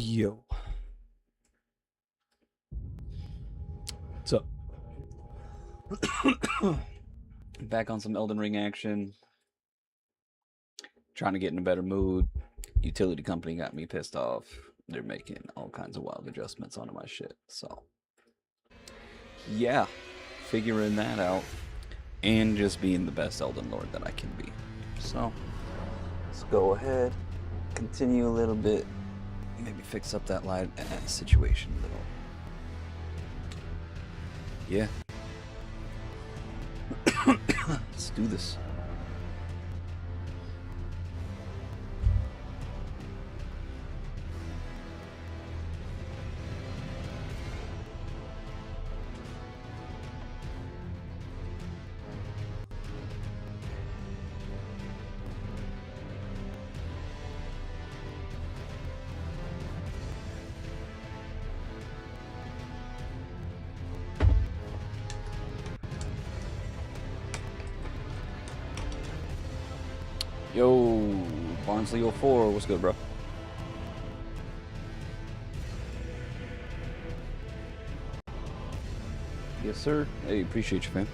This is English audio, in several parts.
Yo. What's up? Back on some Elden Ring action. Trying to get in a better mood. Utility company got me pissed off. They're making all kinds of wild adjustments onto my shit. So, yeah. Figuring that out. And just being the best Elden Lord that I can be. So, let's go ahead. Continue a little bit. Maybe fix up that light situation a little. Yeah. Let's do this. Yo, Barnsley 04, what's good, bro? Yes, sir. Hey, appreciate you, fam.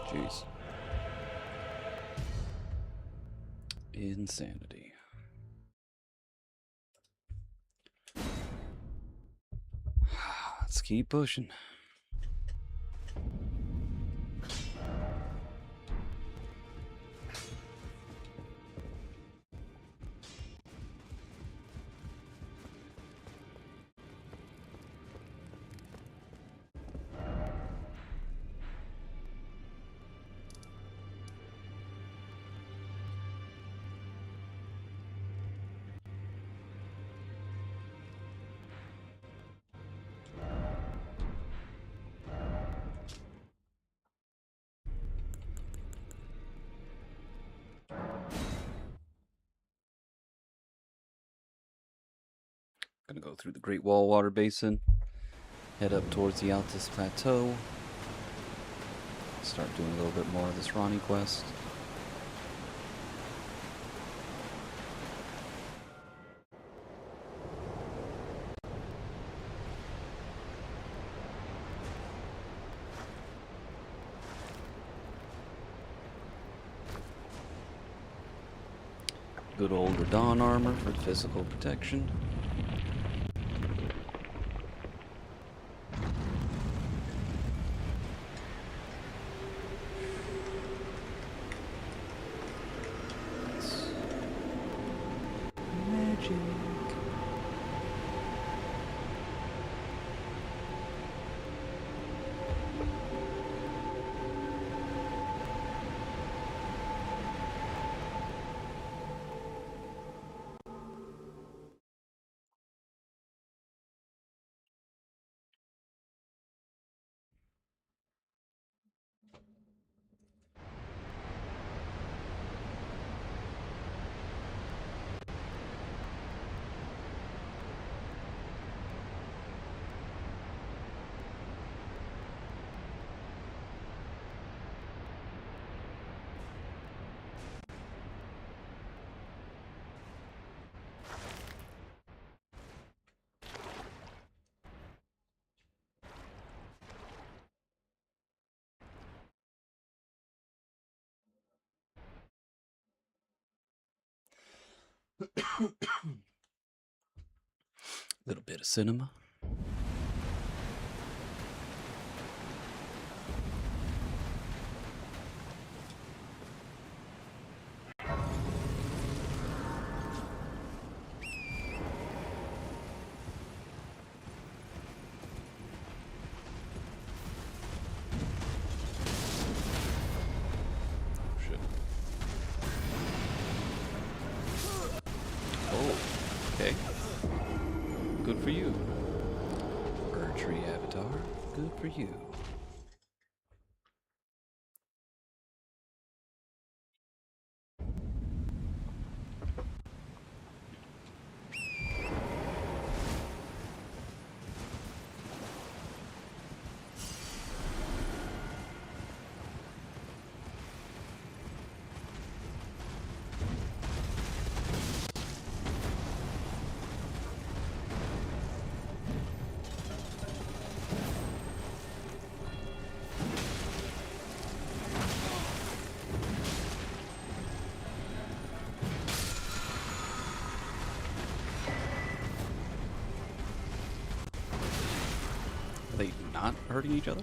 Jeez. Insanity. Let's keep pushing. Gonna go through the Great Wall Water Basin, head up towards the Altus Plateau, start doing a little bit more of this Ronnie quest. Good old Radon armor for physical protection. Magic. Little bit of cinema. Shit. Oh, okay. Good for you. Bird tree avatar, good for you. hurting each other?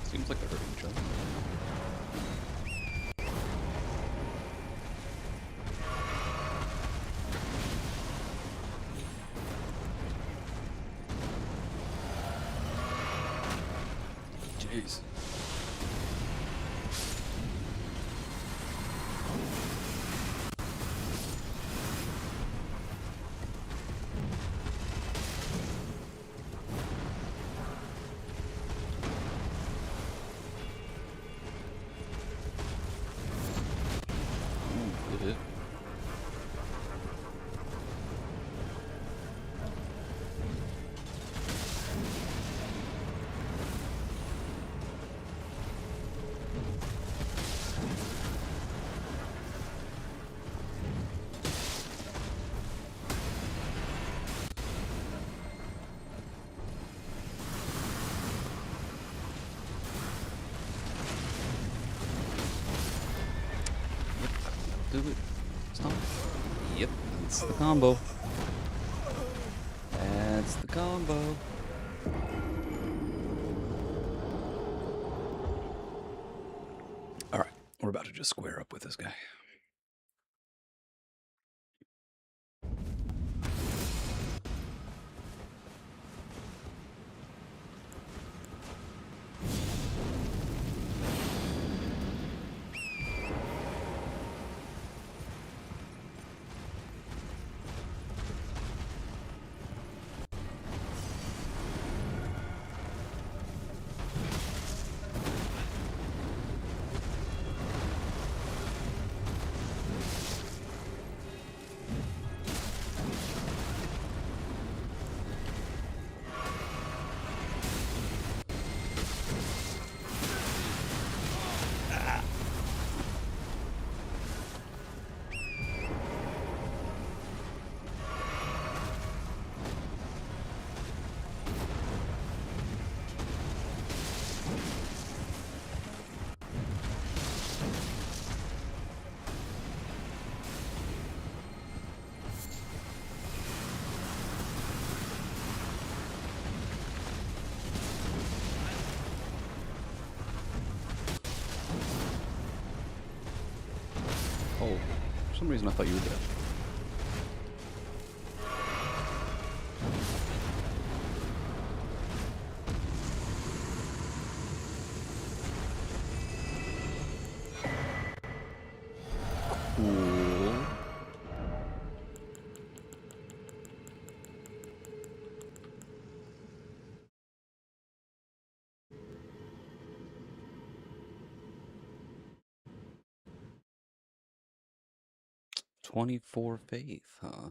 Seems like they're hurting each other. Jeez. Good hit. Do it. Stop. Yep, that's the combo. That's the combo. Alright, we're about to just square up with this guy. Oh, for some reason I thought you were dead. Cool. "24 faith, huh?"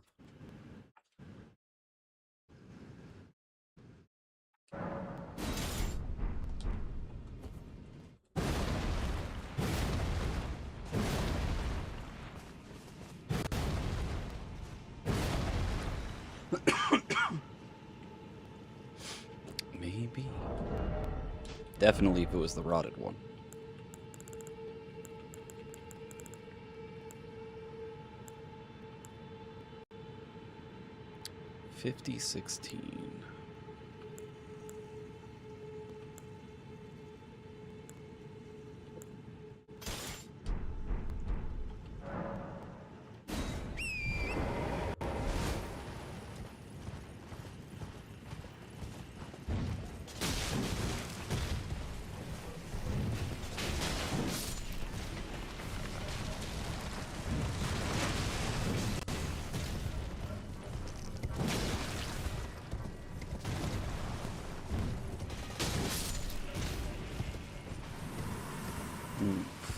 Maybe. Definitely if it was the rotted one. $50.16.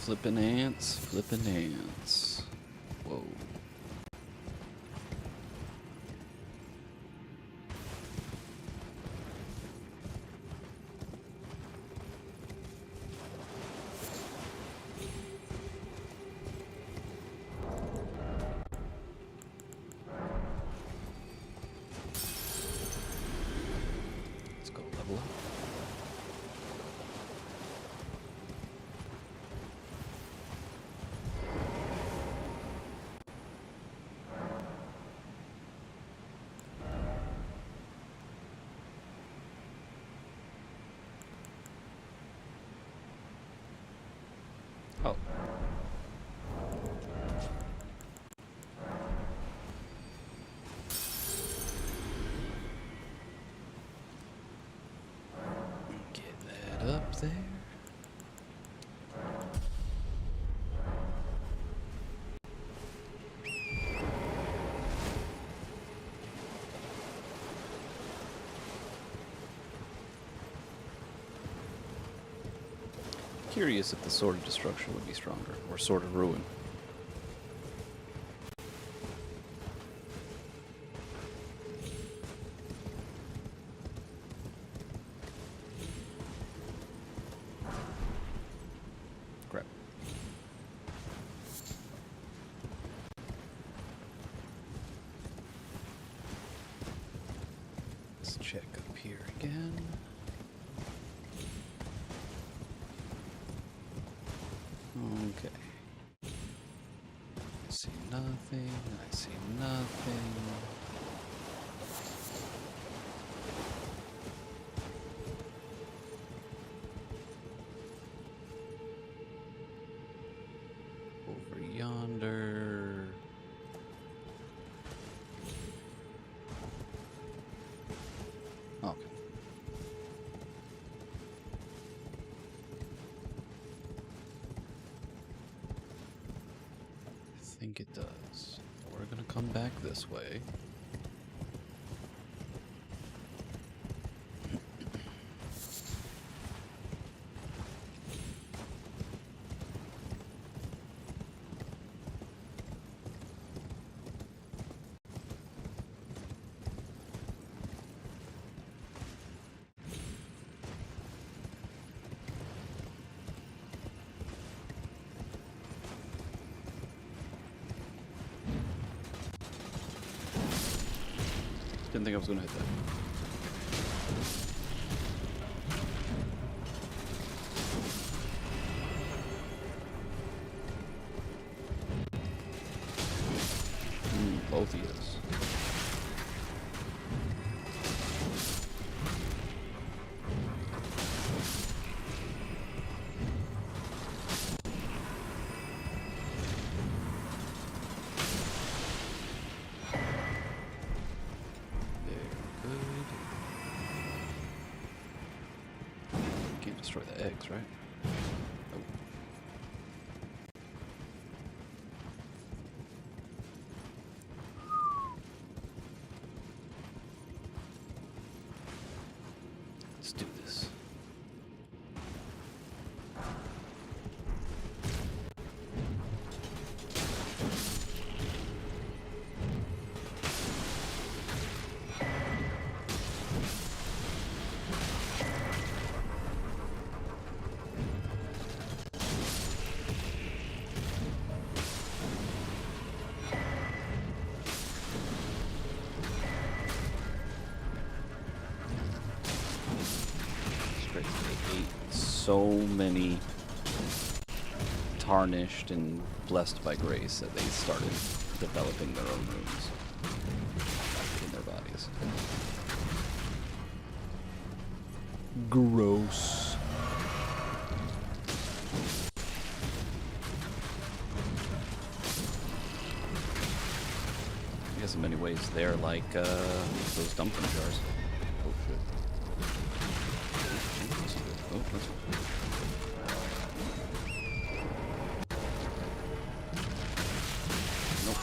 Flippin' ants, flippin' ants. Whoa. Let's go level up. up there. Curious if the Sword of Destruction would be stronger, or Sword of Ruin. Crap. Let's check up here again. Okay. I see nothing. I see nothing. Over yonder. Okay. I think it does. We're gonna come back this way. Didn't think I was gonna hit that. Both of these. Destroy the eggs, right? Oh. Let's do this. So many tarnished and blessed by grace that they started developing their own runes in their bodies. Gross. I guess in many ways they're like those dumping jars. Oh shit. Oh, that's nope.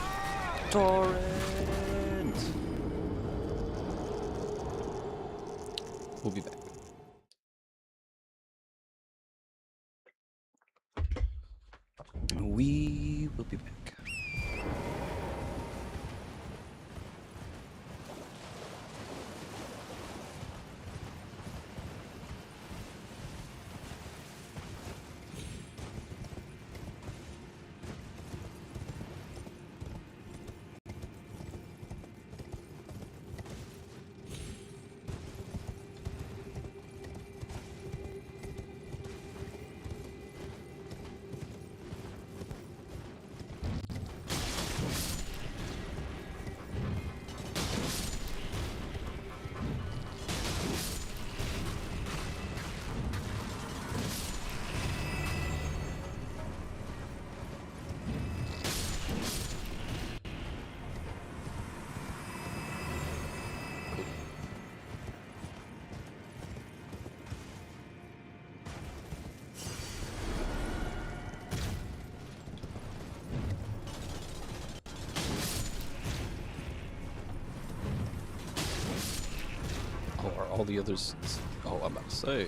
Torrent! We'll be back. We will be back. all the others? Oh, I'm about to say.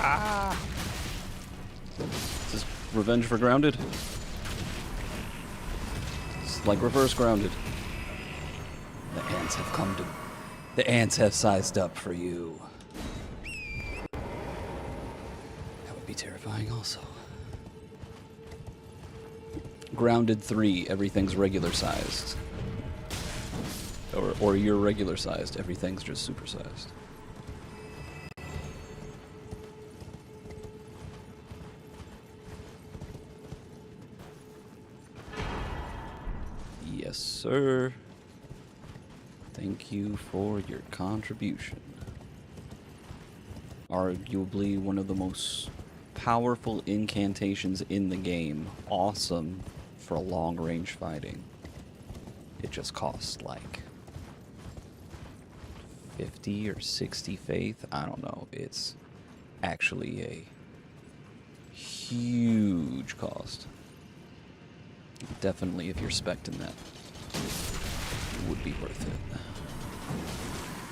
Ah! Is this revenge for Grounded? It's like reverse Grounded. The ants have come to... The ants have sized up for you. That would be terrifying also. Grounded 3, everything's regular sized. Or you're regular sized, everything's just super sized. Yes, sir. Thank you for your contribution. Arguably one of the most powerful incantations in the game. Awesome for long-range fighting. It just costs like 50 or 60 faith. I don't know. It's actually a huge cost. Definitely, if you're specting that, it would be worth it.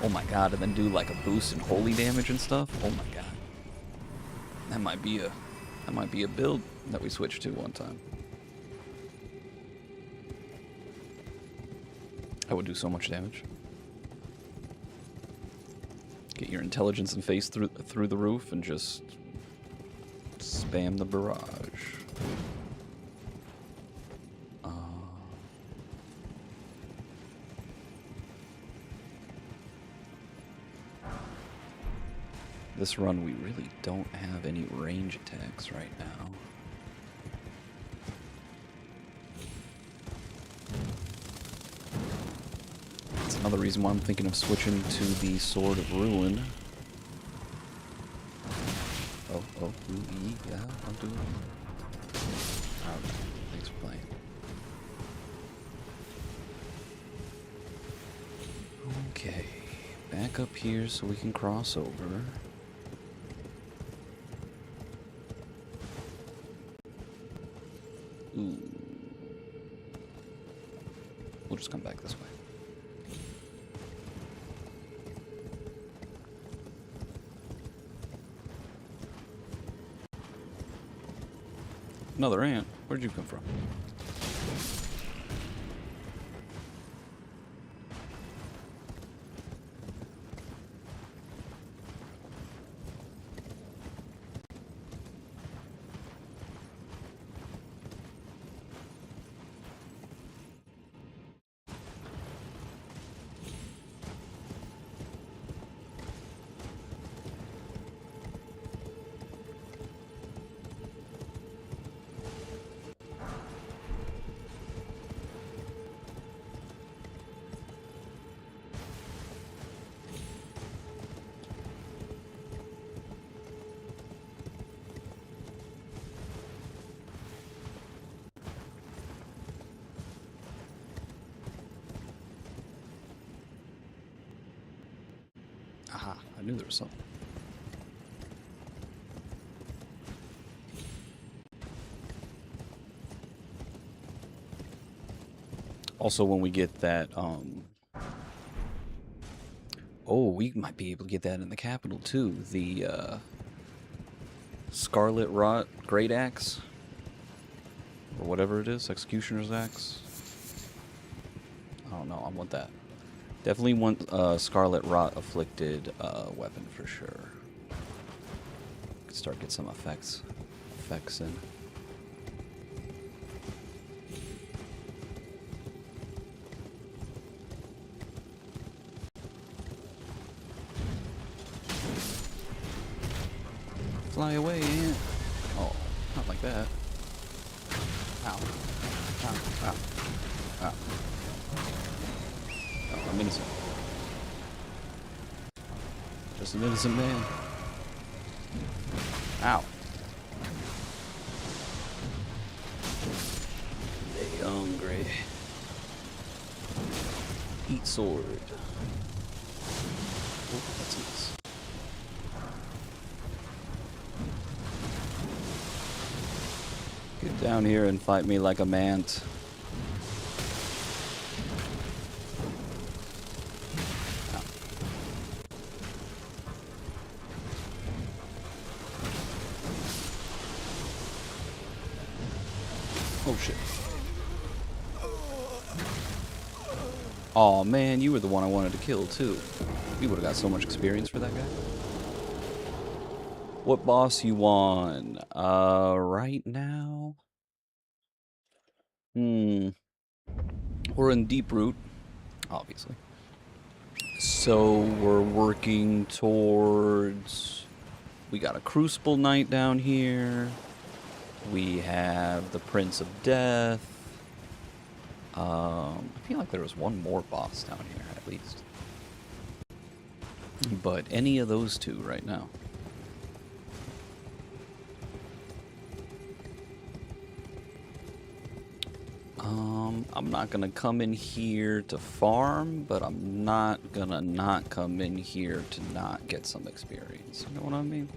Oh my god, and then do like a boost in holy damage and stuff. Oh my god, that might be a build that we switch to one time. I would do so much damage. Get your intelligence and face through the roof and just spam the barrage. This run, we really don't have any range attacks right now. That's another reason why I'm thinking of switching to the Sword of Ruin. Oh, yeah, I'll do it. Alright, thanks for playing. Okay, back up here so we can cross over. Ooh. We'll just come back this way. Another ant? Where'd you come from? Aha, I knew there was something. Also, when we get that, oh, we might be able to get that in the capital, too. The, Scarlet Rot Great Axe. Or whatever it is, Executioner's Axe. I don't know, I want that. Definitely want Scarlet Rot Afflicted weapon for sure. Could start get some effects in. Fly away, ant. Oh, not like that. Ow. Ow. Oh, I'm innocent. Just an innocent man. Ow. They hungry. Eat sword. Oh, that's nice. Get down here and fight me like a mant. Ow. Oh shit. Aw, man, you were the one I wanted to kill, too. We would have got so much experience for that guy. What boss you on? Right now? We're in Deep Root, obviously. So we're working towards... We got a Crucible Knight down here. We have the Prince of Death. I feel like there was one more boss down here, at least. But any of those two right now. I'm not gonna come in here to farm, but I'm not gonna not come in here to not get some experience. You know what I mean?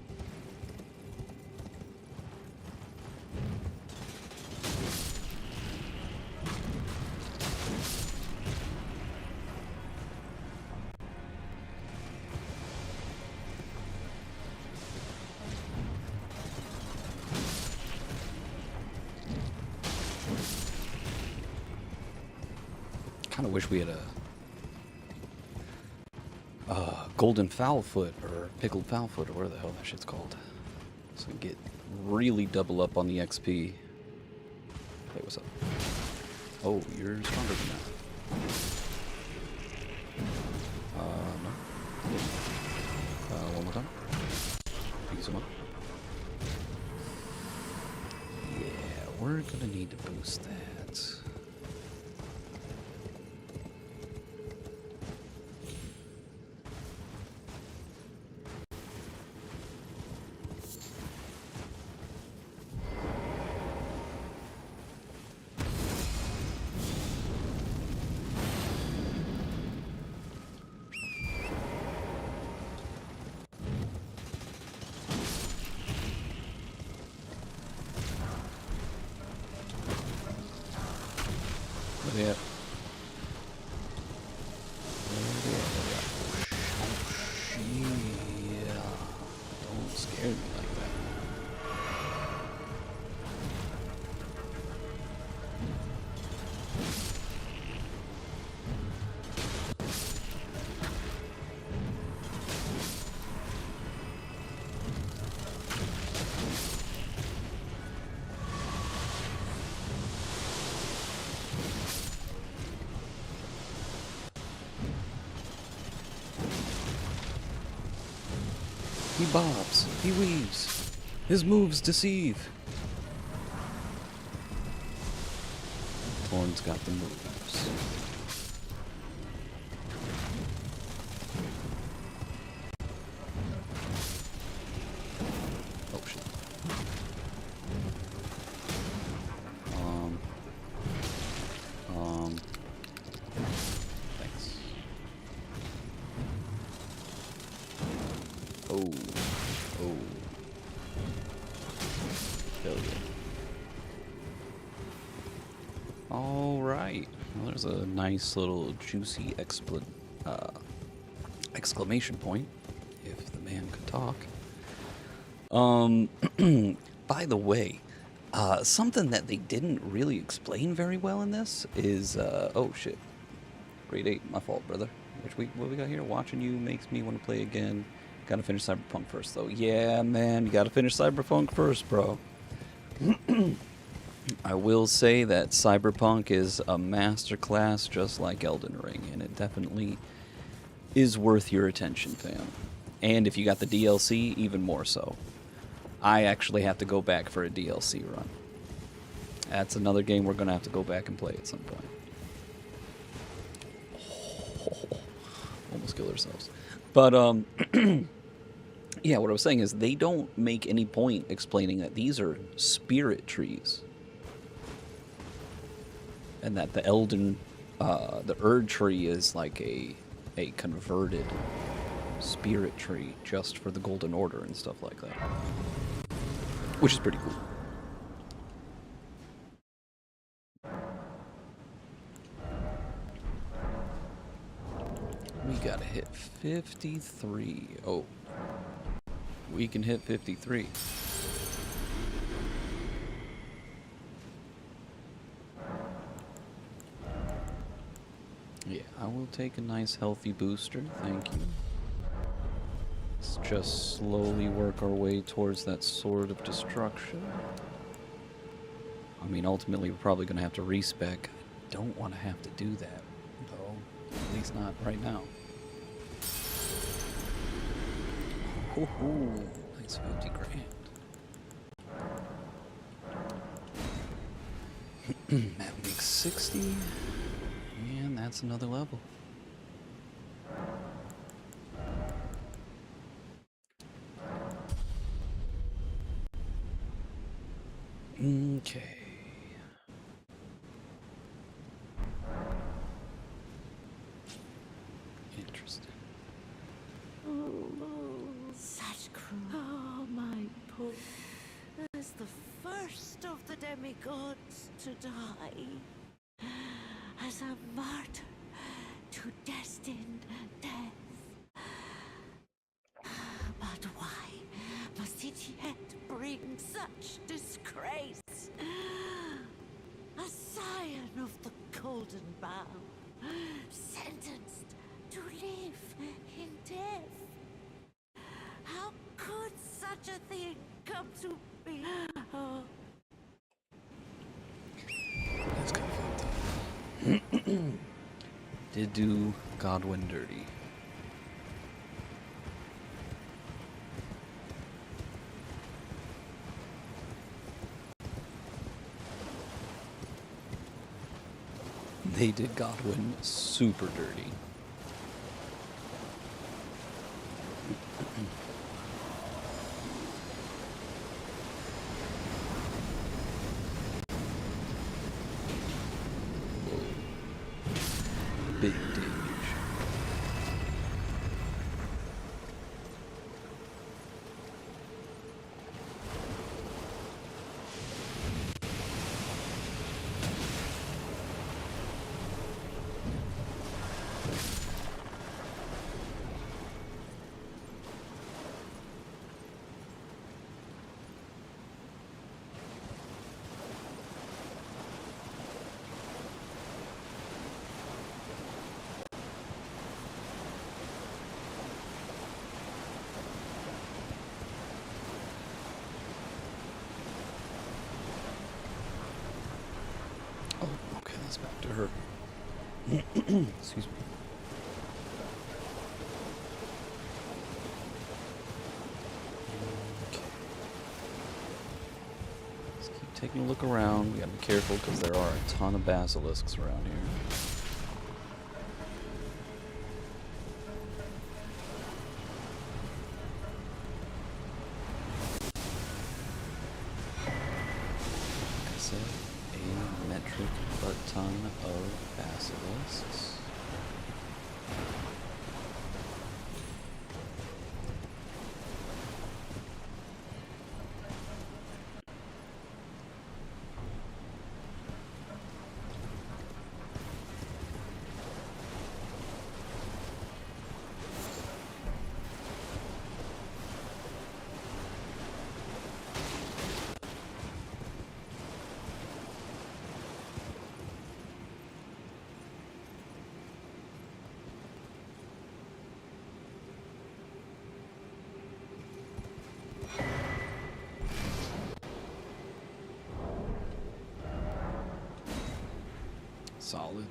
Kind of wish we had a golden foulfoot or pickled foulfoot or whatever the hell that shit's called, so we get really double up on the XP. Hey, what's up? Oh, you're stronger than that. No. One more time. Thank you so much. Yeah, we're gonna need to boost that. Yeah. Yeah. Don't scare me like that. He bobs, he weaves, his moves deceive. Torn's got the moves. Oh shit. Thanks. Oh. Oh. Hell yeah. Alright. Well, there's a nice little juicy exclamation point, if the man could talk. By the way, something that they didn't really explain very well in this is, oh shit. Grade 8, my fault, brother. What we got here? Watching you makes me want to play again. Gotta finish Cyberpunk first, though. Yeah, man, you gotta finish Cyberpunk first, bro. I will say that Cyberpunk is a masterclass just like Elden Ring, and it definitely is worth your attention, fam. And if you got the DLC, even more so. I actually have to go back for a DLC run. That's another game we're gonna have to go back and play at some point. Almost killed ourselves. But yeah, what I was saying is they don't make any point explaining that these are spirit trees, and that the the Erd tree is like a converted spirit tree just for the Golden Order and stuff like that, which is pretty cool. We gotta hit 53. Oh, we can hit 53. Yeah, I will take a nice healthy booster, thank you. Let's just slowly work our way towards that Sword of Destruction. I mean, ultimately we're probably going to have to respec. I don't want to have to do that, though. At least not right now. Ooh, nice 50 grand. That makes 60. And that's another level. Okay. Interesting. Such cruel. Oh, my poor. As the first of the demigods to die. As a martyr to destined death. But why must it yet bring such disgrace? A scion of the Golden Bough, sentenced to live in death. How could such a thing come to be? Oh. That's kind of fucked up. Did do Godwin dirty. They did Godwin super dirty. Big damage. Back to her. Excuse me. Okay. Let's keep taking a look around. We gotta be careful because there are a ton of basilisks around here. Like I said, a metric ton of basilisks. Solid.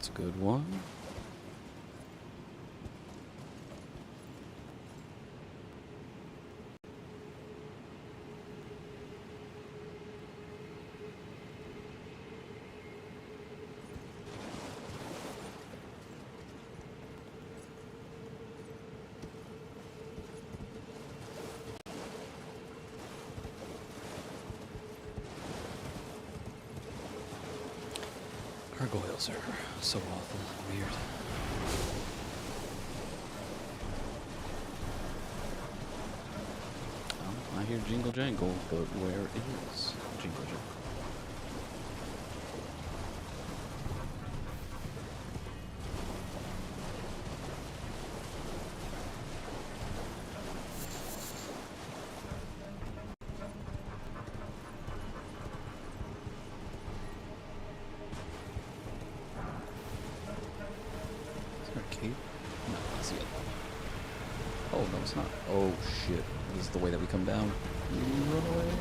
That's a good one. Gargoyles are so awful and weird. Oh, I hear jingle jangle, but where is jingle jangle? Cape? No, that's the other one. Oh, no, it's not. Oh, shit. This is the way that we come down. Run away.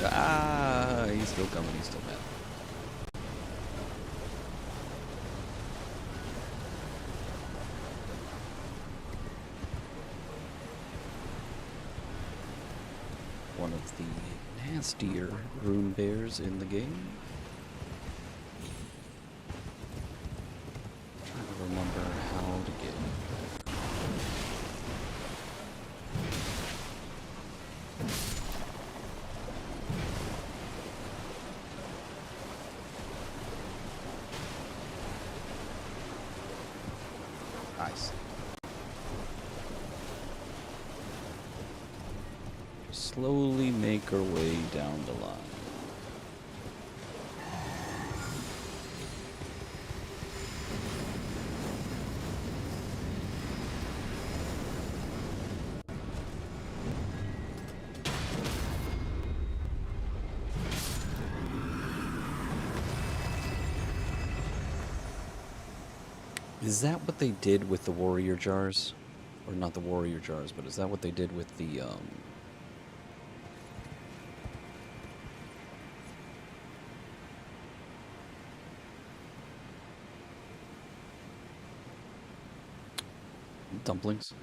Ah, he's still coming. He's still mad. One of the nastier rune bears in the game. Trying to remember how to get nice. Slowly make our way down the line. Is that what they did with the warrior jars? Or not the warrior jars, but is that what they did with the, dumplings?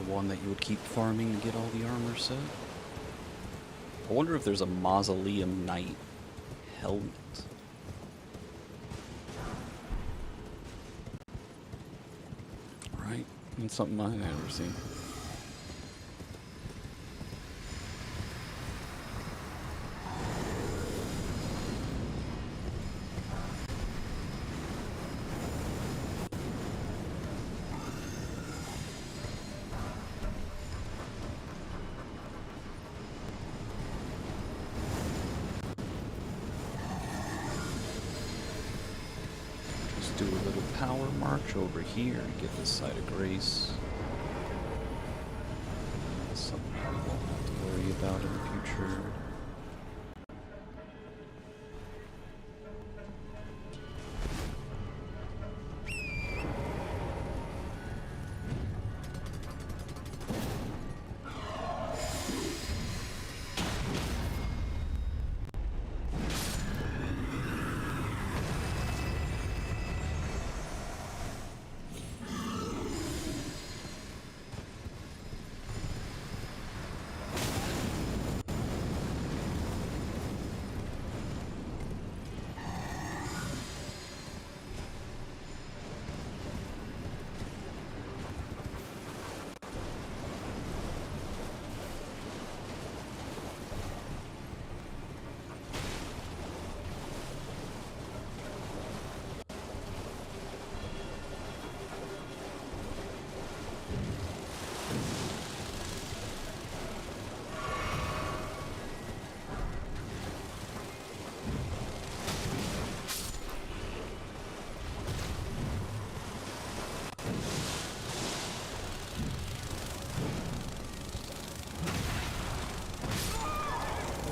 One that you would keep farming to get all the armor set. I wonder if there's a Mausoleum Knight helmet. Right? That's something I've never seen. Do a little power march over here to get this side of grace. Something we won't have to worry about in the future.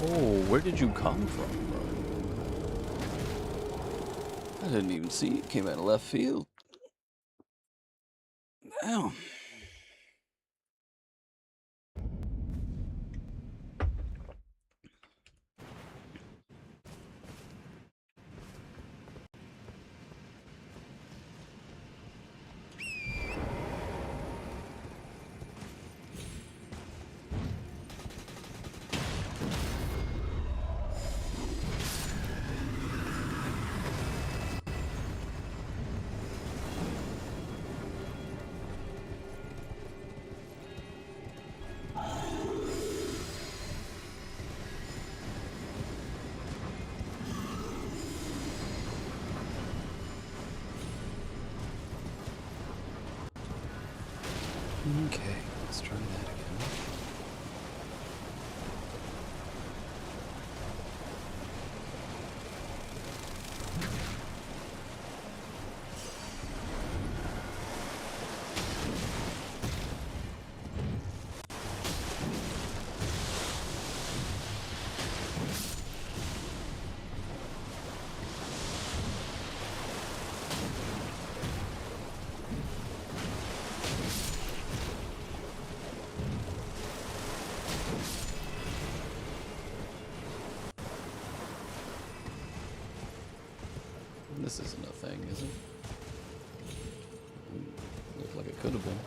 Oh, where did you come from, bro? I didn't even see it. Came out of left field. Damn. Okay, let's try that again. This isn't a thing, is it? Looks like it could have been.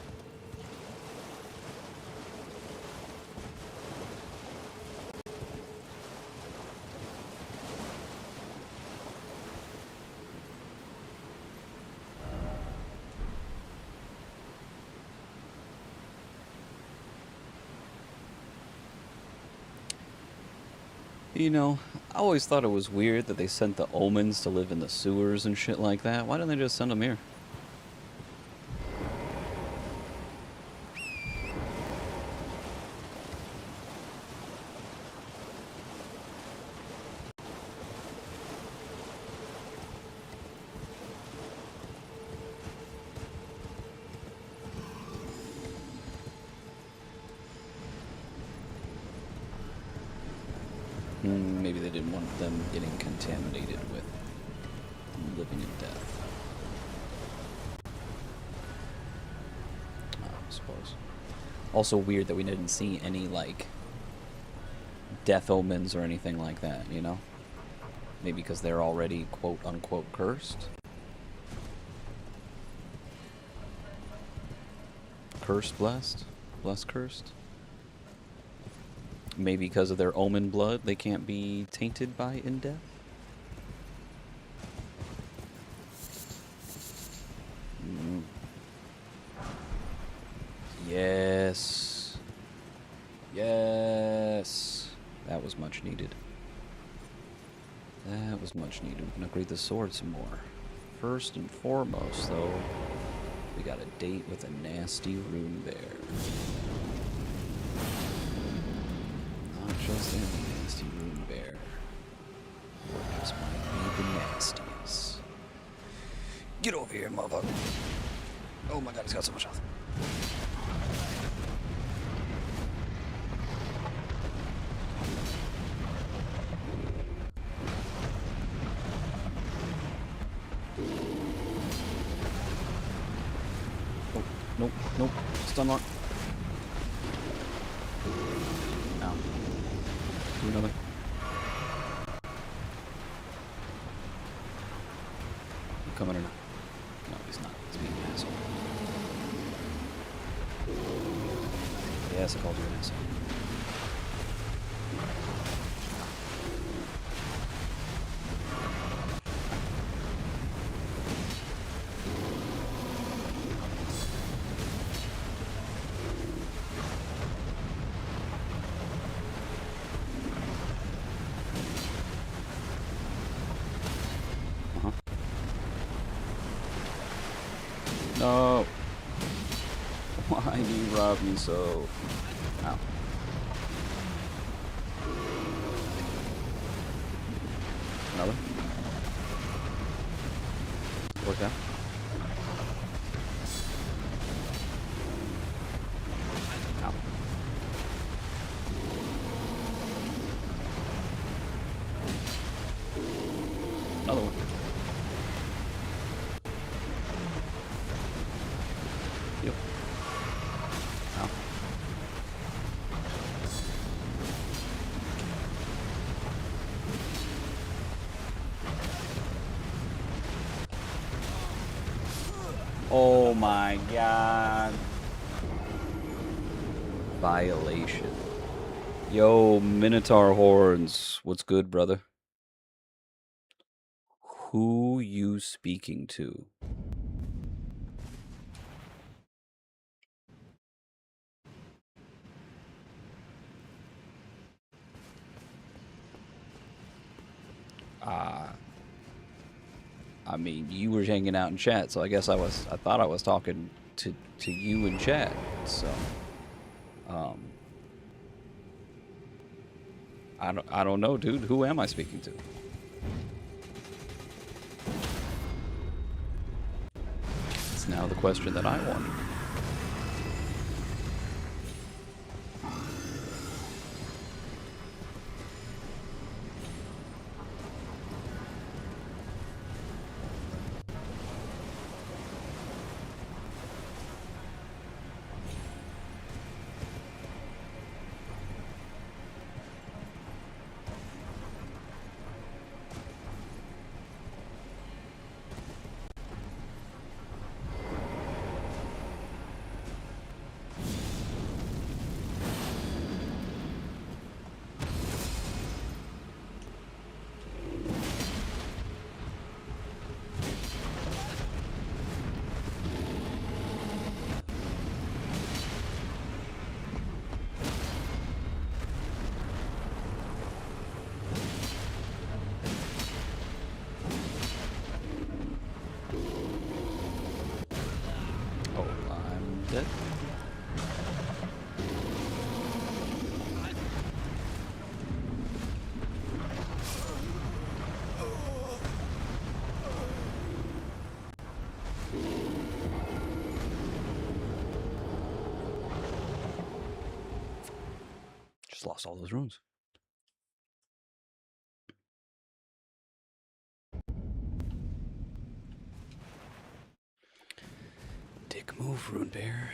You know, I always thought it was weird that they sent the omens to live in the sewers and shit like that. Why didn't they just send them here? Maybe they didn't want them getting contaminated with living in death. I suppose. Also weird that we didn't see any, like, death omens or anything like that, you know? Maybe because they're already quote-unquote cursed? Cursed, blessed? Blessed, cursed? Maybe because of their omen blood, they can't be tainted by in death? Yes. Yes. That was much needed. That was much needed. We can upgrade the sword some more. First and foremost, though, we got a date with a nasty rune bear. Not just any nasty rune bear. This might be the nastiest. Get over here, motherfucker. Oh my god, he's got so much health. Oh, nope, nope. Stun lock. Ow. Do another. You coming or not? No, he's not. He's being an asshole. Yes, I called you an asshole. No! Why do you rob me so? Ow. Another? Work out. Ow. my god. Violation. Yo, Minotaur Horns. What's good, brother? Who you speaking to? I mean, you were hanging out in chat, so I guess I thought I was talking to you in chat. So, I don't know, dude. Who am I speaking to? It's now the question that I wanted. Just lost all those runes. Dick move, Rune Bear.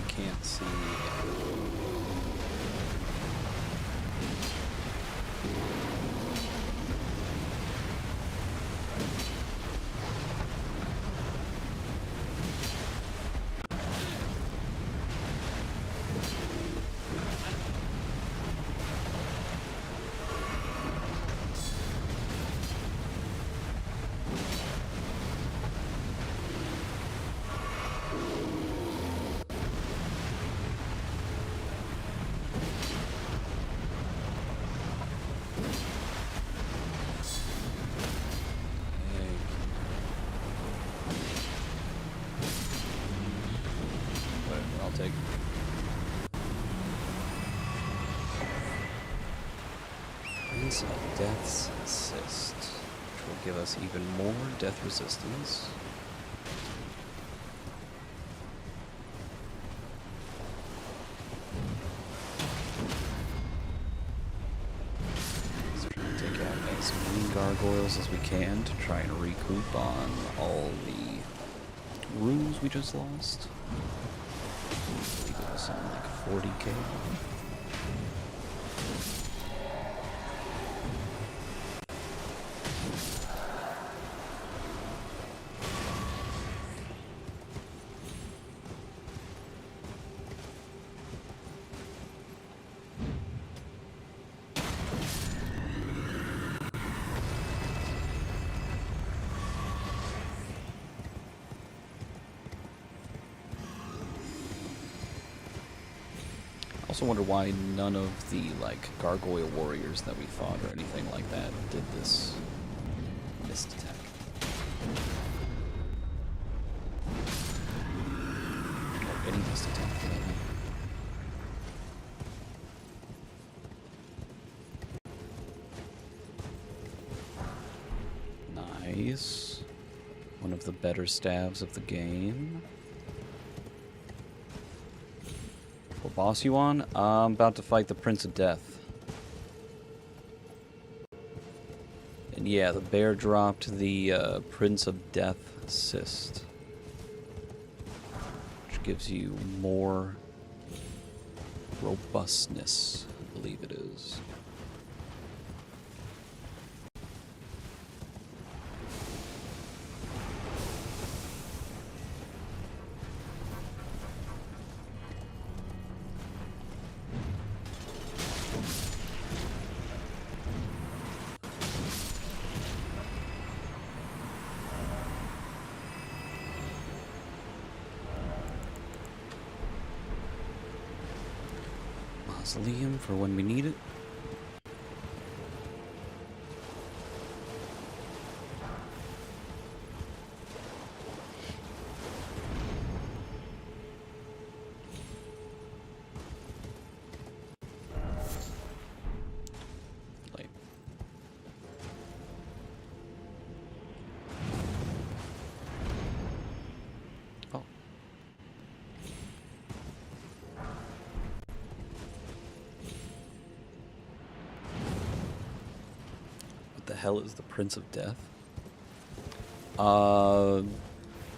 Can't see. Prince of Death's Assist, which will give us even more death resistance. take out as many gargoyles as we can to try and recoup on all the runes we just lost. I think it was something like 40k. I also wonder why none of the like gargoyle warriors that we fought or anything like that did this mist attack. Or any mist attack for that matter. Nice. One of the better staves of the game. What boss you on? I'm about to fight the Prince of Death. And yeah, the bear dropped the Prince of Death assist, which gives you more robustness, I believe it is. Mausoleum for when we need it. Like, oh. What the hell is the Prince of Death?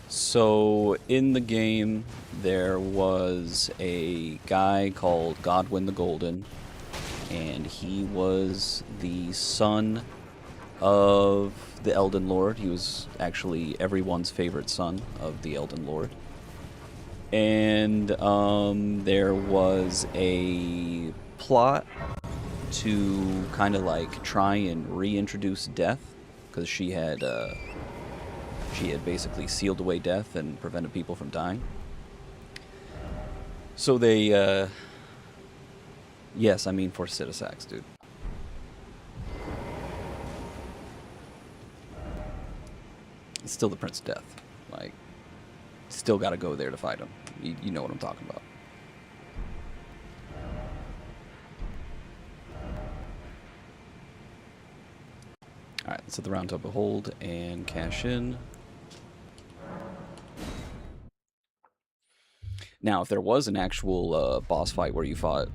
So in the game, there was a guy called Godwyn the Golden, and he was the son of the Elden Lord. He was actually everyone's favorite son of the Elden Lord. And there was a plot to kind of like try and reintroduce death, because she had basically sealed away death and prevented people from dying. So they, yes, I mean Fortissax, dude. It's still the Prince of Death. Like, still got to go there to fight him. You know what I'm talking about. Alright, let's hit the round top of hold and cash in. Now, if there was an actual boss fight where you fought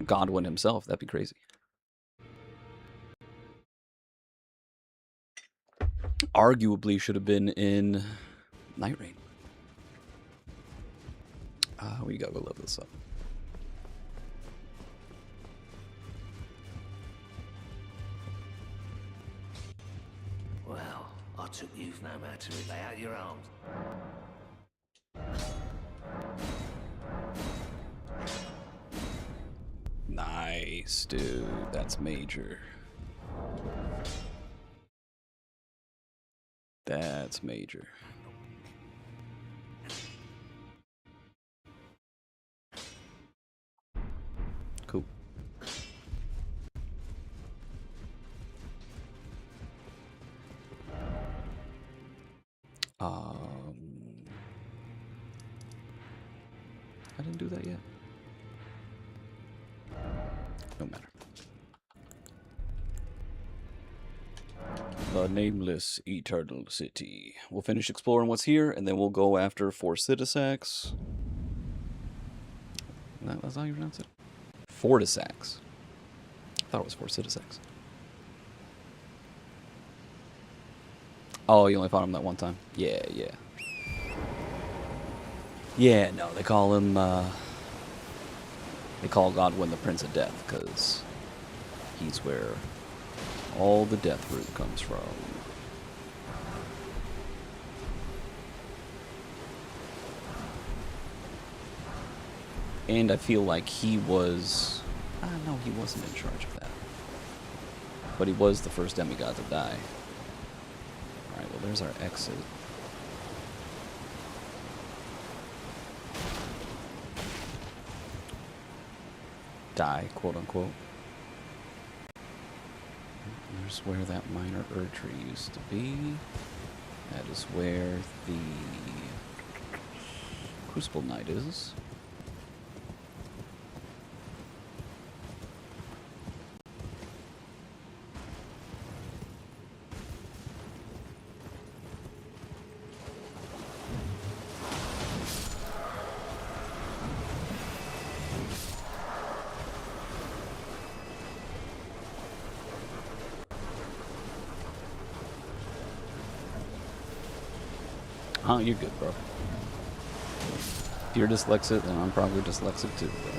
Godwyn himself, that'd be crazy. Arguably should have been in Night Rain. We gotta go level this up. Well, I took youth no matter to lay out your arms. Nice, dude. That's major. That's major. Cool. I didn't do that yet. No matter. The Nameless Eternal City. We'll finish exploring what's here, and then we'll go after Fortissax. That's how you pronounce it? Fortissax. I thought it was Fortissax. Oh, you only fought him that one time? Yeah, yeah. Yeah, no, they call him, they call Godwin the Prince of Death, because he's where all the death root comes from. And I feel like he was... no, he wasn't in charge of that. But he was the first demigod to die. Alright, well there's our exit. Die, quote unquote. There's where that minor Erdtree used to be. That is where the Crucible Knight is. Oh, you're good, bro. If you're dyslexic, then I'm probably dyslexic too, bro.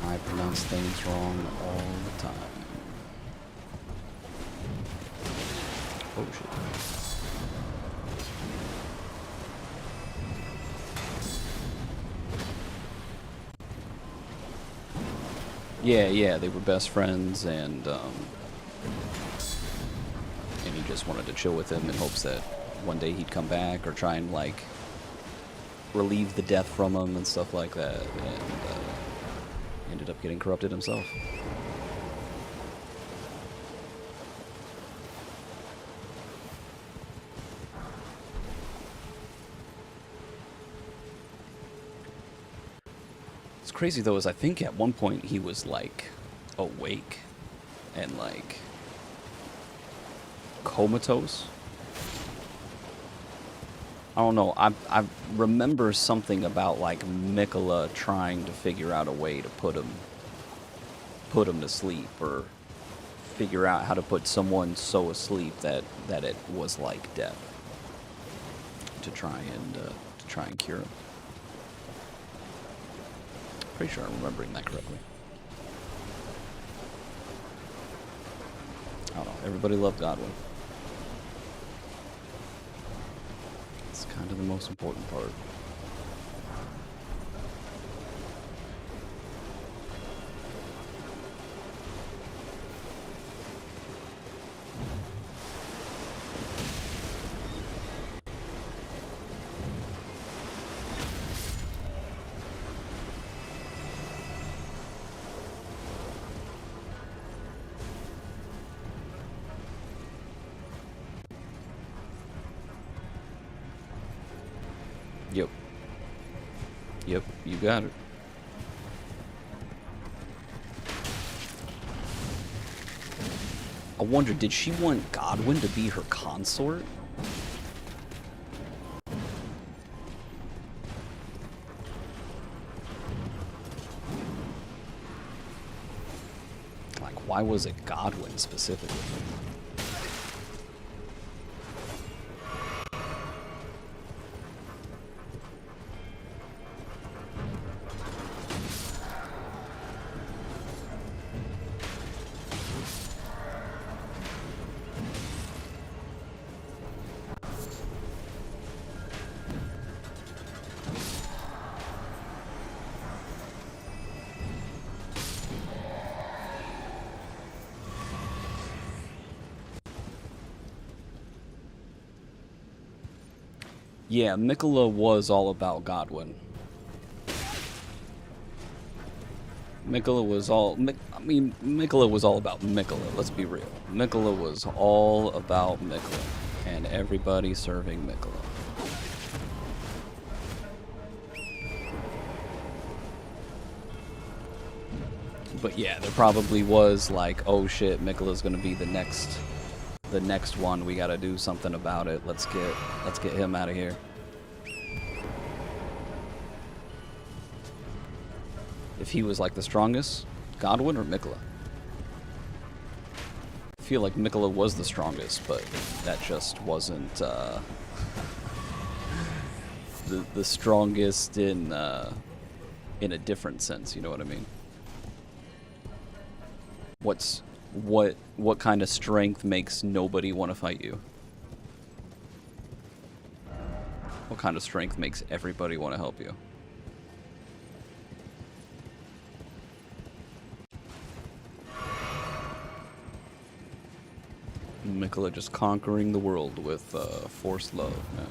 I pronounce things wrong all the time. Oh, shit. Yeah, they were best friends, and he just wanted to chill with him in hopes that one day he'd come back or try and, like, relieve the death from him and stuff like that, and ended up getting corrupted himself. What's crazy, though, is I think at one point he was, like, awake and, like, comatose. I don't know. I remember something about, like, Mikola trying to figure out a way to put him to sleep, or figure out how to put someone so asleep that it was like death, to try and cure him. Pretty sure I'm remembering that correctly. I don't know. Everybody loved Godwin. It's kind of the most important part. Yep, you got it. I wonder, did she want Godwin to be her consort? Like, why was it Godwin specifically? Yeah, Mikola was all about Godwin. Mikola was all... Mikola was all about Mikola, let's be real. Mikola was all about Mikola, and everybody serving Mikola. But yeah, there probably was like, oh shit, Mikola's gonna be the next one. We gotta do something about it. Let's get him out of here. If he was like the strongest, Godwin or Mikola? feel like Mikola was the strongest, but that just wasn't the strongest in a different sense. You know what I mean? What kind of strength makes nobody want to fight you? What kind of strength makes everybody want to help you? Mikola just conquering the world with forced love, man.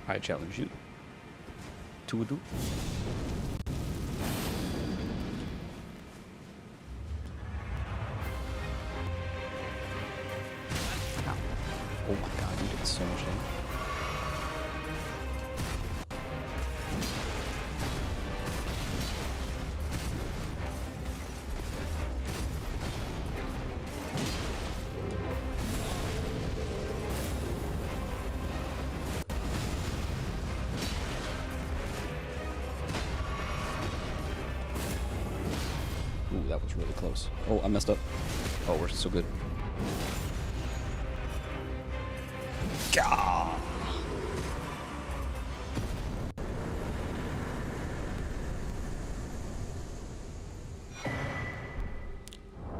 I challenge you to a duel. Ow. Oh my god, you did so much damage. Ooh, that was really close. Oh, I messed up. Oh, we're so good. Gah!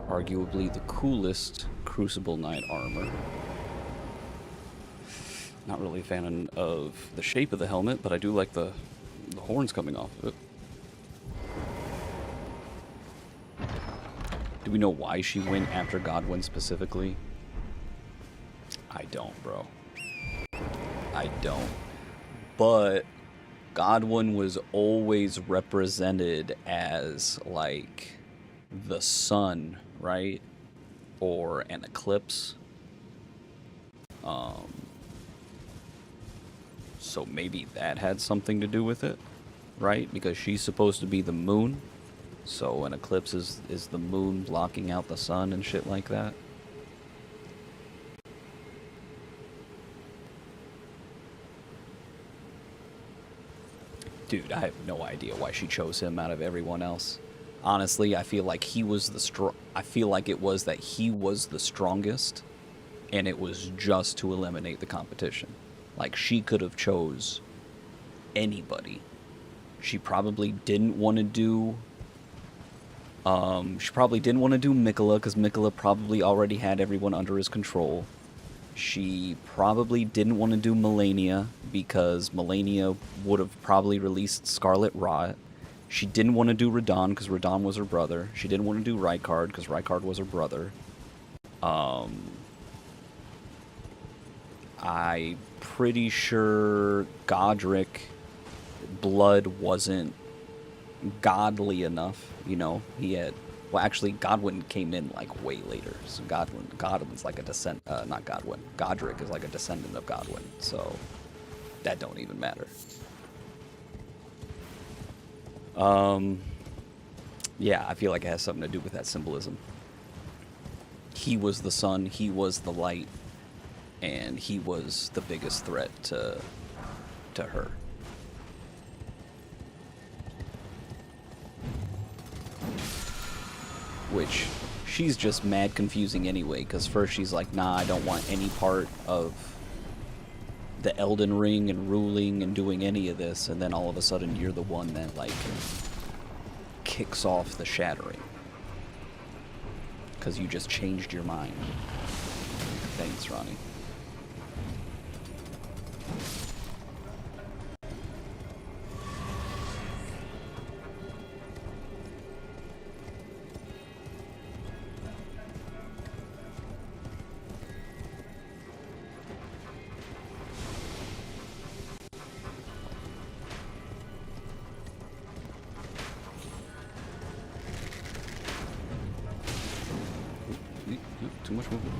Arguably the coolest Crucible Knight armor. Not really a fan of the shape of the helmet, but I do like the horns coming off of it. Do we know why she went after Godwyn specifically? I don't, bro. I don't. But Godwyn was always represented as, like, the sun, right? Or an eclipse. So maybe that had something to do with it, right? Because she's supposed to be the moon. So an eclipse is the moon blocking out the sun and shit like that. Dude, I have no idea why she chose him out of everyone else. Honestly, I feel like he was I feel like it was that he was the strongest, and it was just to eliminate the competition. Like, she could have chose anybody. She probably didn't want to do Mikola, because Mikola probably already had everyone under his control. She probably didn't want to do Melania, because Melania would have probably released Scarlet Rot. She didn't want to do Radahn, because Radahn was her brother. She didn't want to do Rykard, because Rykard was her brother. I'm pretty sure Godric blood wasn't godly enough, you know. He had, well, actually Godwyn came in like way later, so Godwyn's like a not Godwyn, Godric is like a descendant of Godwyn, so that don't even matter. Yeah, I feel like it has something to do with that symbolism. He was the sun, he was the light, and he was the biggest threat to her. Which, she's just mad confusing anyway, because first she's like, nah, I don't want any part of the Elden Ring and ruling and doing any of this, and then all of a sudden you're the one that, like, kicks off the shattering. Because you just changed your mind. Thanks, Ronnie. Too much movement.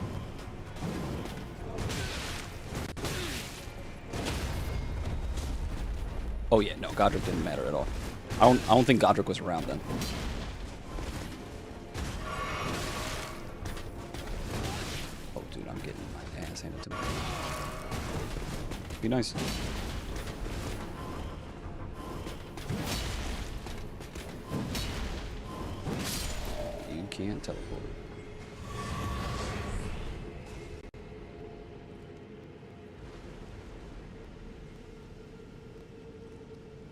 Oh yeah, no, Godric didn't matter at all. I don't think Godric was around then. Oh dude, I'm getting my ass handed to me. Be nice. You can't teleport.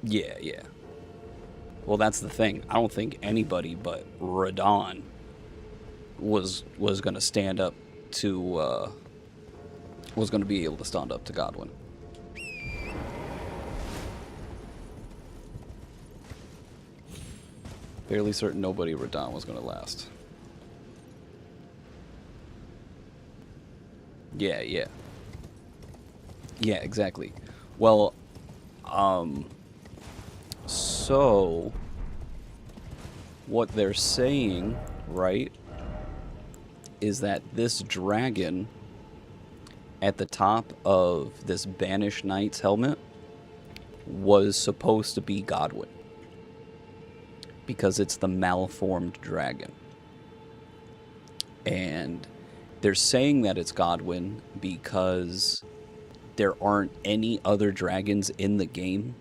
Yeah, yeah. Well, that's the thing. I don't think anybody but Radon was going to stand up to was going to be able to stand up to Godwin. Fairly certain nobody Radon was going to last. Yeah, yeah. Yeah, exactly. Well, so what they're saying, right, is that this dragon at the top of this Banished Knight's helmet was supposed to be Godwin. Because it's the malformed dragon. And they're saying that it's Godwin because there aren't any other dragons in the game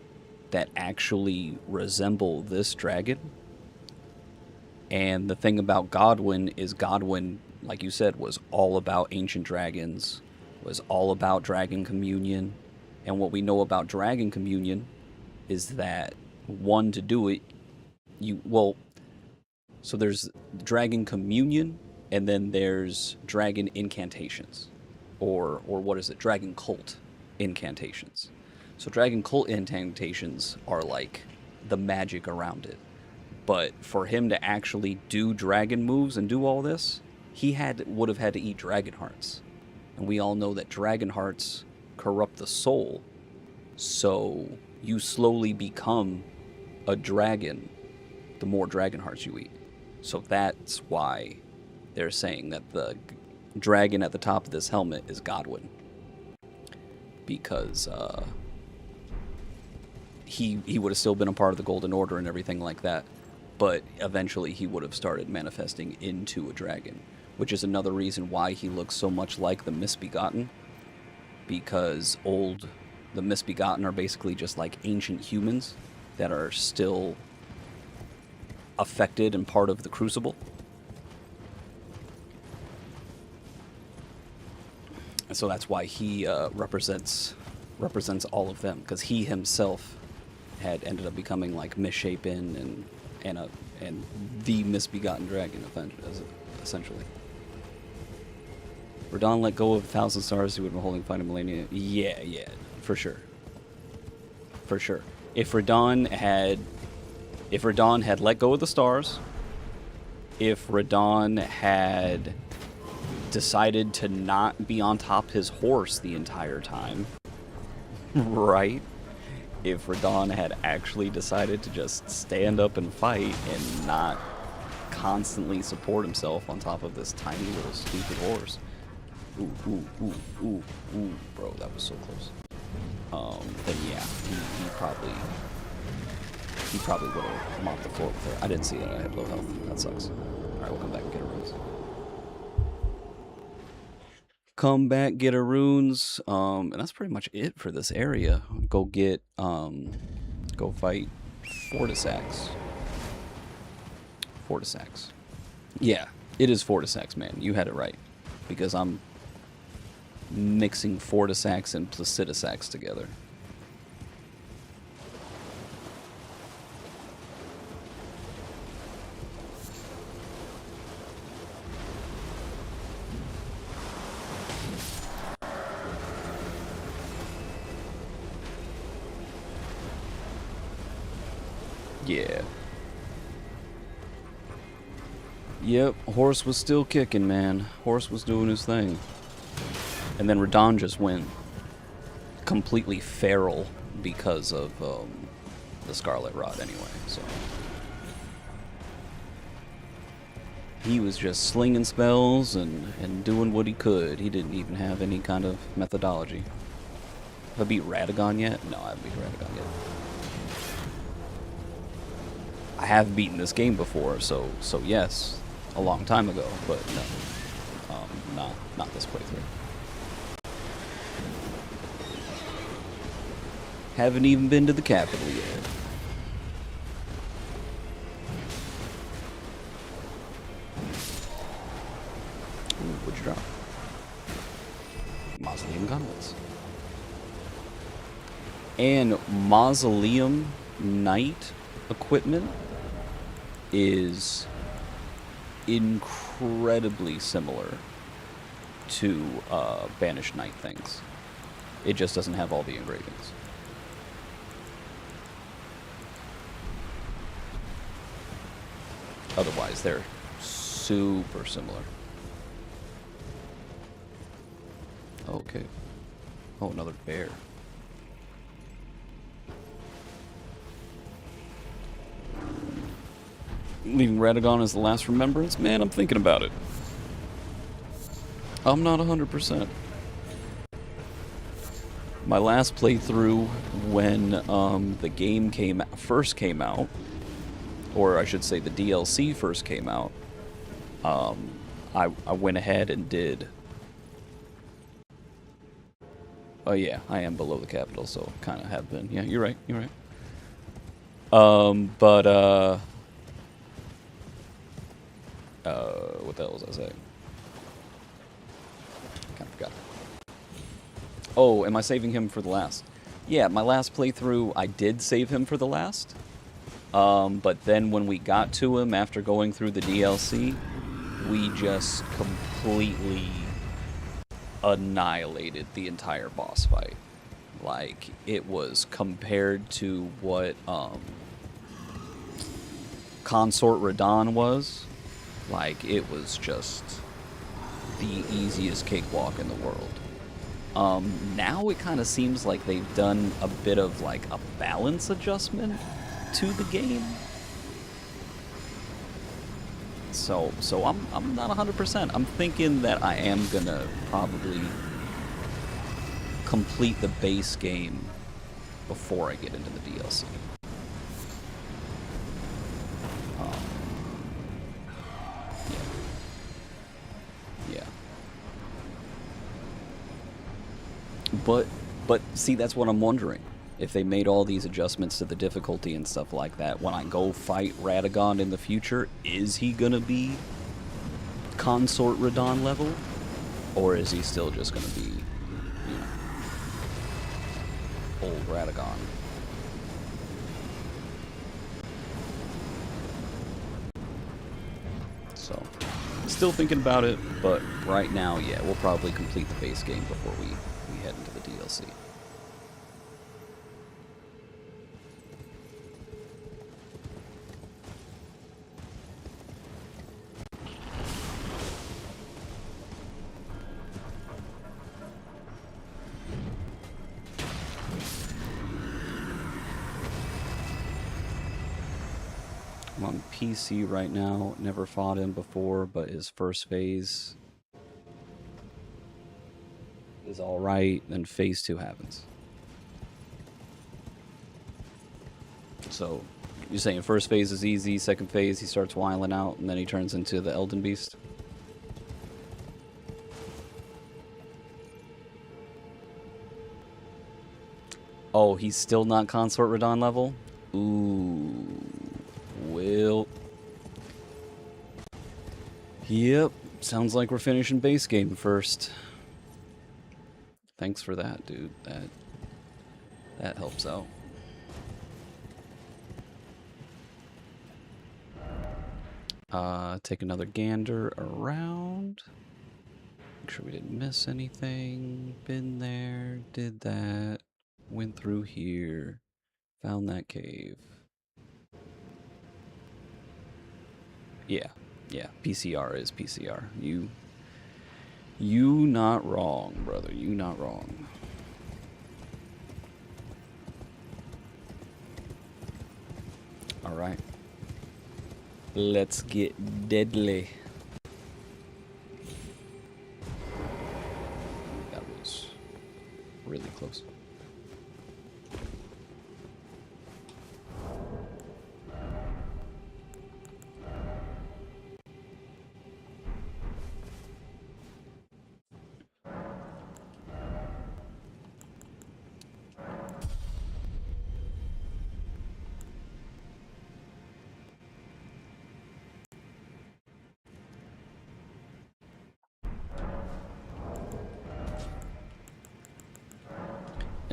that actually resemble this dragon. And the thing about Godwin is Godwin, like you said, was all about ancient dragons, was all about dragon communion. And what we know about dragon communion is that, one, to do it, so there's dragon communion, and then there's dragon incantations, or what is it? Dragon cult incantations. So dragon cult incantations are like the magic around it. But for him to actually do dragon moves and do all this, he would have had to eat dragon hearts. And we all know that dragon hearts corrupt the soul. So you slowly become a dragon the more dragon hearts you eat. So that's why they're saying that the dragon at the top of this helmet is Godwin. Because he would have still been a part of the Golden Order and everything like that. But eventually he would have started manifesting into a dragon. Which is another reason why he looks so much like the Misbegotten. Because the Misbegotten are basically just like ancient humans that are still affected and part of the Crucible. And so that's why he represents all of them, because he himself had ended up becoming like misshapen and the misbegotten dragon, essentially. Radon let go of 1,000 stars he would have been holding fighting millennia. Yeah, for sure. For sure. If Radon had let go of the stars, if Radon had decided to not be on top his horse the entire time, right? If Radon had actually decided to just stand up and fight and not constantly support himself on top of this tiny little stupid horse. Ooh, bro, that was so close. Then yeah, he probably would have mopped the floor with her. I didn't see that. I had low health. That sucks. Alright, we'll come back and get our runes. Come back, get our runes. And that's pretty much it for this area. Go fight Fortissax. Fortissax. Yeah, it is Fortissax, man. You had it right. Because I'm mixing Fortissax and Placidusax together. Yeah. Yep, Horse was still kicking, man. Horse was doing his thing. And then Radon just went completely feral because of the Scarlet Rot anyway, so. He was just slinging spells and doing what he could. He didn't even have any kind of methodology. Have I beat Radagon yet? No, I haven't beat Radagon yet. I have beaten this game before, so yes, a long time ago, but no, not this playthrough. Haven't even been to the capital yet. Ooh, what'd you drop? Mausoleum gauntlets. And Mausoleum Knight equipment is incredibly similar to Banished Knight things. It just doesn't have all the engravings. Otherwise, they're super similar. Okay. Oh, another bear. Leaving Radagon as the last remembrance? Man, I'm thinking about it. I'm not 100%. My last playthrough, when the game first came out, or I should say the DLC first came out, I went ahead and did... Oh yeah, I am below the capital, so kind of have been. Yeah, you're right, you're right. What the hell was I saying? Kind of forgot. Oh, am I saving him for the last? Yeah, my last playthrough, I did save him for the last. But then when we got to him after going through the DLC, we just completely annihilated the entire boss fight. Like, it was compared to what Consort Radahn was. Like, it was just the easiest cakewalk in the world. Now it kind of seems like they've done a bit of like a balance adjustment to the game. So I'm not 100%. I'm thinking that I am gonna probably complete the base game before I get into the DLC. Yeah. But see, that's what I'm wondering. If they made all these adjustments to the difficulty and stuff like that, when I go fight Radagon in the future, is he gonna be Consort Radahn level? Or is he still just gonna be, you know, old Radagon? So, still thinking about it, but right now, yeah, we'll probably complete the base game before we head into the DLC. I'm on PC right now, never fought him before, but his first phase is alright, then phase 2 happens. So, you're saying first phase is easy, second phase he starts whiling out, and then he turns into the Elden Beast? Oh, he's still not Consort Radahn level? Ooh. Well. Yep. Sounds like we're finishing base game first. Thanks for that, dude. That helps out. Take another gander around. Make sure we didn't miss anything. Been there, did that. Went through here. Found that cave. Yeah, PCR is PCR. You not wrong, brother. You not wrong. All right. Let's get deadly.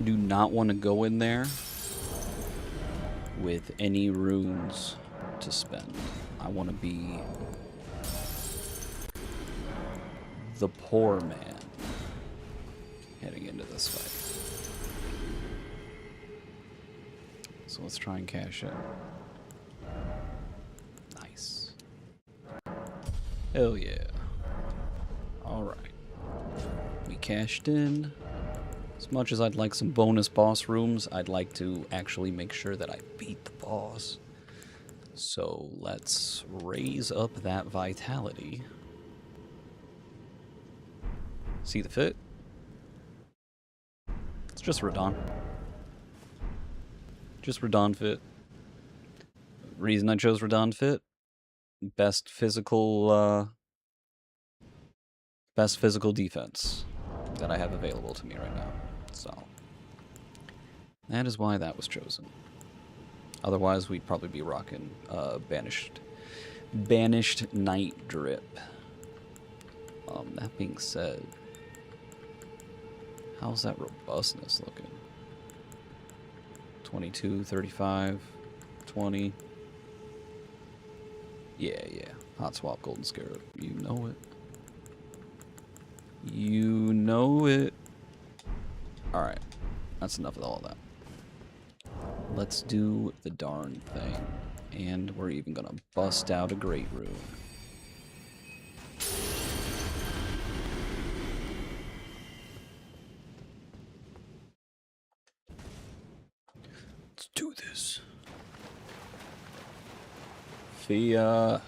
do not want to go in there with any runes to spend. I want to be the poor man heading into this fight. So let's try and cash in. Nice. Hell yeah. Alright. We cashed in. As much as I'd like some bonus boss rooms, I'd like to actually make sure that I beat the boss. So let's raise up that vitality. See the fit? It's just Radon. Just Radon fit. Reason I chose Radon fit? Best physical defense that I have available to me right now. So that is why that was chosen. Otherwise, we'd probably be rocking banished night drip. That being said, how's that robustness looking? 22, 35, 20. Yeah. Hot swap golden scarab. You know it. You know it. Alright. That's enough of all that. Let's do the darn thing. And we're even gonna bust out a great rune. Let's do this. Fia,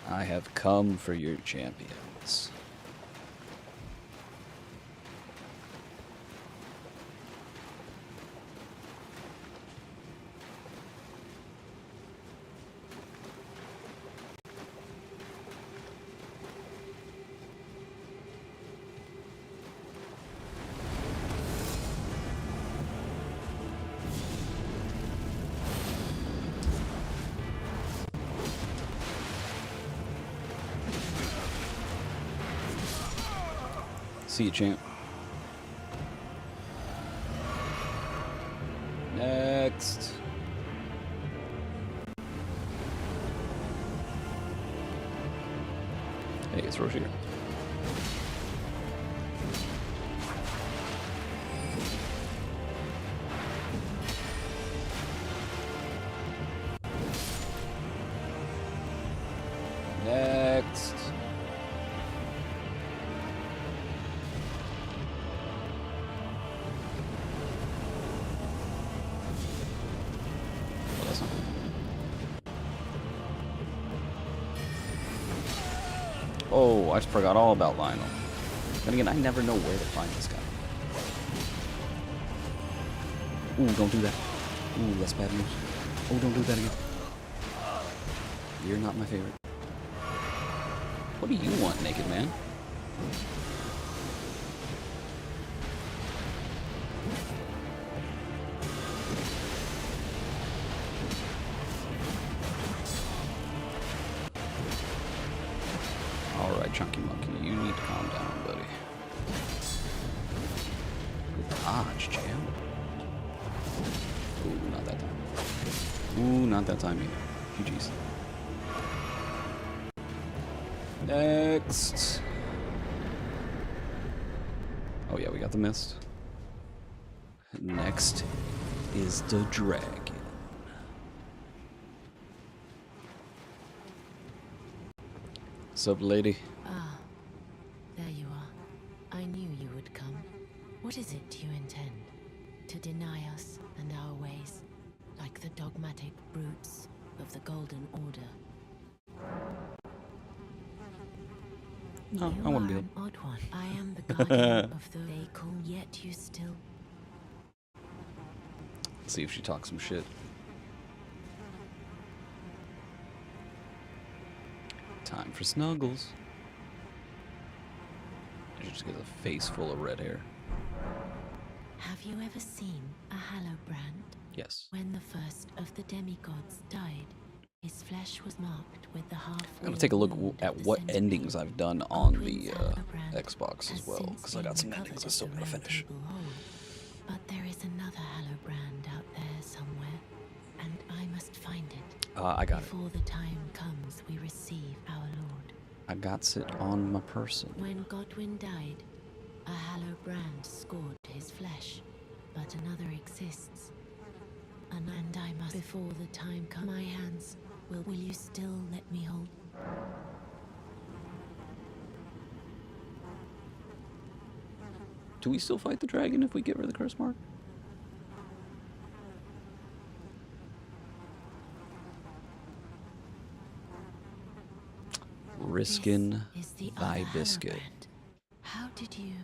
I have come for your champions. See you, champ. Next. Hey, it's Roche here. Next. Oh, I just forgot all about Lionel. Then again, I never know where to find this guy. Ooh, don't do that. Ooh, that's bad news. Oh, don't do that again. You're not my favorite. What do you want, naked man? Alright, Chunky Monkey, you need to calm down, buddy. Good dodge, champ. Ooh, not that time. Ooh, not that time either. GG's. Next. Oh yeah, we got the mist. Next is the dragon. Sup, lady? Ah, there you are. I knew you would come. What is it you intend? To deny us and our ways, like the dogmatic brutes of the Golden Order? No, I want to be an odd one. I am the guardian of the vehicle, yet you still... Let's see if she talks some shit. Time for snuggles. She just gets a face full of red hair. Have you ever seen a Hallowbrand? Yes. When the first of the demigods died, His flesh was marked with the half. I'm gonna take a look at what endings I've done on the Xbox as well, because I got some endings I still gotta finish. But there is another Hallowbrand out there somewhere, and I must find it. I got it. Before the time comes, we receive our Lord. I got it on my person. When Godwyn died, a Hallowbrand scored his flesh, but another exists. And I must, before the time comes, my hands, will you still let me hold? Do we still fight the dragon if we get rid of the curse mark? Riskin thy biscuit. How did you?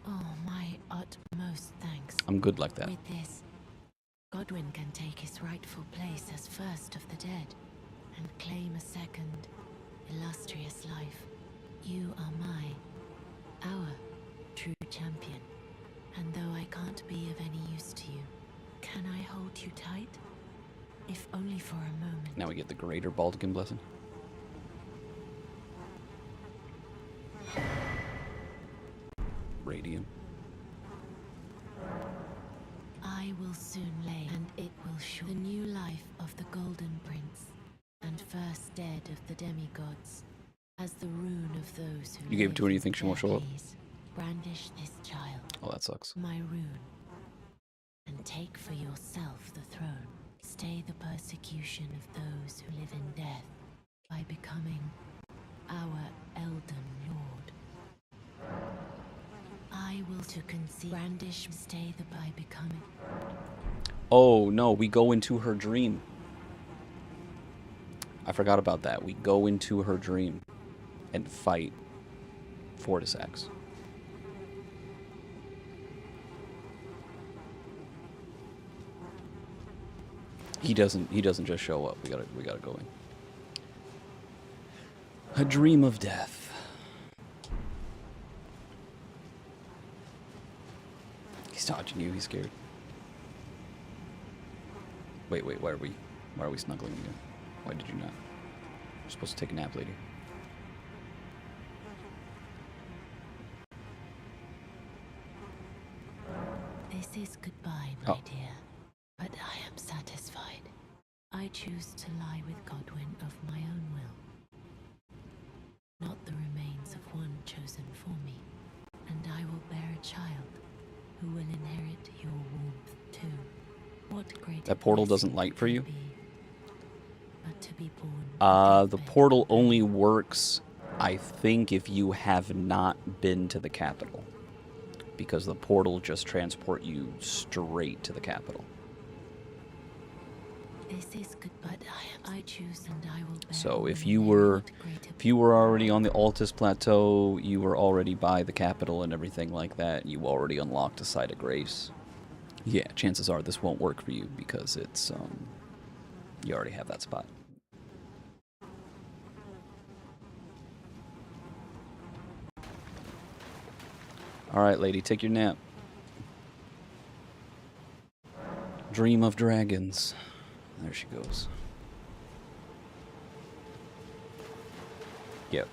Oh, my utmost thanks. I'm good like that. With this, Godwyn can take his rightful place as first of the dead and claim a second, illustrious life. You are our true champion. And though I can't be of any use to you, can I hold you tight? If only for a moment. Now we get the greater Baldican blessing. Radium. I will soon lay, and it will show the new life of the Golden Prince, and first dead of the demigods, as the rune of those who. You gave it to her and you think she won't show up? Brandish this child. Oh, that sucks. My rune, and take for yourself the throne. Stay the persecution of those who live in death by becoming our Elden Lord. I will to conceive. Brandish, stay the by becoming. Oh no, we go into her dream. I forgot about that. We go into her dream and fight Fortissax. He doesn't just show up. We gotta go in. A dream of death. He's dodging you, he's scared. Wait, why are we snuggling again? Why did you not? You're supposed to take a nap, lady. This is goodbye, my dear. But I am satisfied. I choose to lie with Godwyn of my own will. Not the remains of one chosen for me. And I will bear a child who will inherit your warmth too. What great That portal doesn't light for you? But to be born. The portal only works, I think, if you have not been to the capital. Because the portal just transport you straight to the capital. This is good, but I choose and I will bear. So if you were already on the Altus Plateau, you were already by the capital and everything like that, you already unlocked a site of grace. Yeah, chances are this won't work for you because it's you already have that spot. All right, lady, take your nap. Dream of dragons. There she goes. Yep.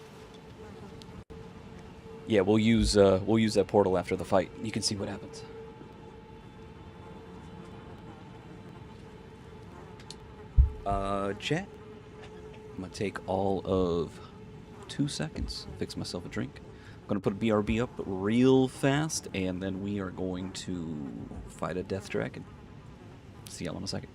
Yeah, we'll use that portal after the fight. You can see what happens. Chat. I'm gonna take all of 2 seconds. Fix myself a drink. I'm gonna put a BRB up real fast, and then we are going to fight a death dragon. See y'all in a second.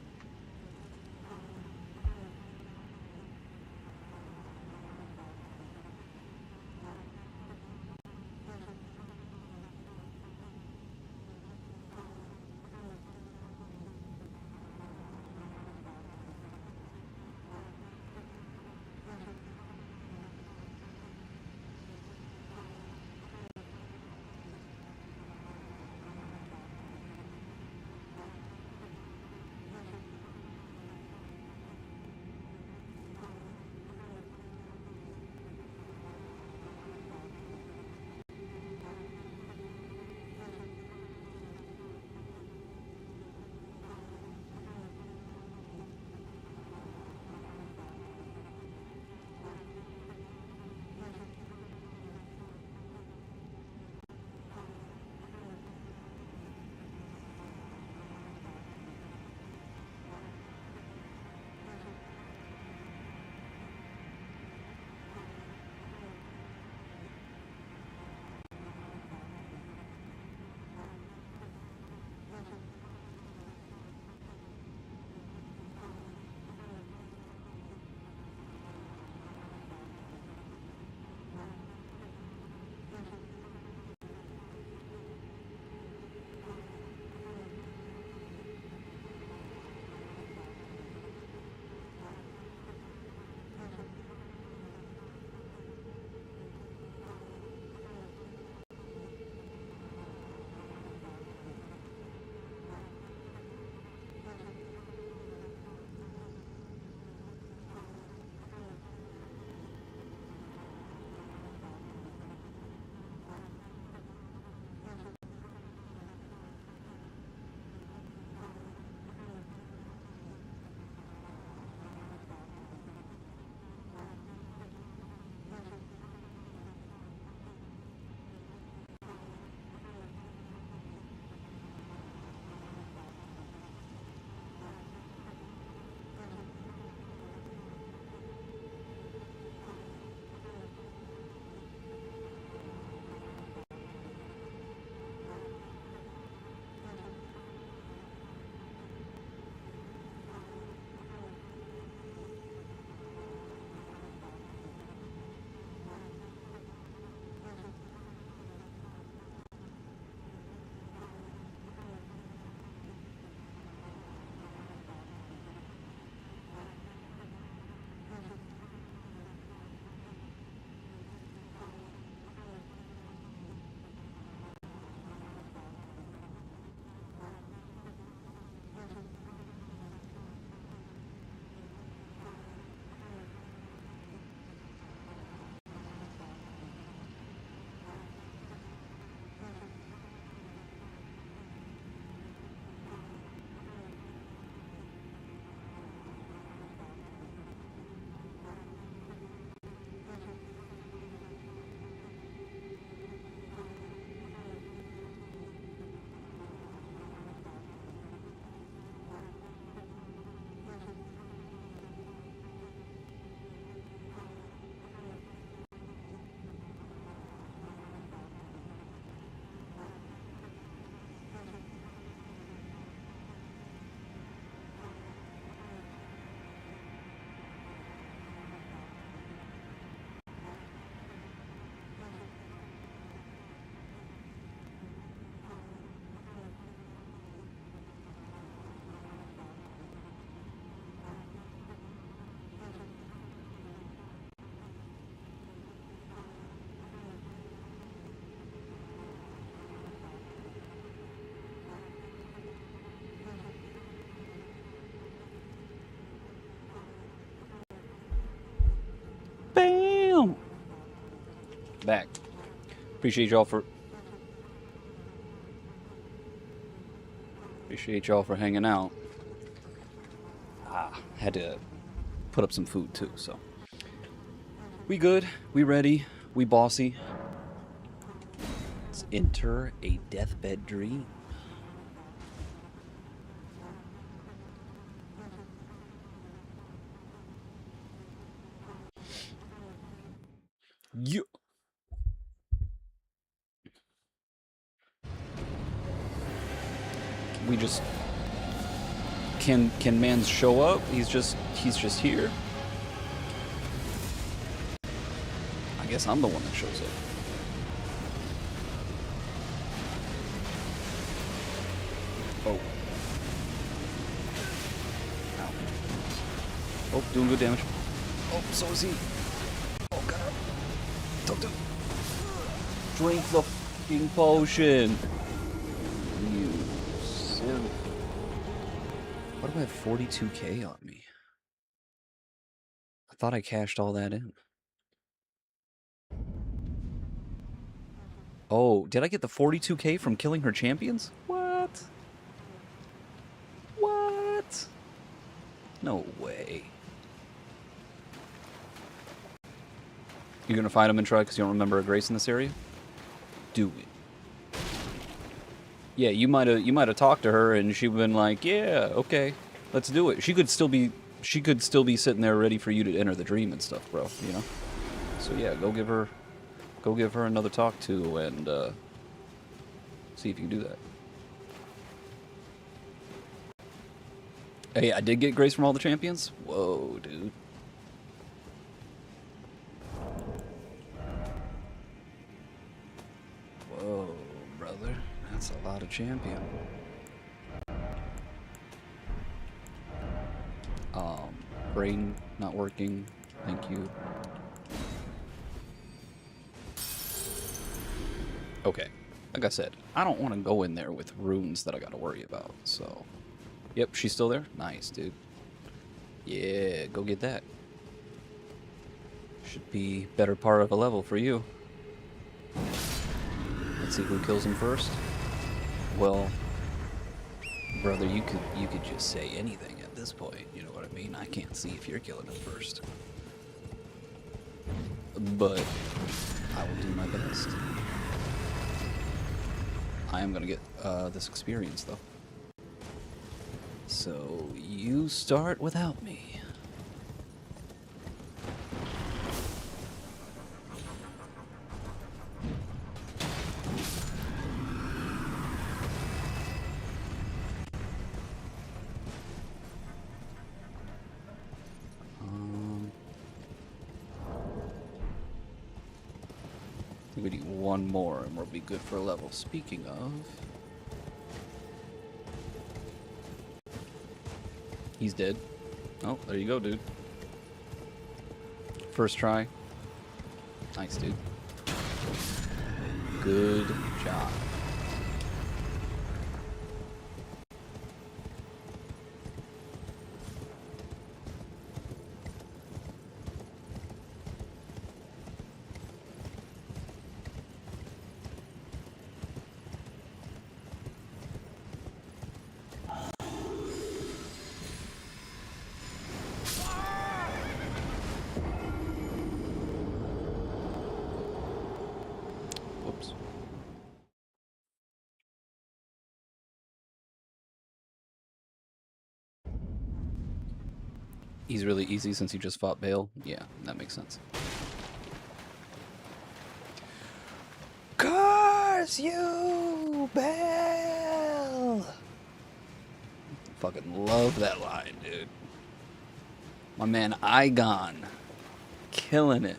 back. Appreciate y'all for hanging out. Had to put up some food too, so we good, we ready, we bossy. Let's enter a deathbed dream. Yeah. We just can Mans show up? He's just here. I guess I'm the one that shows up. Oh. Ow. Oh, doing good damage. Oh, so is he. Oh god. Don't do. Drink the fucking potion. You simp. Why do I have 42k on me? I thought I cashed all that in. Oh, did I get the 42k from killing her champions? What? What? No way. You're gonna fight him and try because you don't remember a grace in this area? Do it. Yeah, you might have talked to her and she'd been like, yeah, okay, let's do it. She could still be sitting there ready for you to enter the dream and stuff, bro. You know. So yeah, go give her another talk to and see if you can do that. Hey, I did get grace from all the champions. Whoa, dude. Whoa, brother. That's a lot of champion. Brain not working. Thank you. Okay. Like I said, I don't want to go in there with runes that I got to worry about, so... Yep, she's still there? Nice, dude. Yeah, go get that. Should be better part of a level for you. Let's see who kills him first. Well, brother, you could just say anything at this point, you know what I mean? I can't see if you're killing him first. But I will do my best. I am gonna get this experience though. So you start without me. I think we need one more and we'll be good for a level. Speaking of... He's dead. Oh, there you go, dude. First try. Nice, dude. Good job. Whoops. He's really easy since he just fought Bale. Yeah, that makes sense. Curse you, Bale! Fucking love that line, dude. My man Igon. Killing it.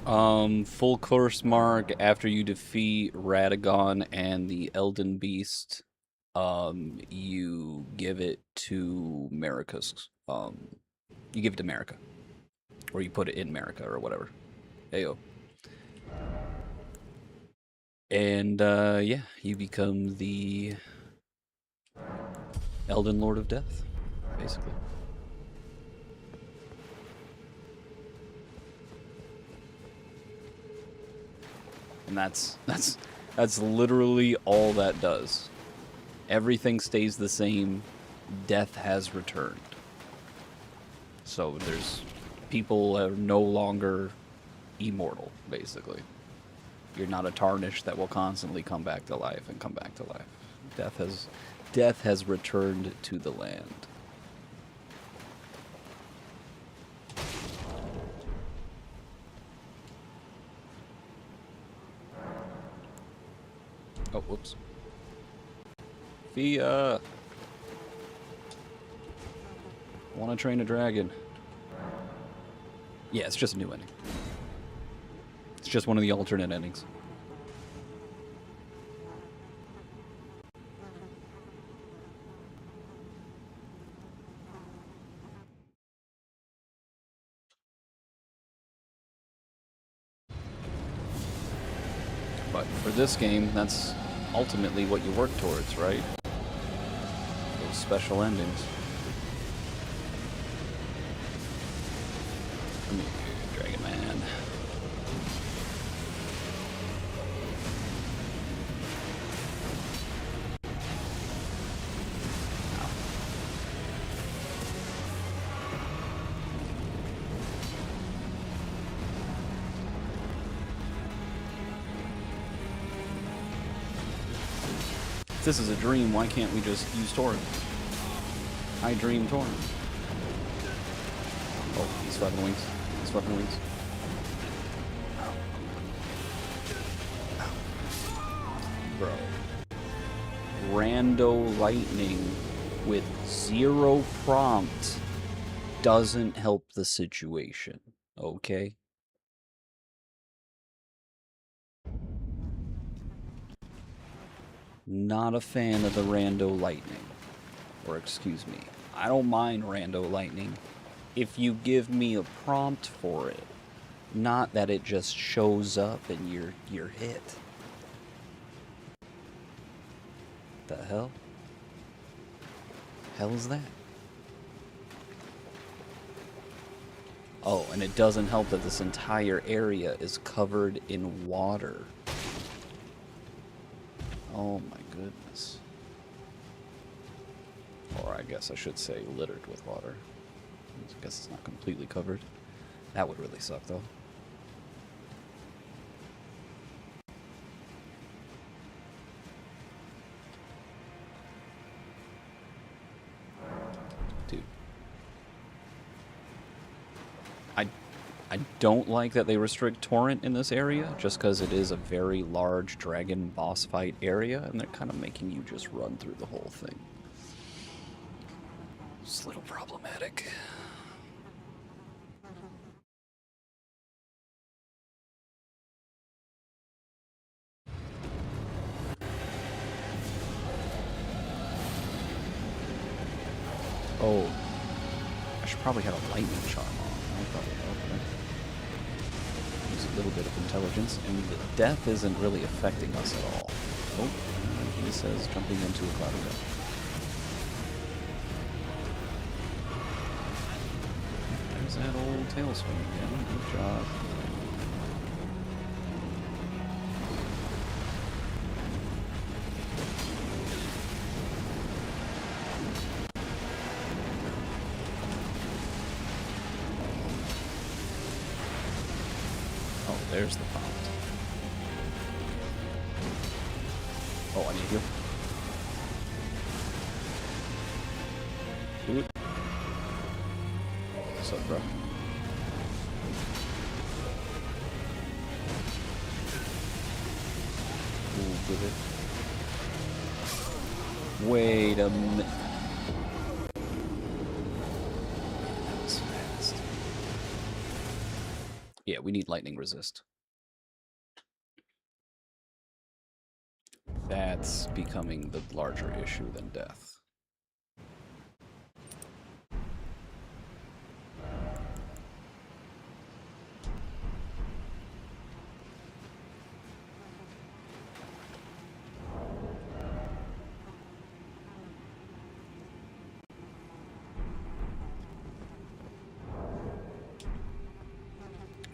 Full course mark after you defeat Radagon and the Elden Beast. You give it to Marika's. You give it to Marika, or you put it in Marika or whatever. Heyo. And yeah, you become the Elden Lord of Death, basically. And that's literally all that does. Everything stays the same. Death has returned. So there's people are no longer immortal, basically. You're not a tarnished that will constantly come back to life and come back to life. Death has returned to the land. Oh, whoops. Fia! Want to train a dragon. Yeah, it's just a new ending. It's just one of the alternate endings. But for this game, that's ultimately what you work towards, right? Those special endings. Come here, Dragon Man. If this is a dream, why can't we just use Torrent? I dream Torrent. Oh, he's flapping wings. He's flapping wings. Bro. Rando lightning with 0 prompt doesn't help the situation, okay? Not a fan of the rando lightning. Or excuse me, I don't mind rando lightning if you give me a prompt for it. Not that it just shows up and you're hit. The hell? Hell is that? Oh, and it doesn't help that this entire area is covered in water. Oh my goodness. Or I guess I should say littered with water. I guess it's not completely covered. That would really suck though. Dude. I don't like that they restrict torrent in this area, just because it is a very large dragon boss fight area, and they're kind of making you just run through the whole thing. It's a little problematic. Oh, I should probably have a lightning charm on. That would probably help, right? Use a little bit of intelligence, and the death isn't really affecting us at all. Oh, he says jumping into a cloud of death. There's that old tailspin again. Good job. Oh, there's the prompt. Oh, I need you. Do it. What's up, bro? Ooh, good it. Wait a minute. That was fast. Yeah, we need lightning resist. That's becoming the larger issue than death.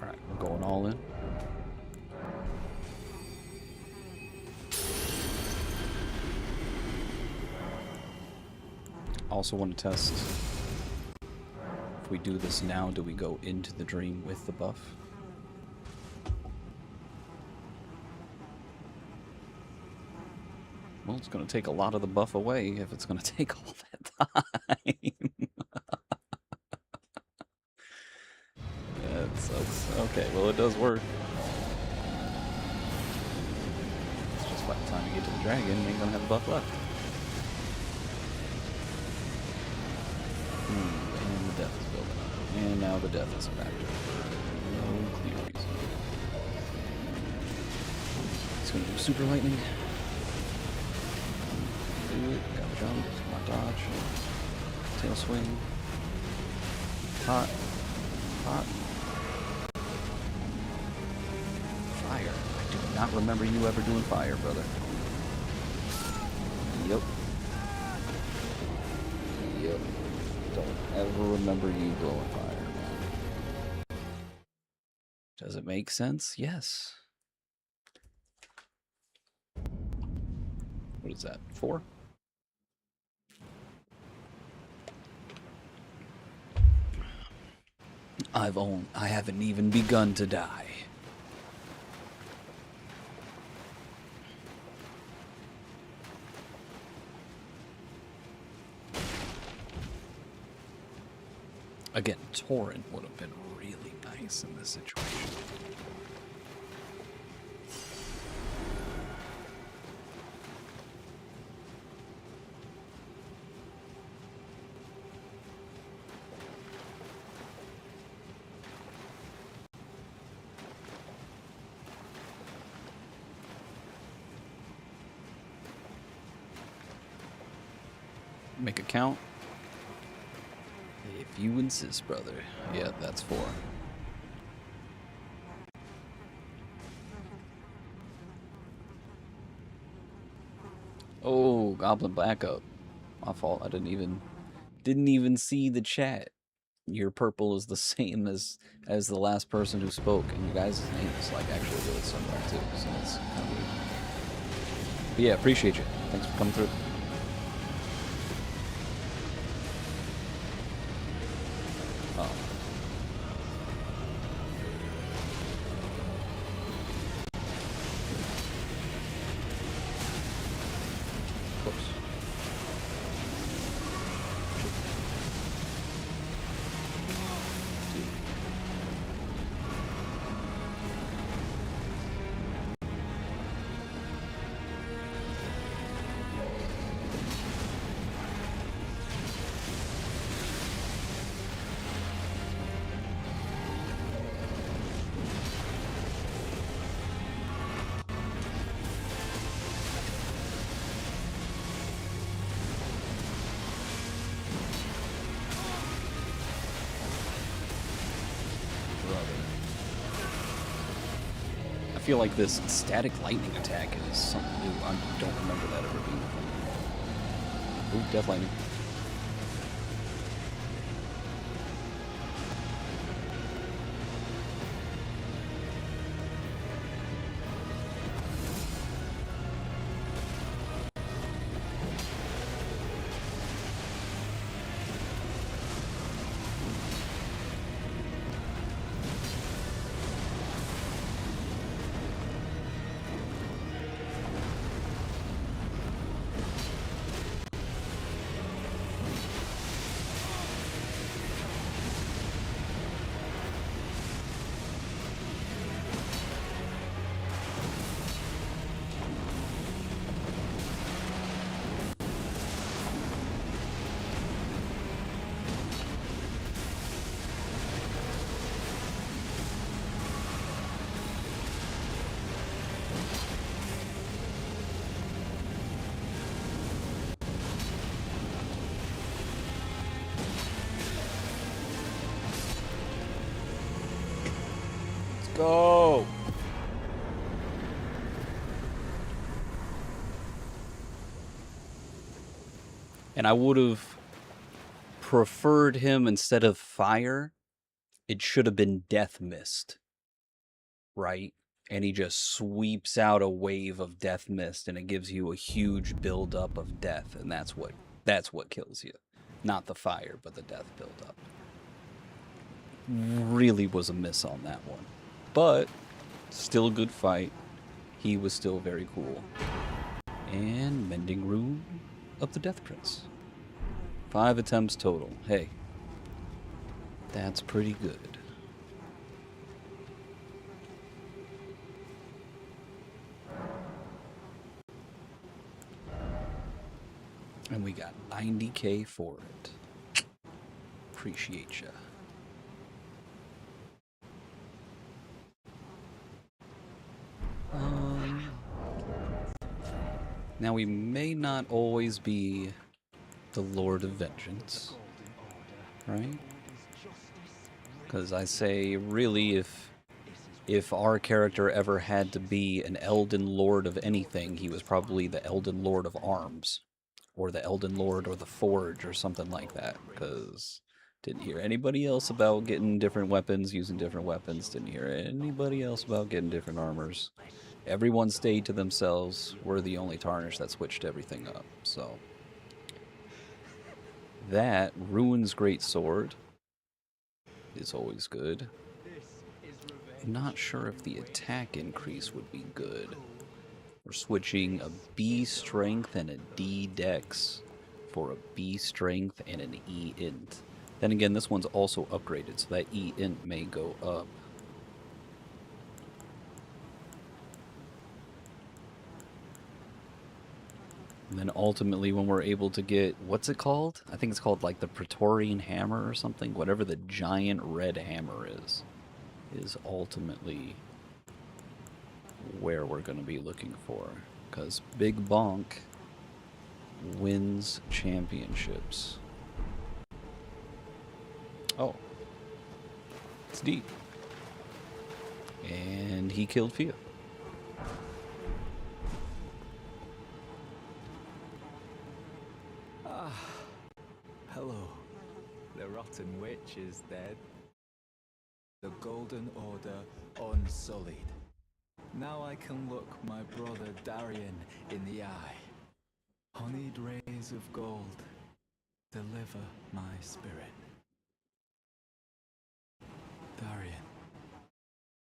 Alright, we're going all in. Also want to test, if we do this now, do we go into the dream with the buff? Well, it's going to take a lot of the buff away if it's going to take all that time. That sucks. Okay, well it does work. It's just by the time you get to the dragon, you ain't going to have a buff left. And the death is building up. And now the death is a factor for no clear reason. It's going to do super lightning. Do it. Got jump. My dodge. Tail swing. Hot. Hot. Fire. I do not remember you ever doing fire, brother. Yep. Yep. Don't ever remember you blowing fire, man. Does it make sense? Yes. What is that? 4? I haven't even begun to die. Again, Torrent would have been really nice in this situation. Make a count. If you insist, brother. Yeah, that's 4. Oh, Goblin backup. My fault. I didn't even see the chat. Your purple is the same as the last person who spoke, and you guys' name is like actually really similar too. So it's kind of weird. But yeah, appreciate you. Thanks for coming through. Oh. Close. I feel like this static lightning attack is something new. I don't remember that ever being. Ooh, death lightning. go! And I would have preferred him instead of fire. It should have been death mist, right? And he just sweeps out a wave of death mist, and it gives you a huge buildup of death, and that's what kills you, not the fire, but the death buildup. Really was a miss on that one, but still a good fight. He was still very cool. And Mending Rune of the Death Prince. 5 attempts total. Hey, that's pretty good. And we got 90K for it. Appreciate ya. Now we may not always be the Lord of Vengeance, right? Because I say, really, if our character ever had to be an Elden Lord of anything, he was probably the Elden Lord of Arms, or the Elden Lord or the Forge, or something like that, because didn't hear anybody else about getting different weapons, using different weapons, didn't hear anybody else about getting different armors. Everyone stayed to themselves. We're the only Tarnish that switched everything up, so. That, Ruin's Great Sword, is always good. I'm not sure if the attack increase would be good. We're switching a B strength and a D dex for a B strength and an E int. Then again, this one's also upgraded, so that E int may go up. And then ultimately, when we're able to get, what's it called? I think it's called like the Praetorian Hammer or something. Whatever the giant red hammer is ultimately where we're going to be looking for. Because Big Bonk wins championships. Oh. It's deep. And he killed Fia. Hello. The rotten witch is dead. The Golden Order unsullied. Now I can look my brother Darian in the eye. Honeyed rays of gold, deliver my spirit. Darian,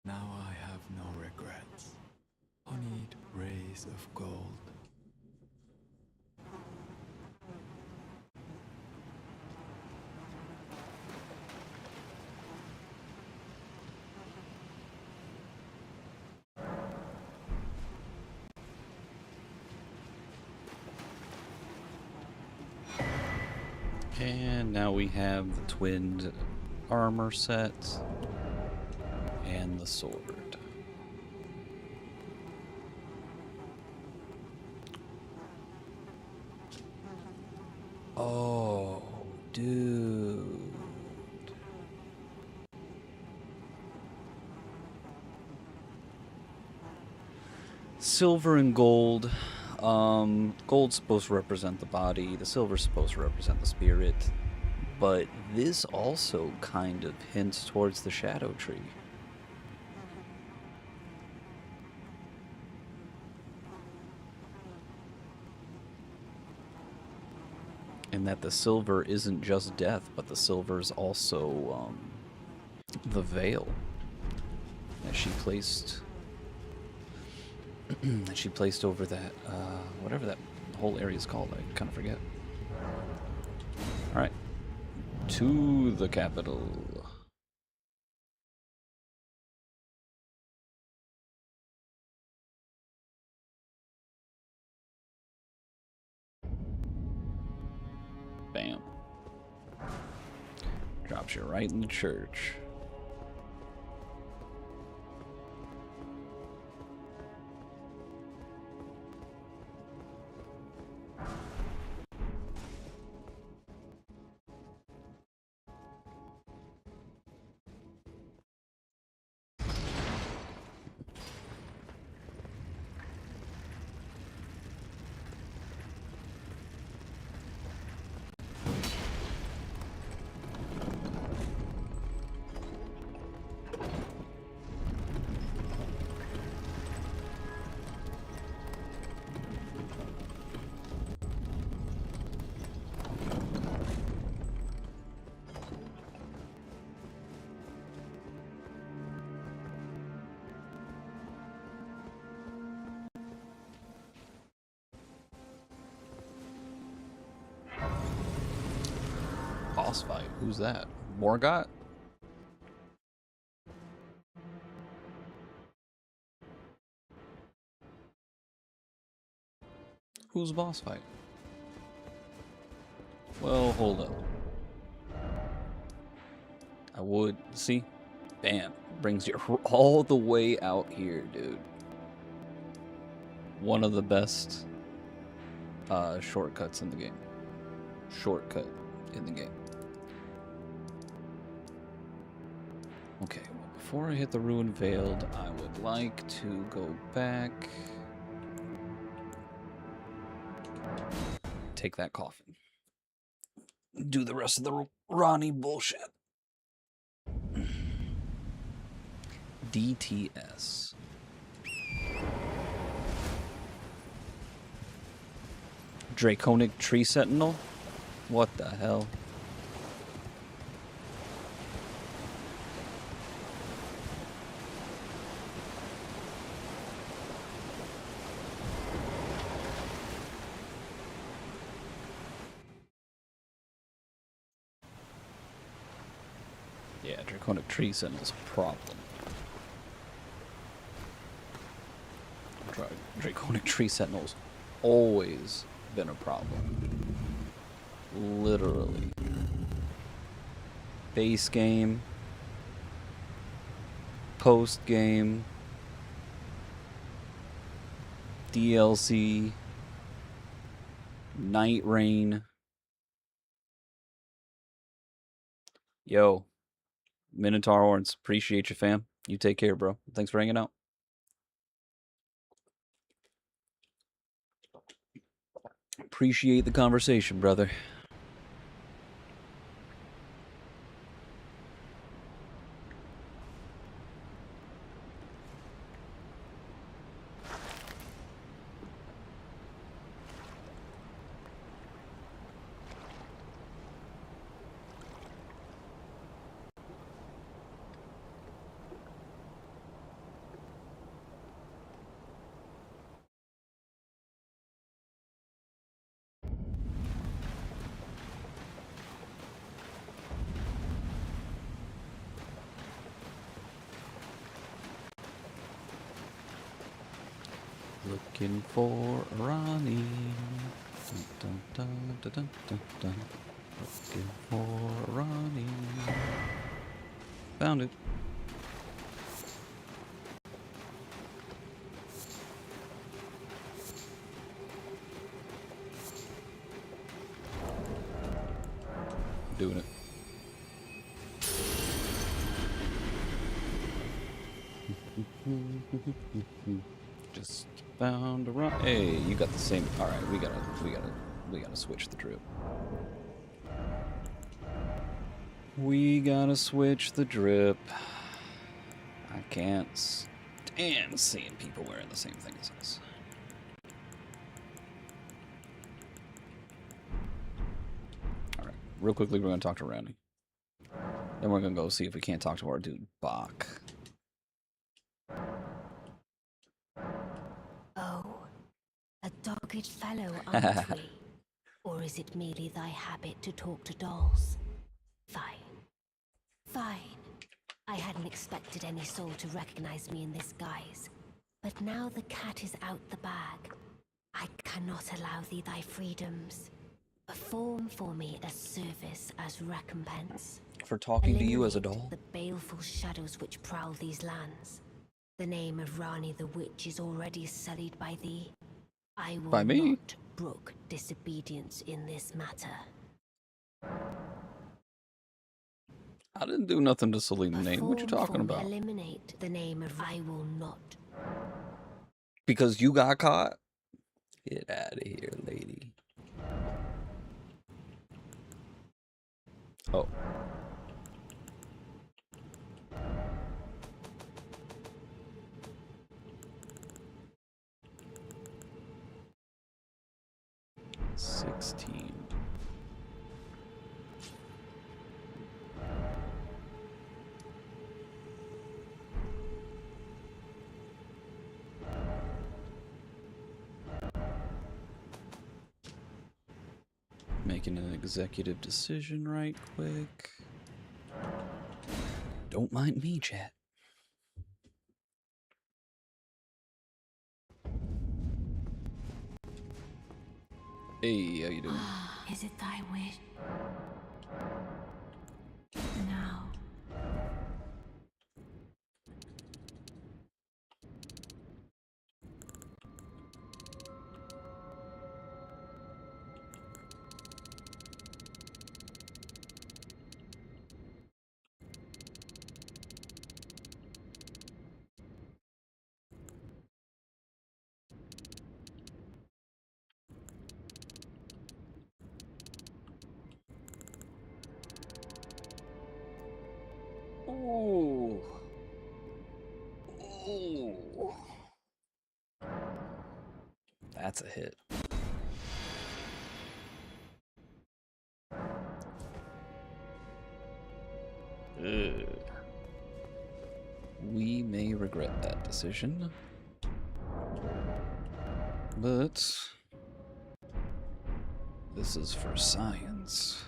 now I have no regrets. Honeyed rays of gold. And now we have the twinned armor set and the sword. Oh, dude. Silver and gold. Gold's supposed to represent the body, the silver's supposed to represent the spirit, but this also kind of hints towards the Shadow Tree. And that the silver isn't just death, but the silver's also the veil that she placed over that whatever that whole area is called. I kind of forget. All right, to the capital. Bam. Drops you right in the church. boss fight. Who's that? Morgott? Who's boss fight? Well, hold up. I would see. Bam. Brings you all the way out here, dude. One of the best shortcuts in the game. Shortcut in the game. Okay, well, before I hit the Ruined Veiled, I would like to go back. Take that coffin. Do the rest of the Ronnie bullshit. DTS. Draconic Tree Sentinel? What the hell? Yeah, Draconic Tree Sentinel's a problem. Draconic Tree Sentinel's always been a problem. Literally. Base game. Post game. DLC. Night Rain. Yo. Minotaur Horns. Appreciate you, fam. You take care, bro. Thanks for hanging out. Appreciate the conversation, brother. Looking for Ronnie. Dun, dun, dun, dun, dun, dun. Looking for Ronnie. Found it. Doing it. Just found a run. Hey, you got the same. All right, we gotta switch the drip. We gotta switch the drip. I can't stand seeing people wearing the same thing as us. All right, real quickly, we're gonna talk to Randy. Then we're gonna go see if we can't talk to our dude Bach. Oh, a dogged fellow, aren't we? Or is it merely thy habit to talk to dolls? Fine. Fine. I hadn't expected any soul to recognize me in this guise. But now the cat is out the bag. I cannot allow thee thy freedoms. Perform for me a service as recompense. For talking to you as a doll? The baleful shadows which prowl these lands. The name of Rani the Witch is already sullied by thee. I will By me? not brook disobedience in this matter. I didn't do nothing to sully the name. What you Perform talking for me, about? Eliminate the name of I will not. Because you got caught? Get out of here, lady. Oh. $16. making an executive decision right quick. Don't mind me, chat. Hey, how you doing? Is it thy wish? Now. Ooh. Ooh. That's a hit. Ugh. We may regret that decision, but this is for science.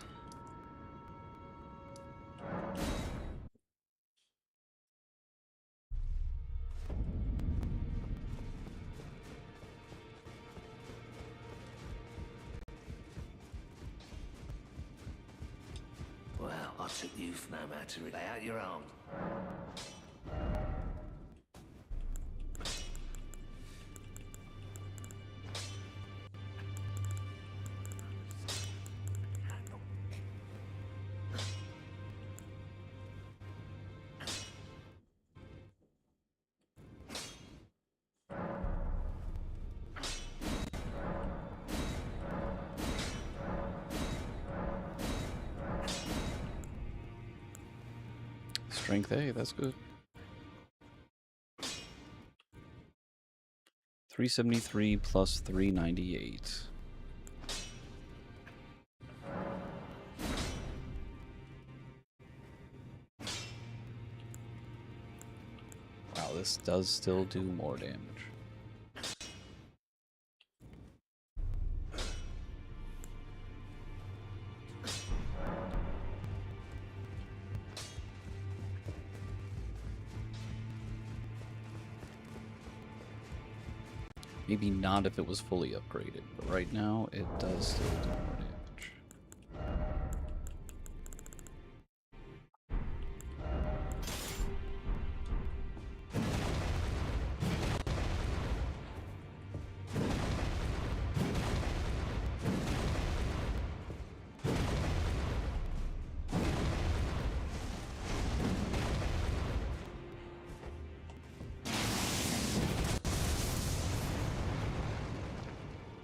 Well, I took youth no matter. Lay out your arms. Strength A, that's good. 373 plus 398. Wow, this does still do more damage. Maybe not if it was fully upgraded, but right now it does still do more damage.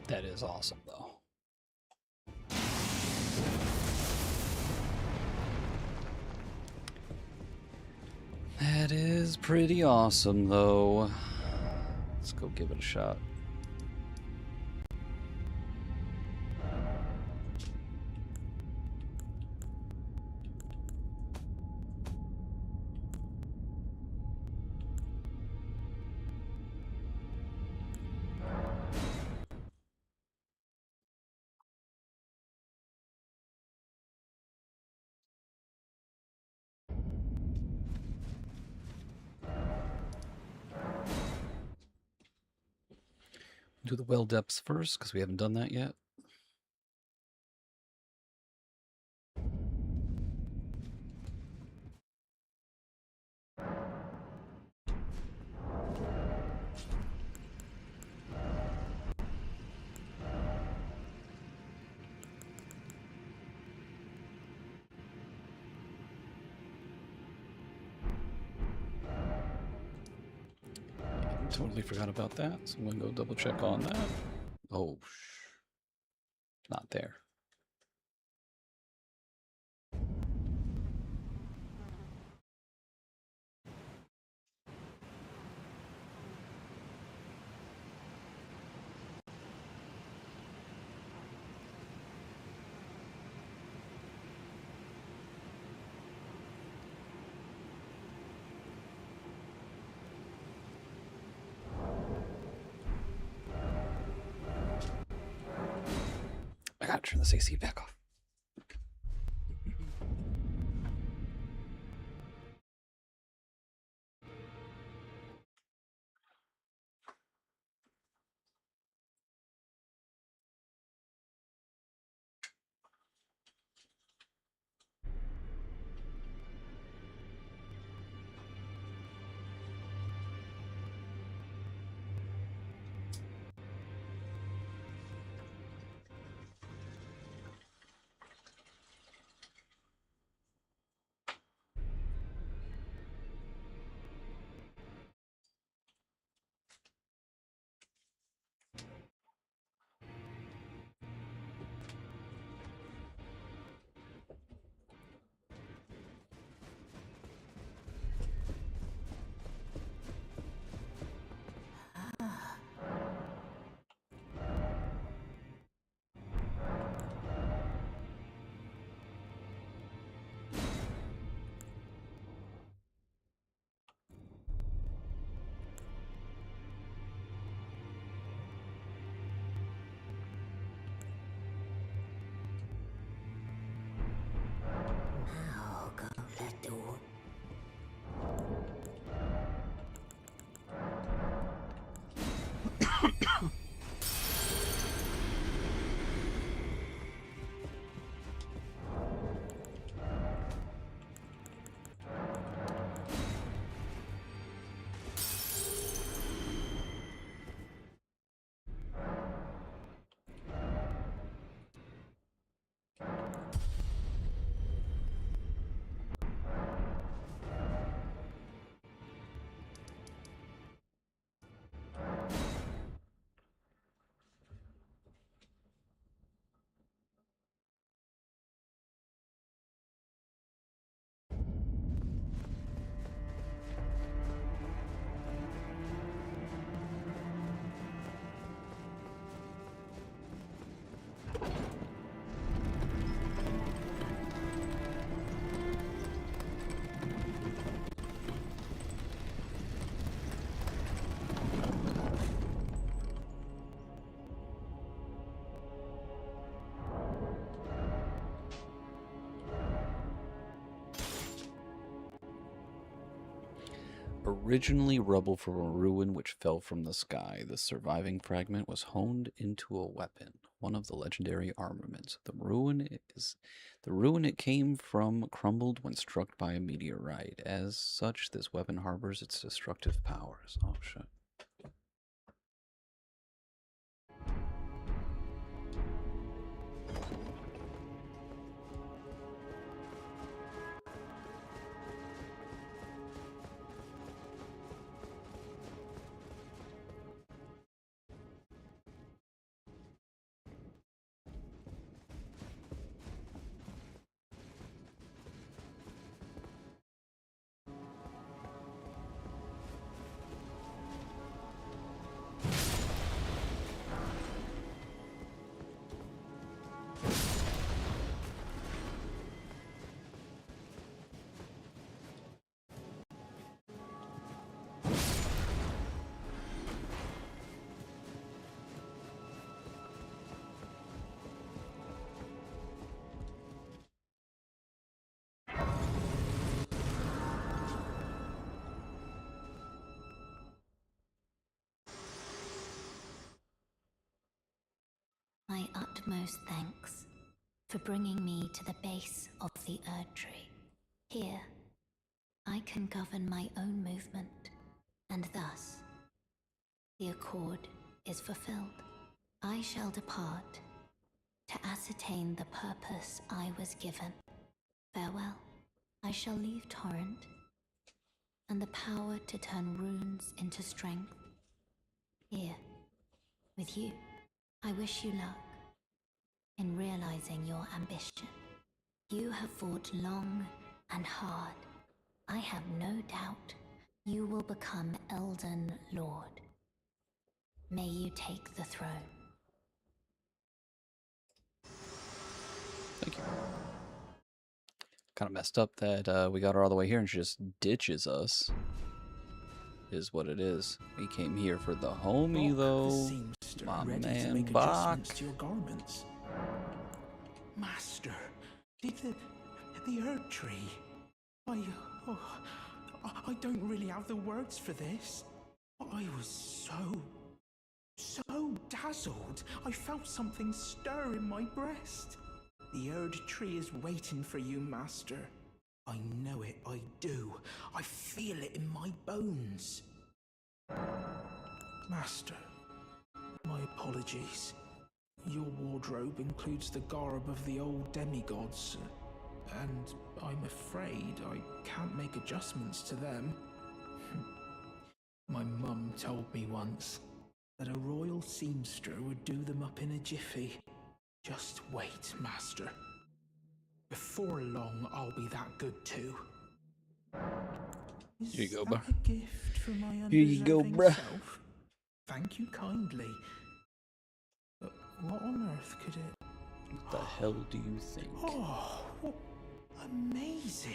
That is awesome, though. That is pretty awesome, though. Let's go give it a shot. Do the well depths first, because we haven't done that yet. Totally forgot about that, so I'm going to go double check on that. Oh, not there. I gotta turn this AC back off. Originally rubble from a ruin which fell from the sky, the surviving fragment was honed into a weapon, one of the legendary armaments. The ruin it came from crumbled when struck by a meteorite. As such, this weapon harbors its destructive powers. Oh shit. My utmost thanks for bringing me to the base of the Erd Tree. Here, I can govern my own movement, and thus, the accord is fulfilled. I shall depart to ascertain the purpose I was given. Farewell. I shall leave Torrent, and the power to turn runes into strength. Here, with you. I wish you luck in realizing your ambition. You have fought long and hard. I have no doubt you will become Elden Lord. May you take the throne. Thank you. Kind of messed up that we got her all the way here and she just ditches us. Is what it is. We came here for the homie, though. My man, Bach. To your garments. Master, did the Erd Tree? I don't really have the words for this. I was so dazzled. I felt something stir in my breast. The Erd Tree is waiting for you, Master. I know it, I do. I feel it in my bones. Master, my apologies. Your wardrobe includes the garb of the old demigods, and I'm afraid I can't make adjustments to them. My mum told me once that a royal seamster would do them up in a jiffy. Just wait, Master. Before long, I'll be that good too. Here you go, Is bruh. that a gift for my Here you go, undeserving bruh. self? Thank you kindly. But what on earth could it... What the hell do you think? Oh, amazing.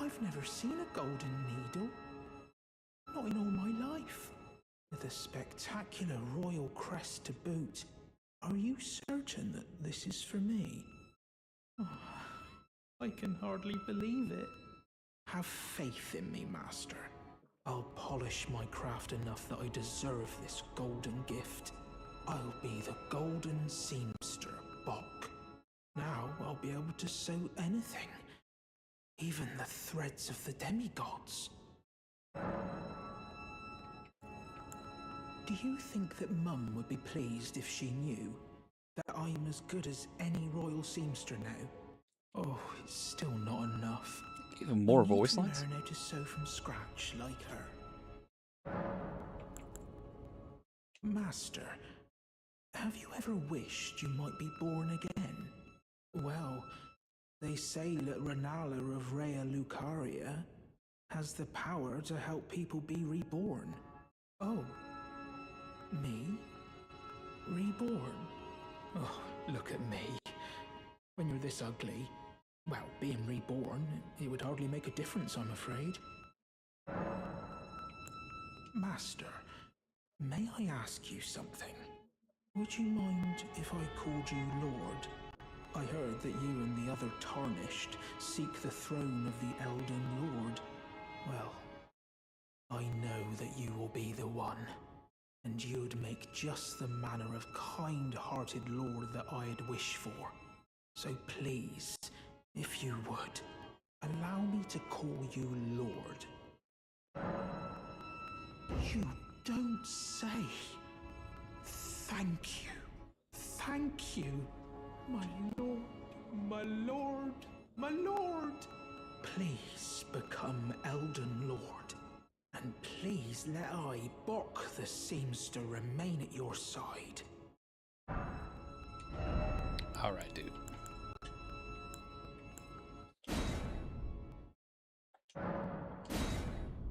I've never seen a golden needle. Not in all my life. With a spectacular royal crest to boot. Are you certain that this is for me? Oh, I can hardly believe it. Have faith in me, Master. I'll polish my craft enough that I deserve this golden gift. I'll be the golden seamster, Bok. Now I'll be able to sew anything. Even the threads of the demigods. Do you think that Mum would be pleased if she knew that I'm as good as any royal seamster now? Oh, it's still not enough. Even more I need voice to lines? learn how to sew from scratch like her. Master, have you ever wished you might be born again? Well, they say that Renala of Rea Lucaria has the power to help people be reborn. Oh, me? Reborn? Oh, look at me. When you're this ugly, well, being reborn, it would hardly make a difference, I'm afraid. Master, may I ask you something? Would you mind if I called you Lord? I heard that you and the other Tarnished seek the throne of the Elden Lord. Well, I know that you will be the one, and you'd make just the manner of kind-hearted lord that I'd wish for. So please, if you would, allow me to call you Lord. You don't say. Thank you. Thank you, my lord, my lord, my lord. Please become Elden Lord, and please let I, Bok the Seamster, remain at your side. Alright, dude.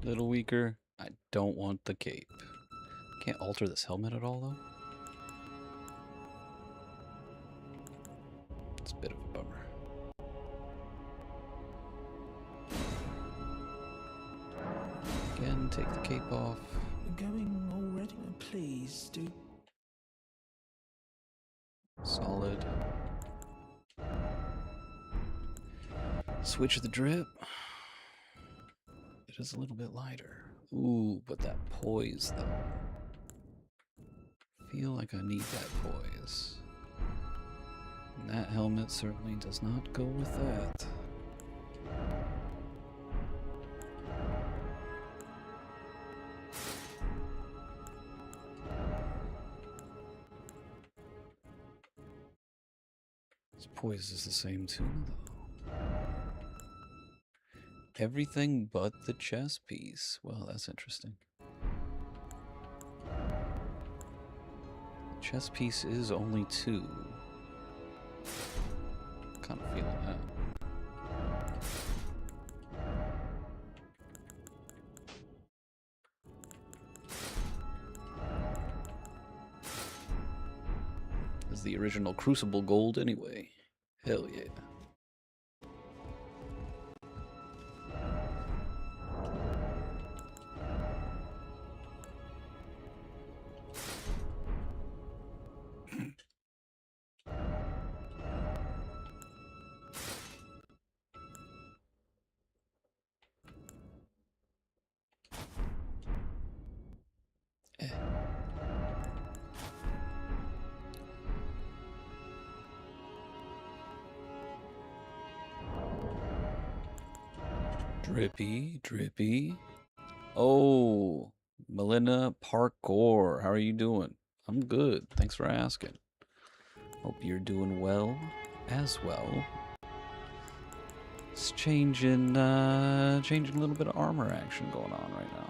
Little weaker. I don't want the cape. Can't alter this helmet at all, though? It's a bit of a bummer. Again, take the cape off. Going already? Please do. Solid. Switch the drip. It is a little bit lighter. Ooh, but that poise, though. Feel like I need that poise. And that helmet certainly does not go with that. This poise is the same too, though. Everything but the chess piece. Well, that's interesting. The chess piece is only 2. Kind of feeling that. Is the original Crucible gold anyway? Hell yeah. Drippy, drippy. Oh, Melinda Parkour. How are you doing? I'm good. Thanks for asking. Hope you're doing well as well. It's changing a little bit of armor action going on right now.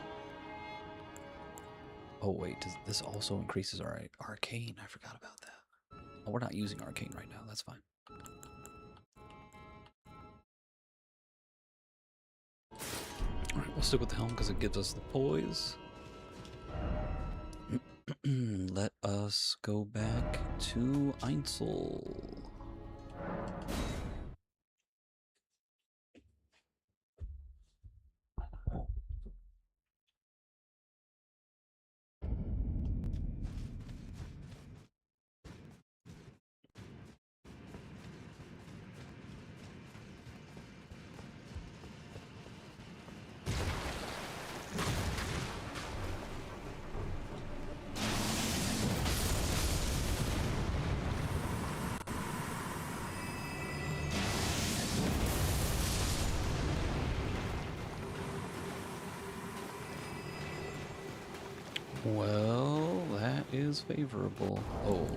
Oh wait, this also increases our arcane? I forgot about that. Oh, we're not using arcane right now. That's fine. Alright, we'll stick with the helm because it gives us the poise. Let us go back to Einsel. Well, that is favorable. Oh.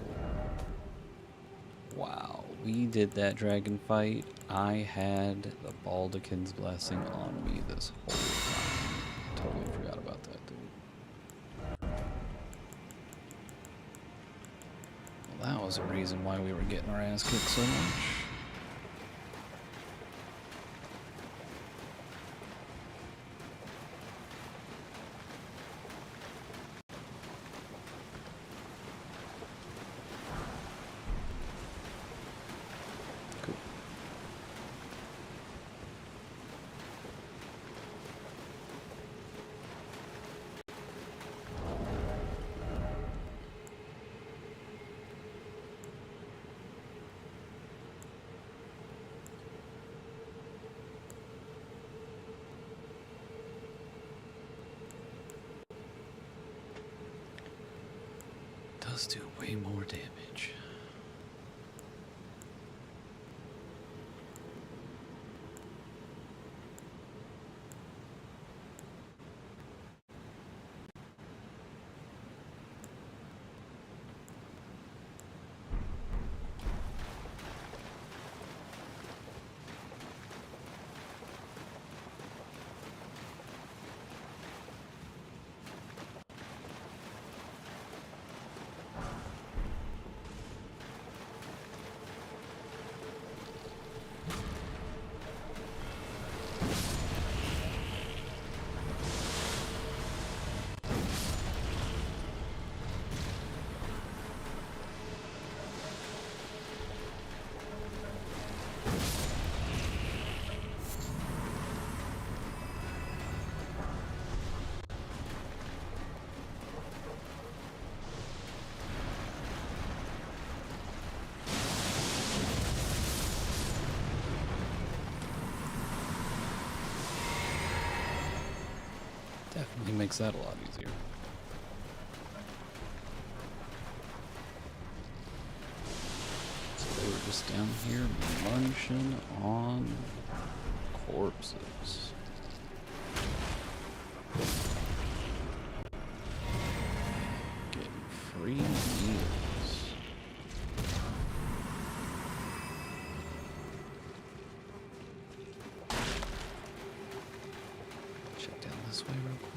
Wow. We did that dragon fight. I had the Baldekin's blessing on me this whole time. Totally forgot about that, dude. Well, that was a reason why we were getting our ass kicked so much. does do way more damage. Definitely makes that a lot easier. So they were just down here munching on corpses. Getting free meals. Check down this way real quick.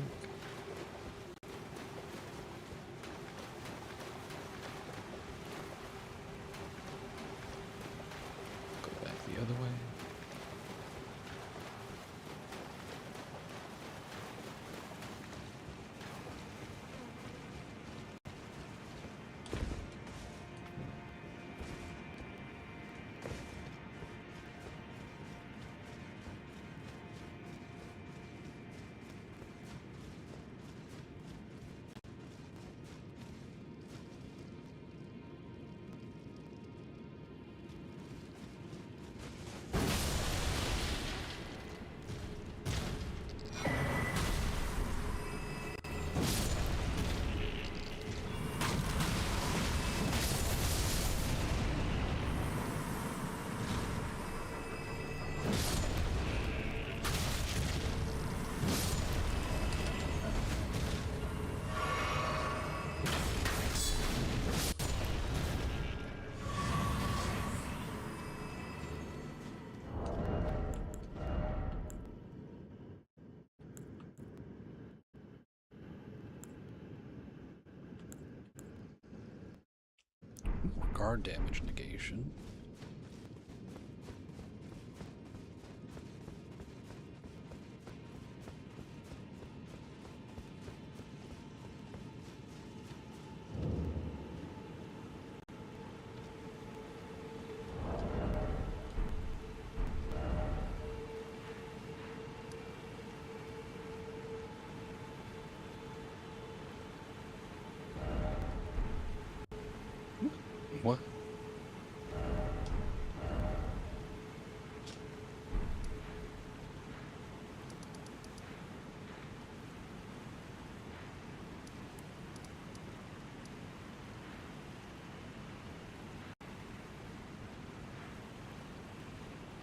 Go back the other way. Guard damage negation. What?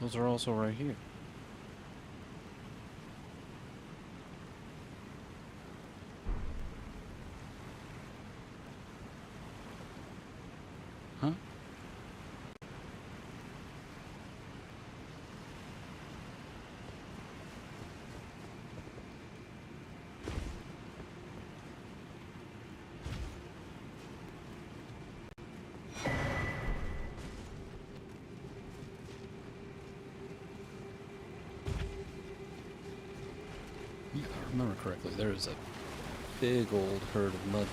Those are also right here. Huh? Yeah, if I remember correctly, there's a big old herd of mudmen.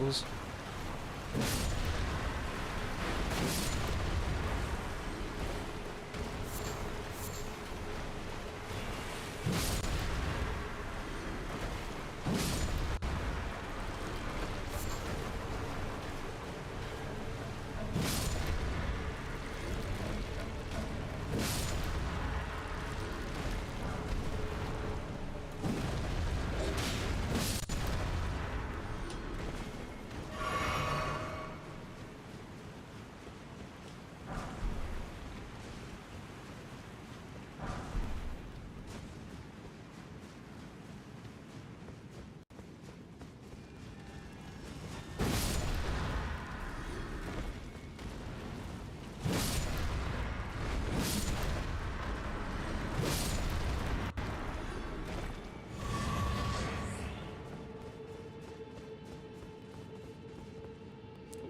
tools.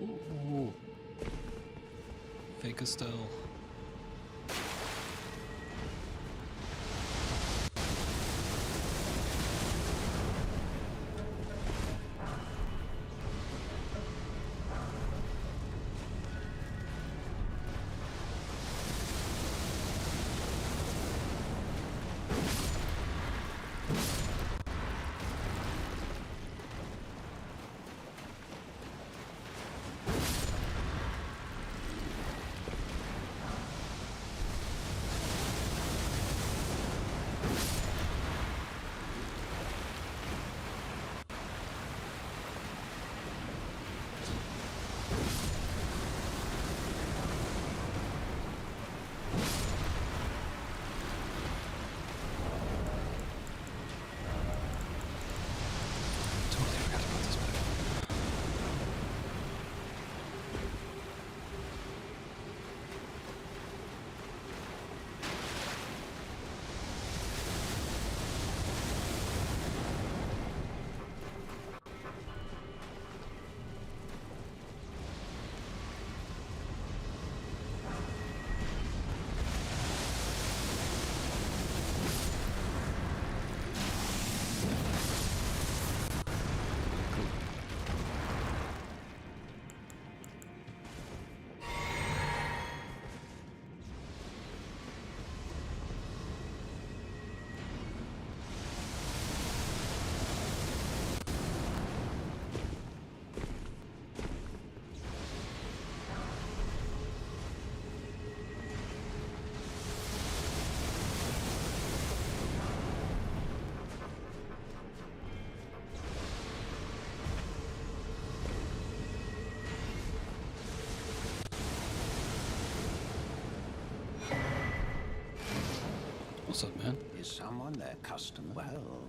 Ooh. Fake Estelle. Totally forgot about this bit. What's up, man? Is someone their customer? Well,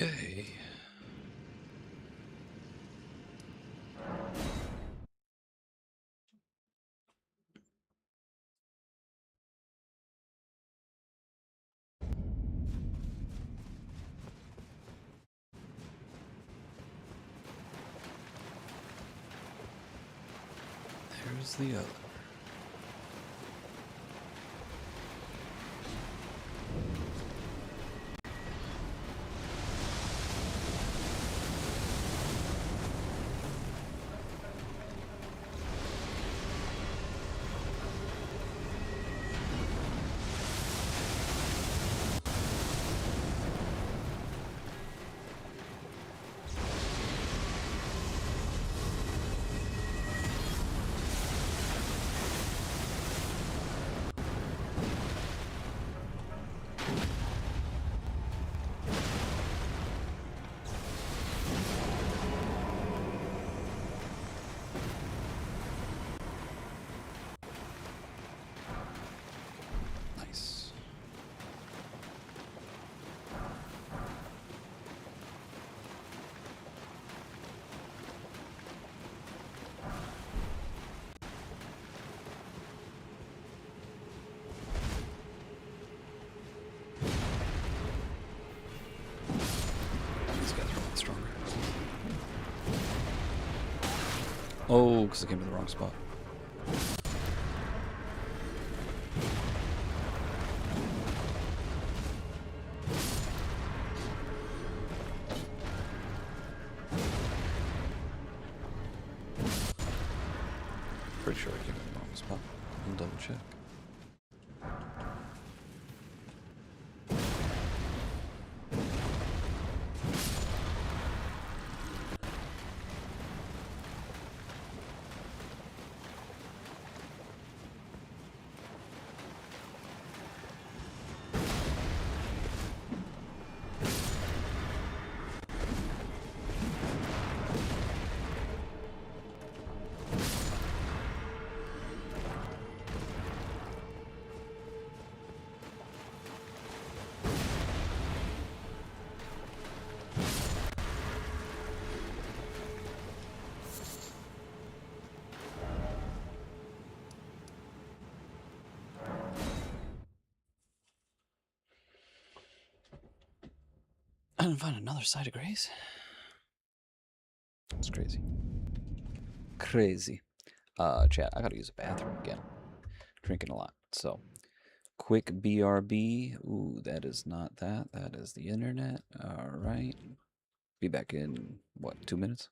Okay. There's the other. Nice. These guys are a lot stronger. Oh, because I came to the wrong spot. Pretty sure I came to the wrong spot. I'll double check. I didn't find another side of grace. It's crazy. Crazy. Chat, I gotta use a bathroom again. Drinking a lot. So, quick BRB. Ooh, that is not that. That is the internet. Alright. Be back in, what, 2 minutes?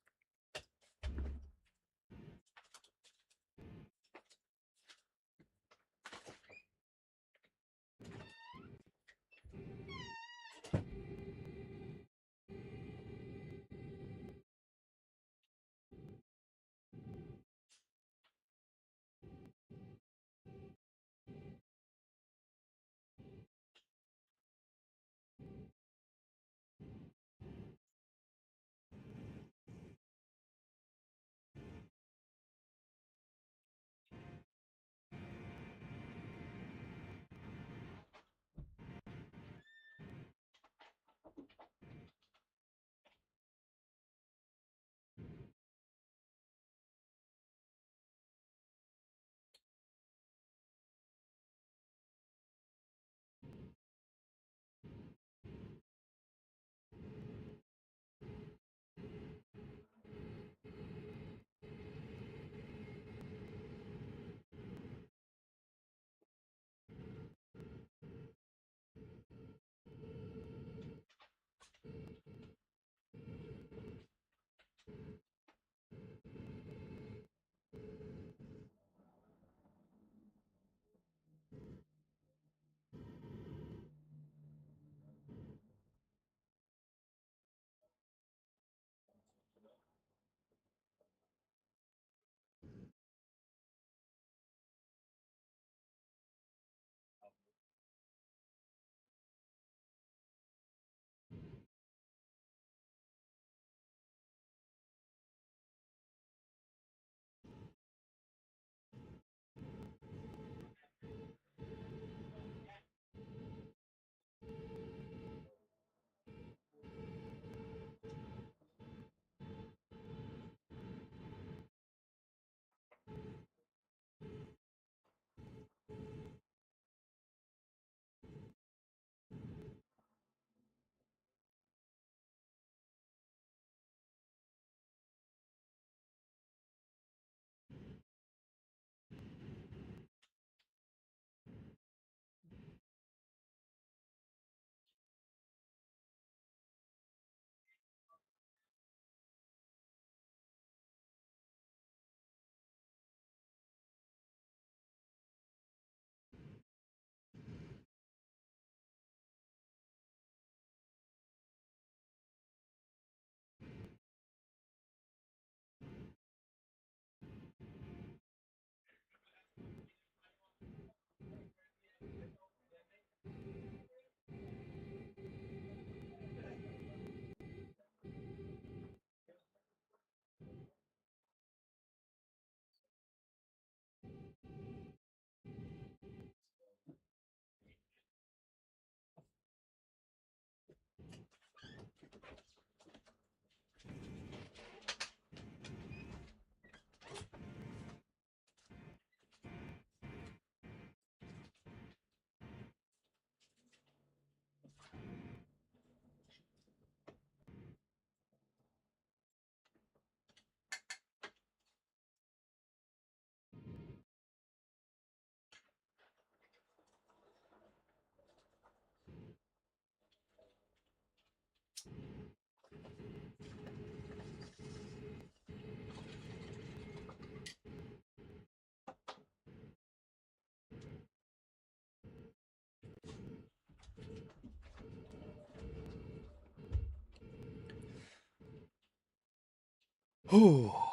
Oh,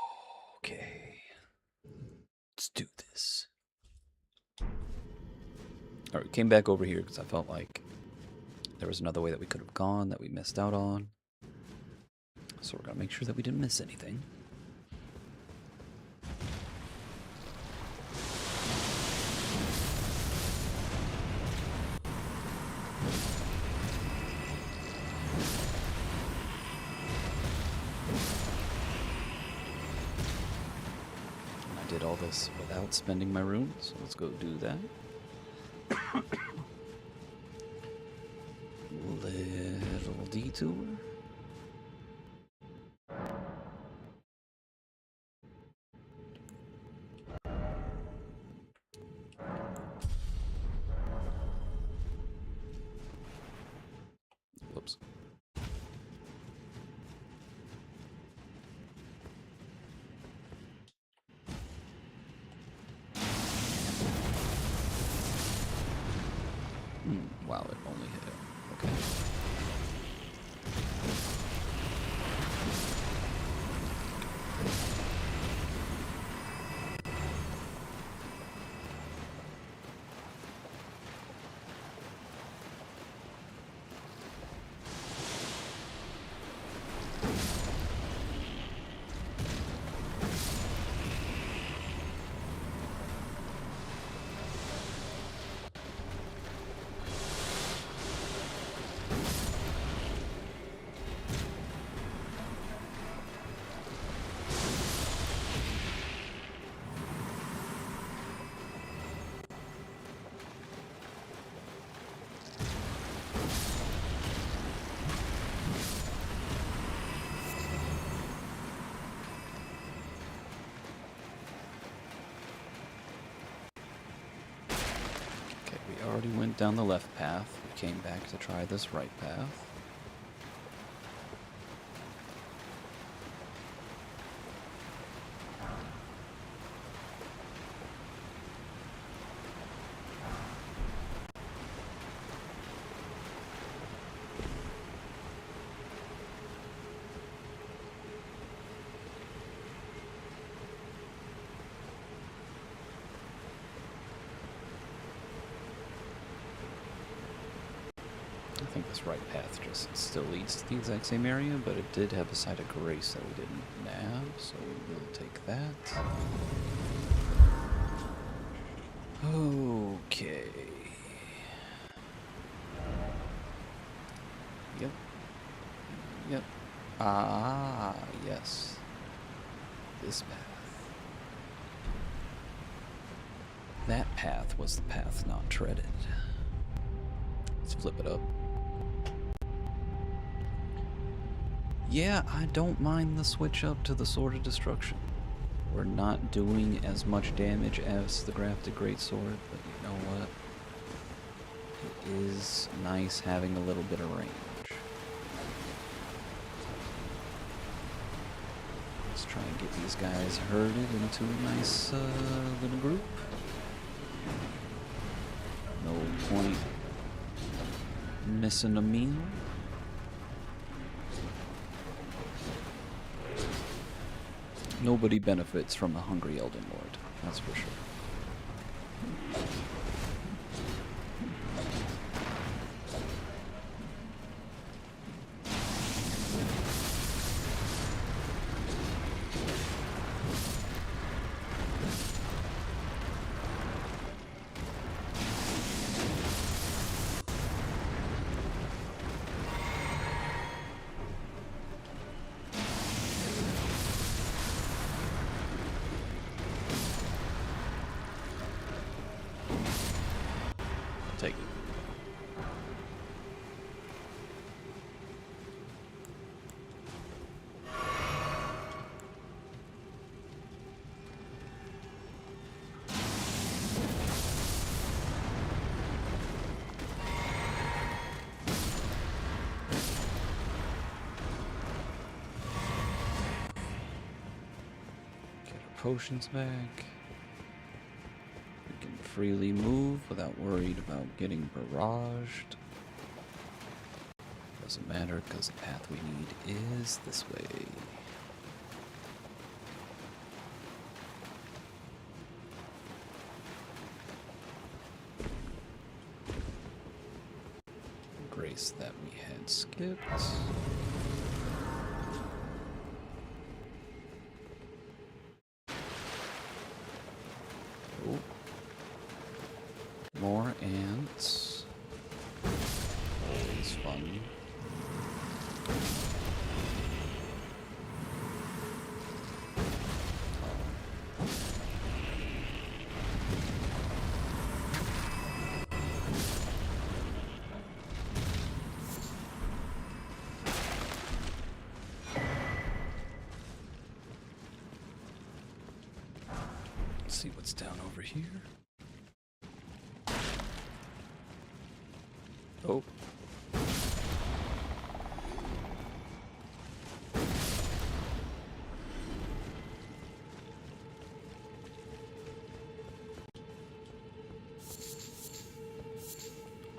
okay. Let's do this. Alright, we came back over here because I felt like there was another way that we could have gone that we missed out on. So we're going to make sure that we didn't miss anything. And I did all this without spending my runes, so let's go do that. Little detour. Whoops. Wow, it only hit him. Okay. Okay, we already went down the left path. We came back to try this right path. I think this right path just still leads to the exact same area, but it did have a site of grace that we didn't have, so we will take that. Okay. Yep. Yep. Ah, yes. This path. That path was the path not treaded. Let's flip it up. Yeah, I don't mind the switch up to the Sword of Destruction. We're not doing as much damage as the Grafted Greatsword, but you know what? It is nice having a little bit of range. Let's try and get these guys herded into a nice little group. No point missing a meal. Nobody benefits from a hungry Elden Lord, that's for sure. Take it. Get our potions back. We can freely move without worried about getting barraged. Doesn't matter because the path we need is this way. grace that we had skipped. Oh. More ants. Always fun. Let's see what's down over here. Oh.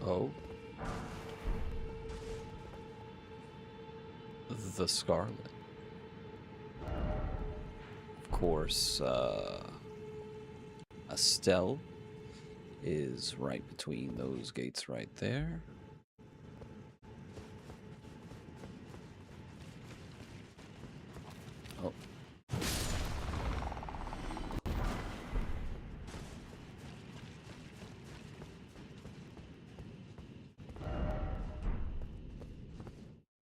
Oh. The Scarlet. Of course, Estelle is right between those gates right there. Oh.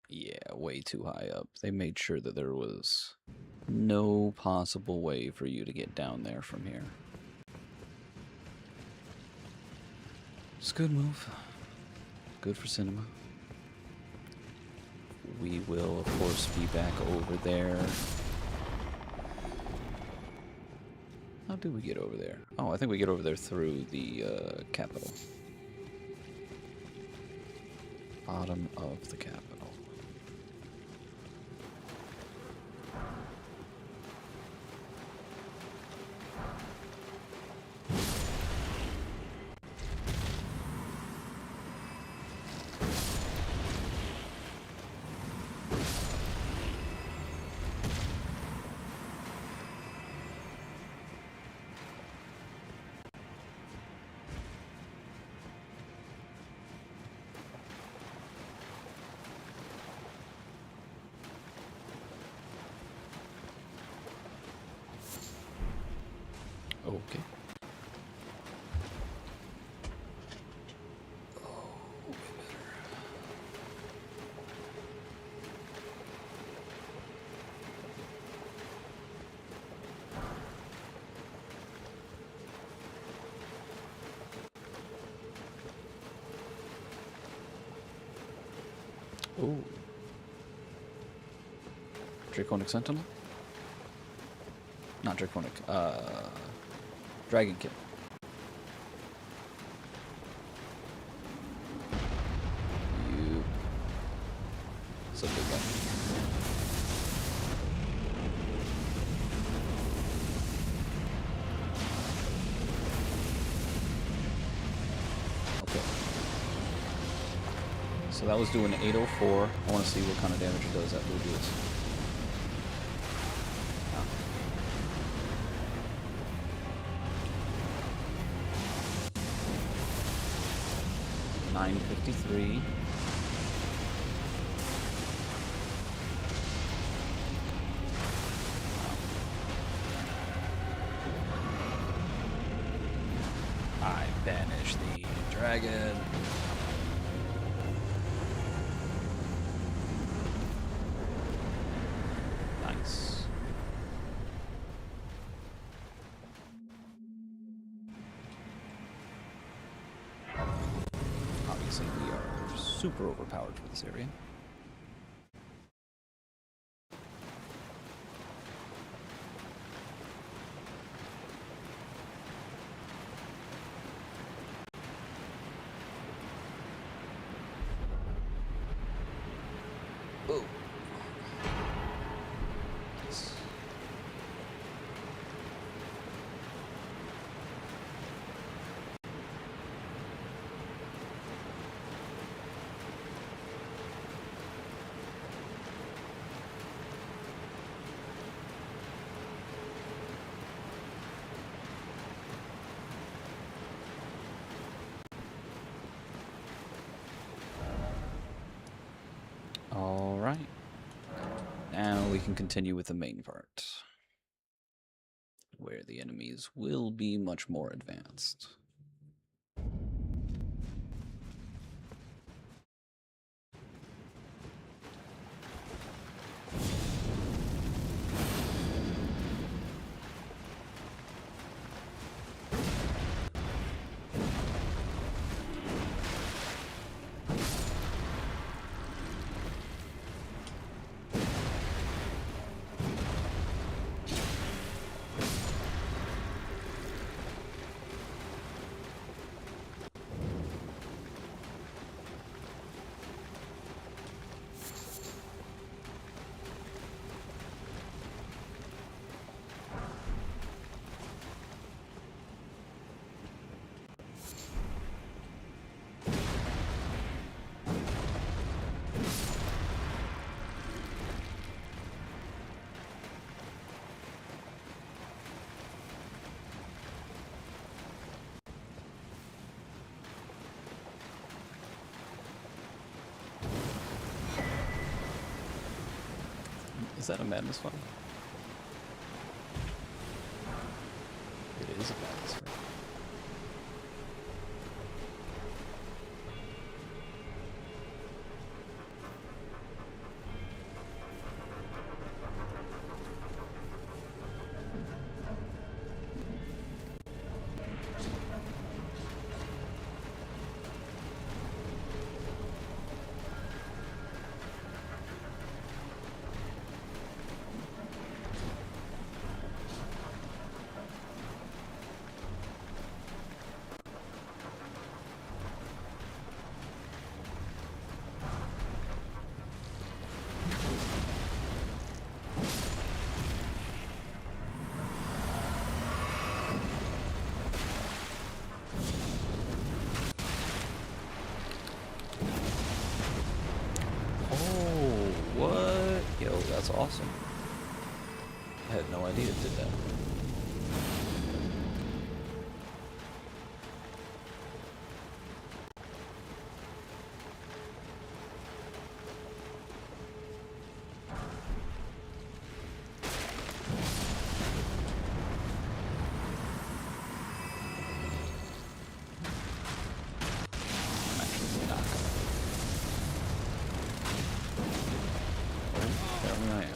Yeah, way too high up. They made sure that there was no possible way for you to get down there from here. It's a good move. Good for cinema. We will, of course, be back over there. How do we get over there? Oh, I think we get over there through the capital. Bottom of the capital. Okay. Oh, way better. Oh. Draconic Sentinel? Not Draconic, Dragon Kid. You. It's a big guy. Okay. So that was doing 804. I want to see what kind of damage it does after we do this. 953. I banish the dragon. Nice. Obviously, we are super overpowered for this area. Oh. Nice. can continue with the main part, where the enemies will be much more advanced. Is that a madness fight? It is a madness fight. That's awesome. I had no idea it did that. I'm actually not gonna. Oh, apparently I am.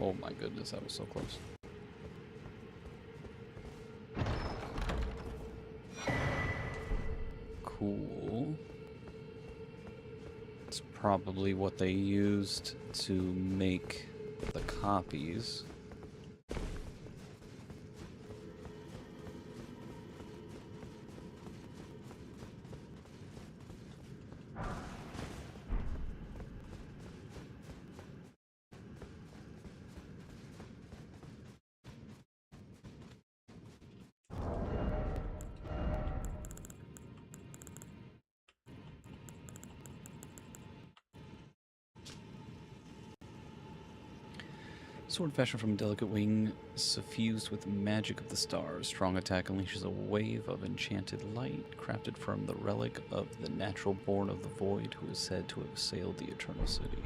Oh my goodness, that was so close. Cool. It's probably what they used to make the copies. Sword fashioned from a delicate wing, suffused with the magic of the stars. Strong attack unleashes a wave of enchanted light, crafted from the relic of the natural born of the void, who is said to have sailed the eternal city.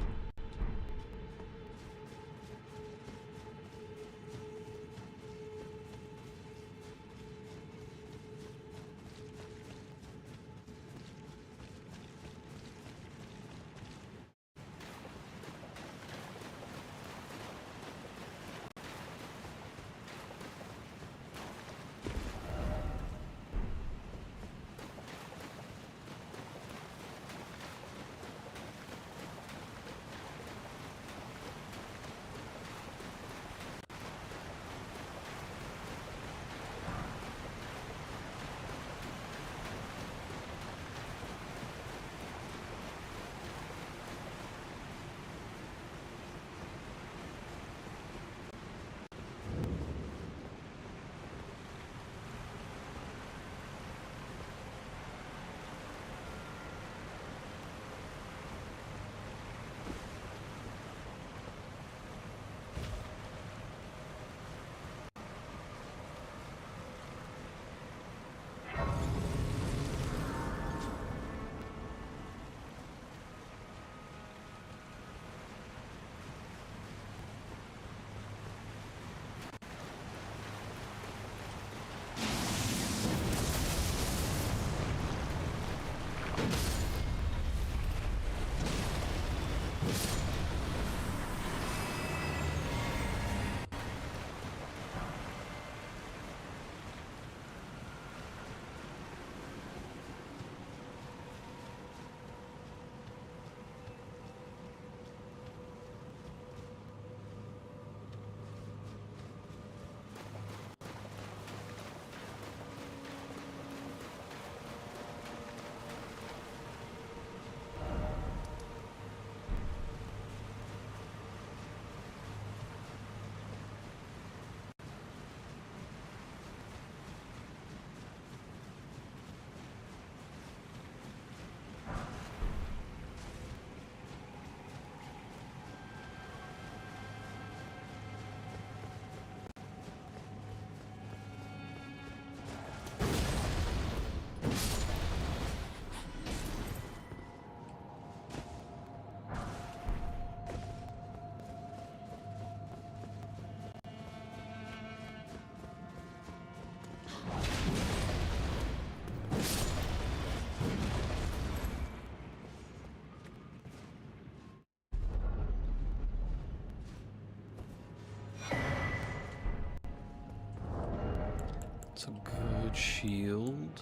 It's a good shield.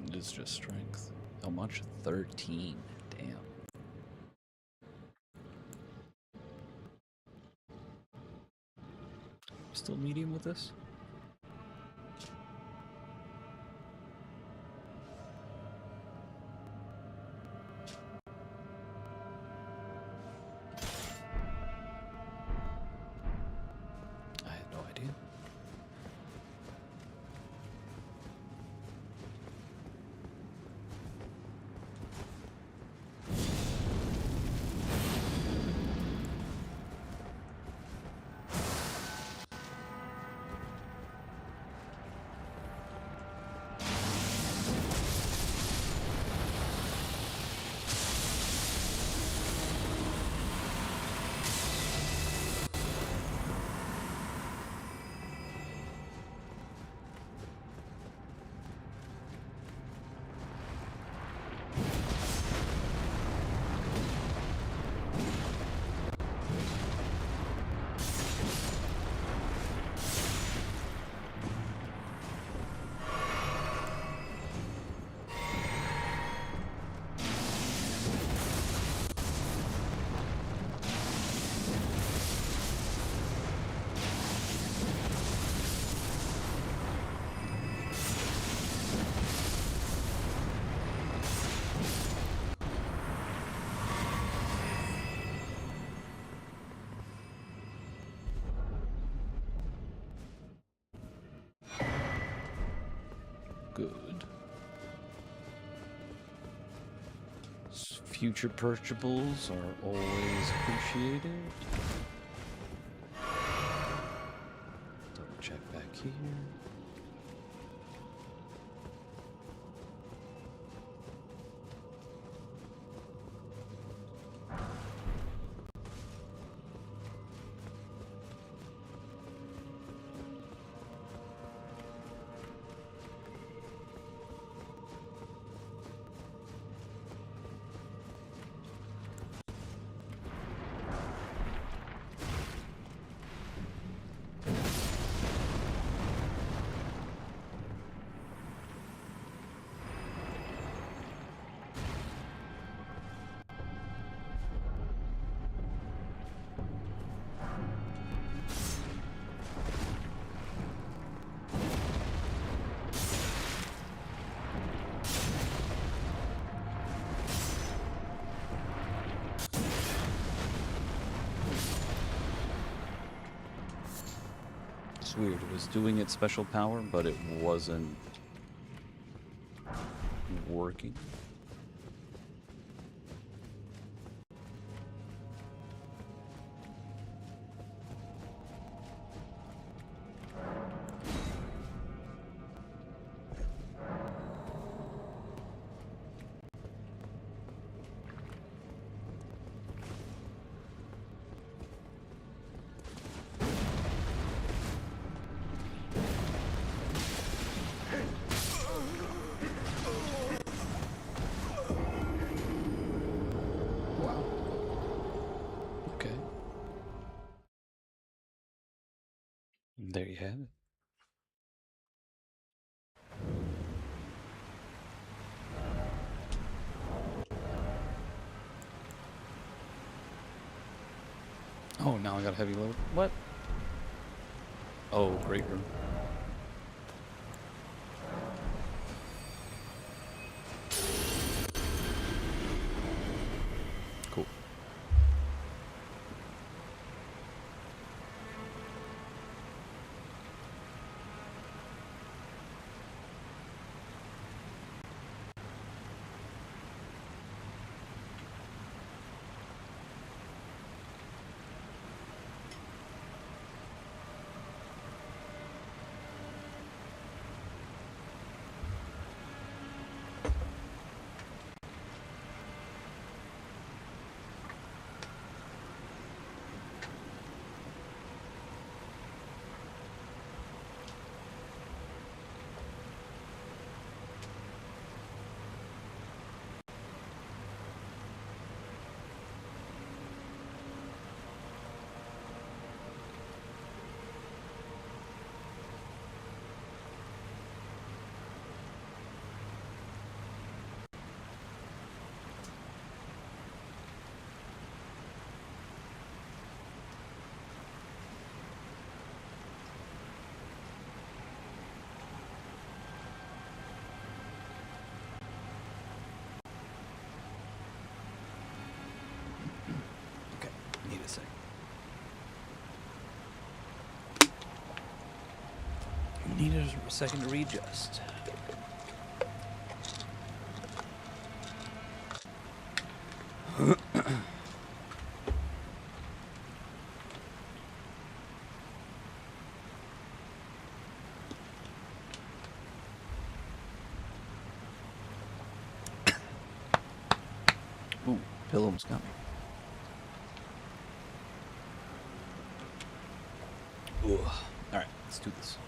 It is just strength. How much? 13. Damn. Still medium with this? I had no idea. Future purchables are always appreciated. Double check back here. It's weird. It was doing its special power, but it wasn't working. There you have it. Oh, now I got a heavy load. What? Oh, great room. Cool. Need a second. Need a second to readjust. Ooh, pill almost got me. Ooh. Alright, let's do this.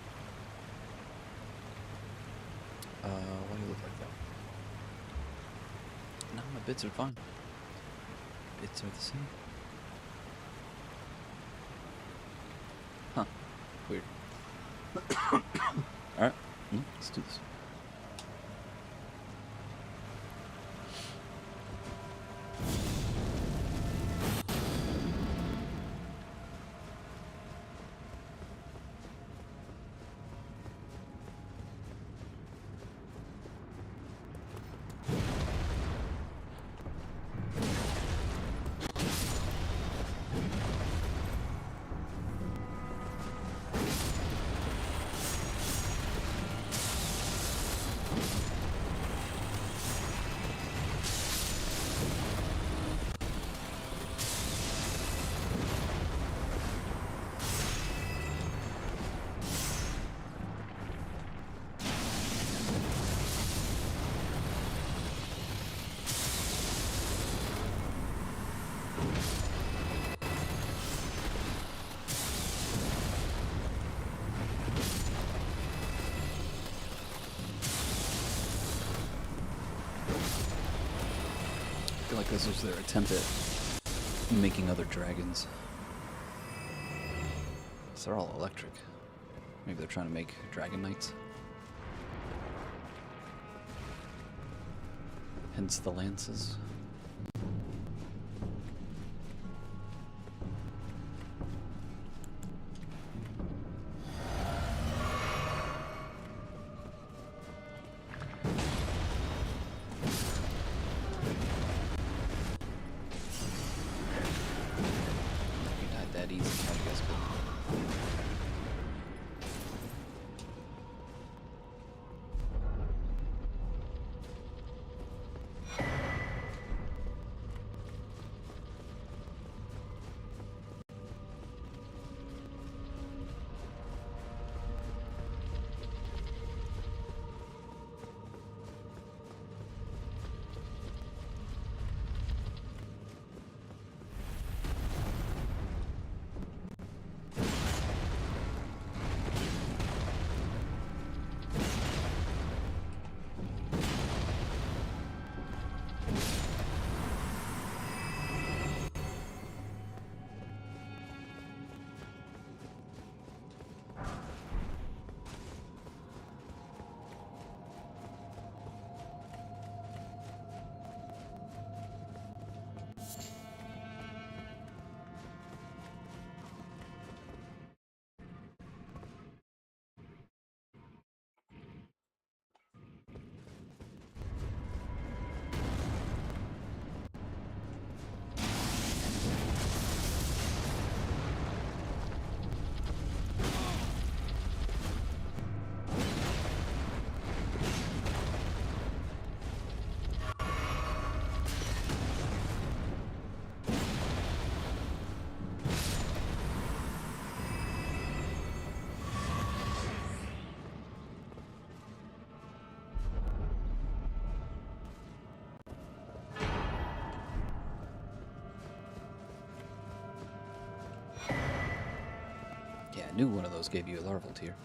Why do you look like that? No, my bits are fine. Bits are the same. Huh. Weird. Alright, let's do this. feel like this was their attempt at making other dragons. So they're all electric. Maybe they're trying to make dragon knights. Hence the lances. You died that easy, I guess, but... Yeah, I knew one of those gave you a larval tier.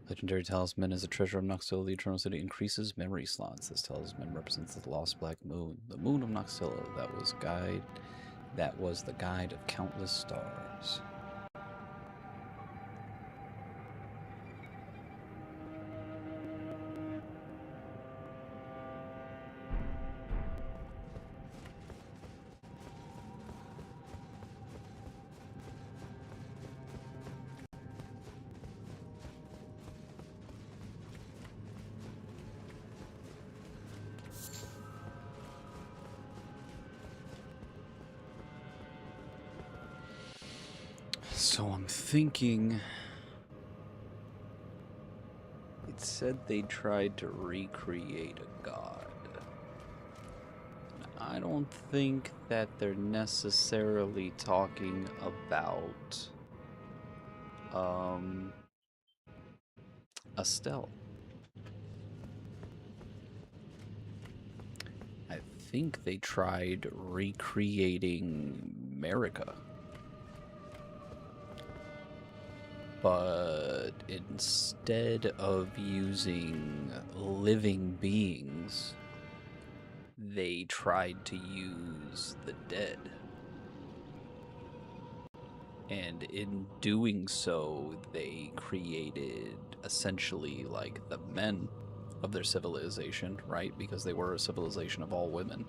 Legendary talisman is a treasure of Noxtilla. The Eternal City increases memory slots. This talisman represents the lost black moon, the moon of Noxtilla. That was the guide of countless stars. So I'm thinking, it said they tried to recreate a god. I don't think that they're necessarily talking about Estelle. I think they tried recreating Marika. But instead of using living beings, they tried to use the dead. And in doing so, they created essentially like the men of their civilization, right? Because they were a civilization of all women.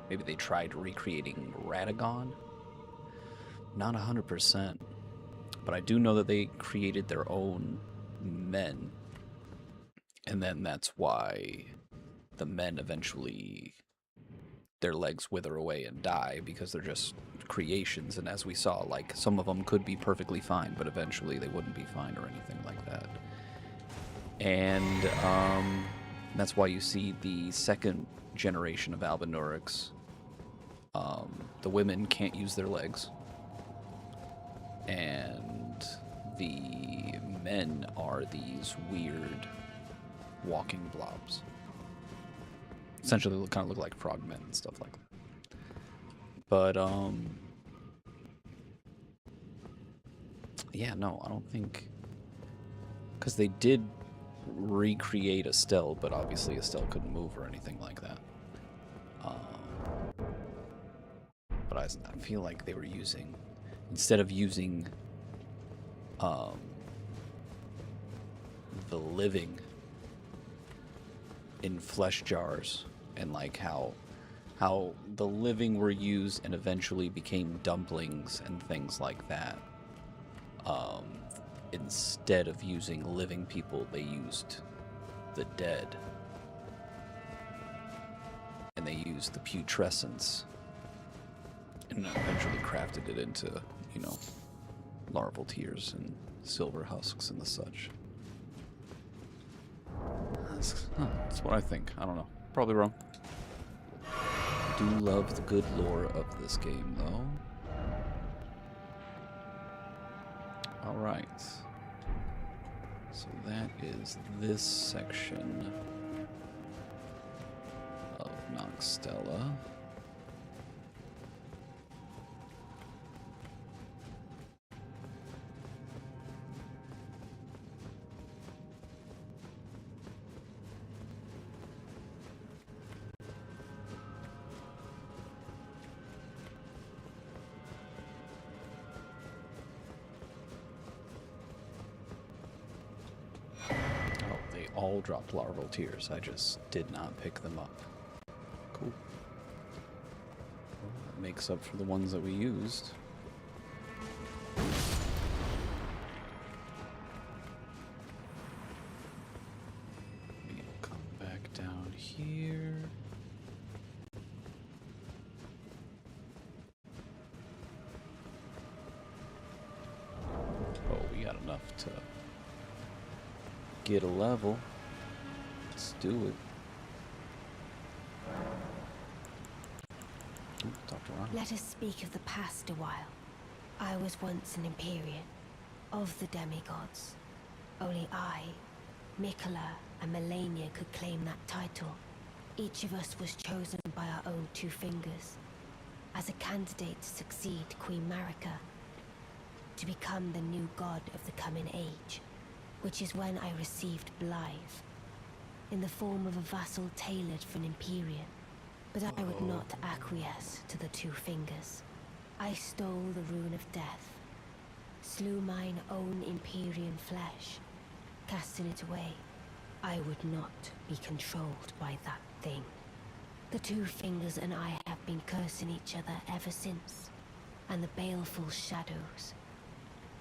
Maybe they tried recreating Radagon. Not 100%. But I do know that they created their own men. And then that's why the men eventually, their legs wither away and die because they're just creations. And as we saw, like, some of them could be perfectly fine, but eventually they wouldn't be fine or anything like that. And that's why you see the second generation of Albinurics, the women can't use their legs. And the men are these weird walking blobs. Essentially, they kind of look like frogmen and stuff like that. But, yeah, no, I don't think... Because they did recreate Estelle, but obviously Estelle couldn't move or anything like that. But I feel like they were using... Instead of using the living in flesh jars, and like how the living were used and eventually became dumplings and things like that, instead of using living people, they used the dead, and they used the putrescence and eventually crafted it into, you know, larval tears and silver husks and the such. That's what I think. I don't know. Probably wrong. I do love the good lore of this game, though. Alright. So that is this section of Noxtella. All dropped larval tears. I just did not pick them up. Cool. Well, that makes up for the ones that we used. We'll come back down here. Oh, we got enough to get a level. Let's do it. Ooh, Dr. Ron. Let us speak of the past a while. I was once an Empyrean, of the demigods. Only I, Mikola, and Melania could claim that title. Each of us was chosen by our own two fingers, as a candidate to succeed Queen Marika. to become the new god of the coming age, which is when I received Blythe, in the form of a vassal tailored for an Empyrean. But I would not acquiesce to the Two Fingers. I stole the Rune of Death, slew mine own Empyrean flesh, casting it away. I would not be controlled by that thing. The Two Fingers and I have been cursing each other ever since, and the baleful shadows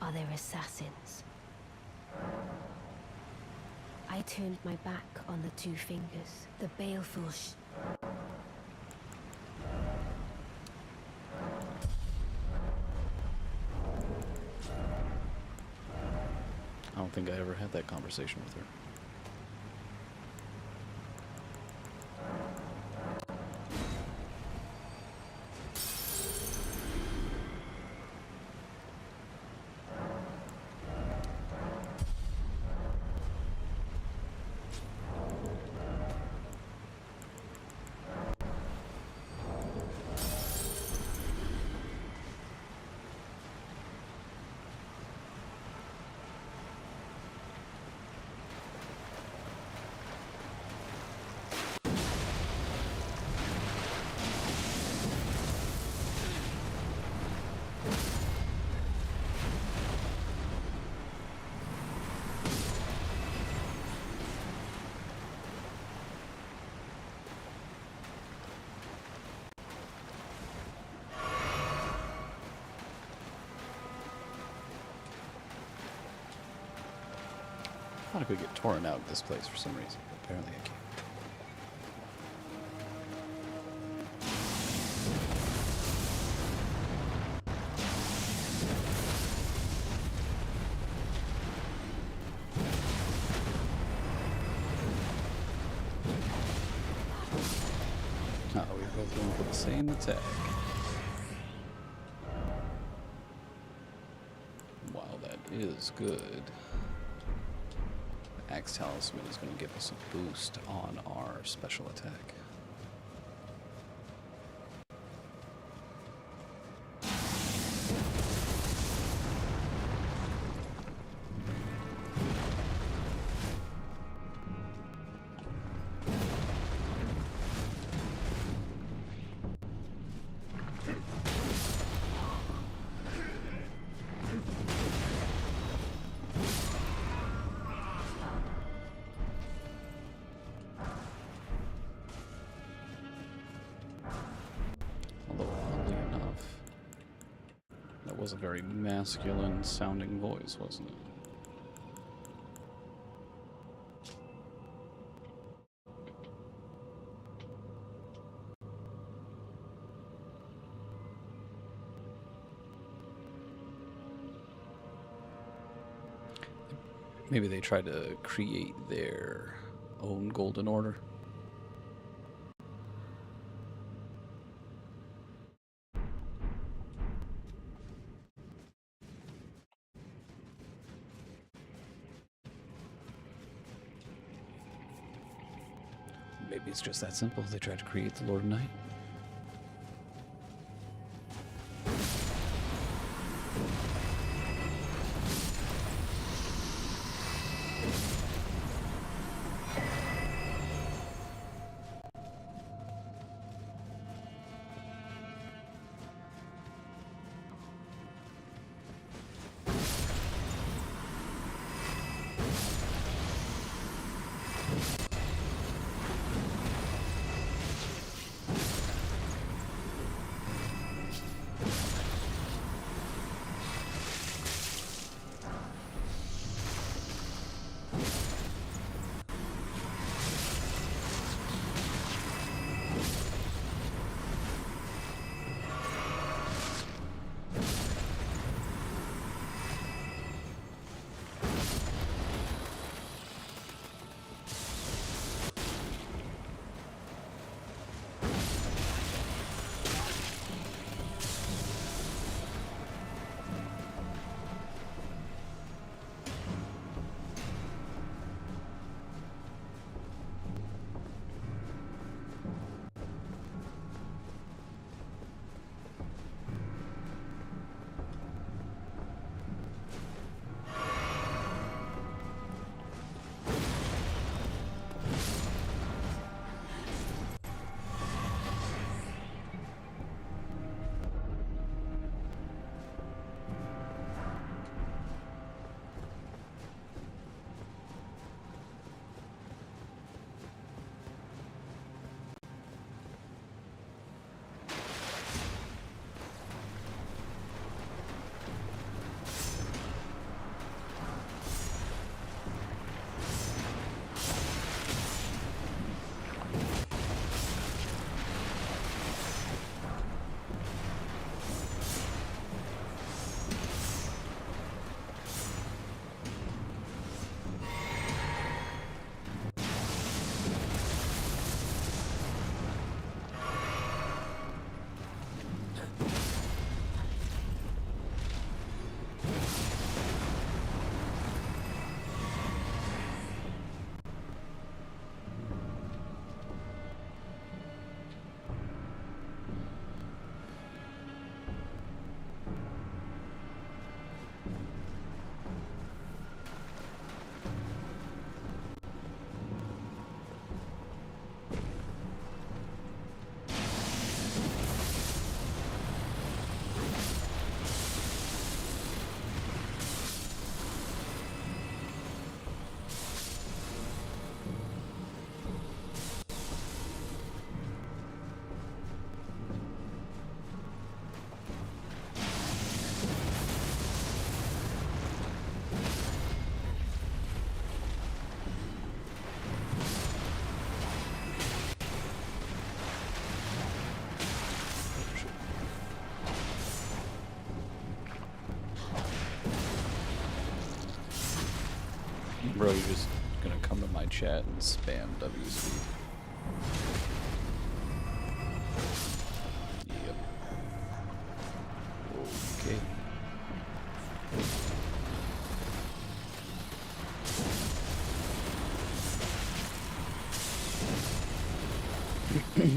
are their assassins. I turned my back on the Two Fingers. The baleful I don't think I ever had that conversation with her. I thought I could get torn out of this place for some reason, but apparently I can't. Oh, we're both going for the same attack. Wow, that is good. Axe Talisman is going to give us a boost on our special attack. Was a very masculine sounding voice, wasn't it? Maybe they tried to create their own golden order. Maybe it's just that simple. They tried to create the Lord of Night. Bro, you're just gonna come to my chat and spam W speed. Yep. Okay.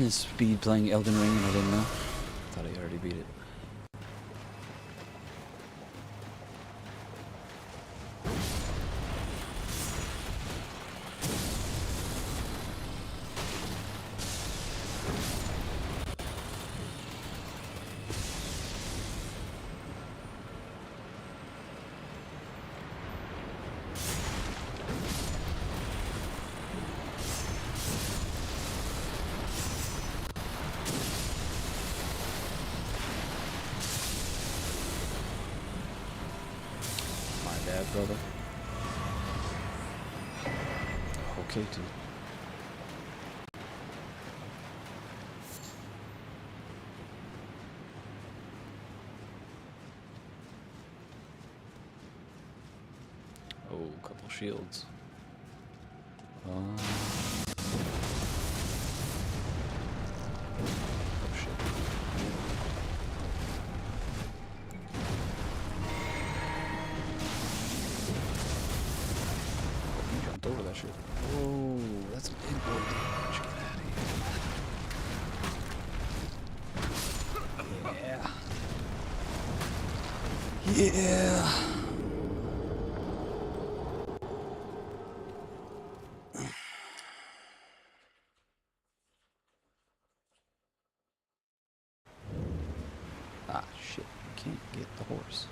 Speed playing Elden Ring and I didn't know. Thought I already beat it. My bad, brother. Okay, dude. Oh, couple shields. Oh shit. Oh, he jumped over that shit. Oh, that's big boy damage. Get out of here. Yeah. Ah, shit. Can't get the horse.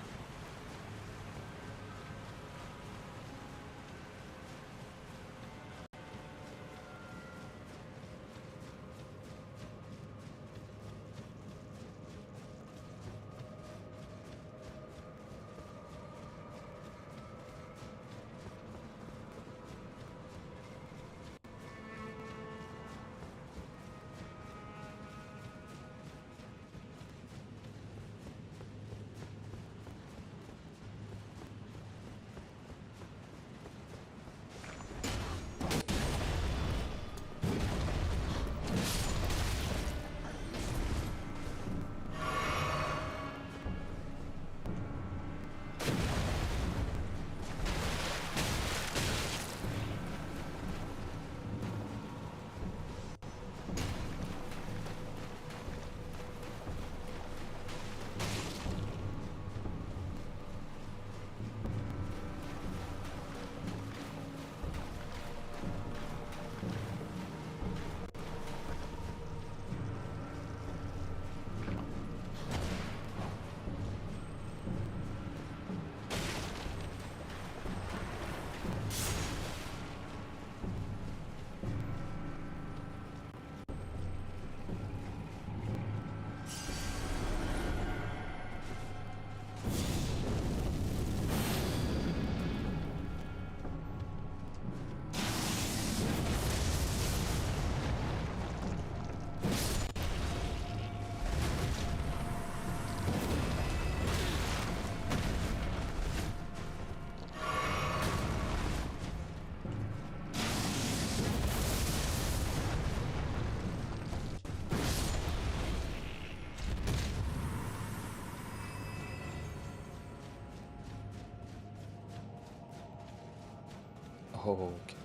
Oh, okay.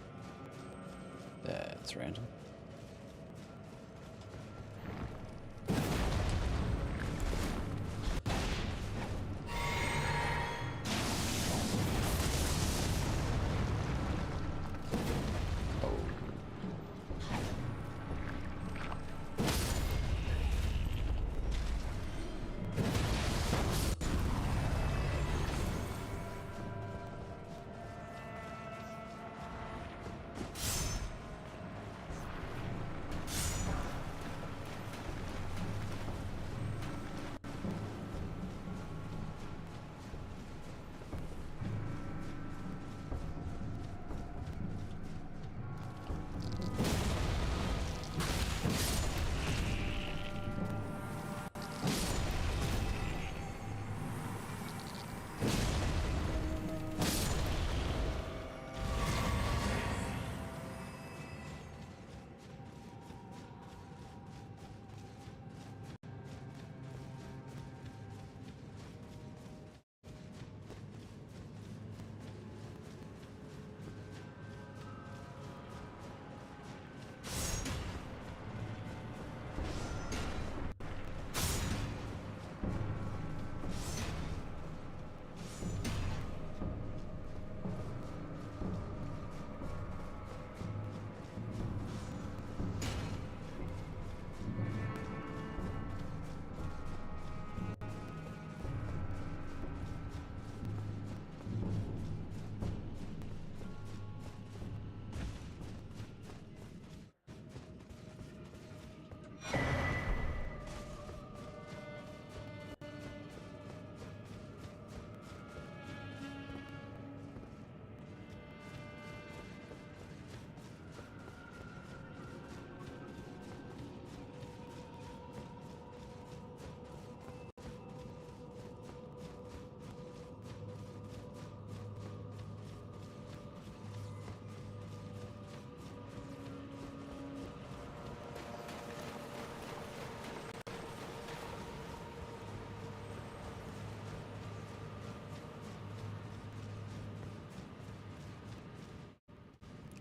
That's random.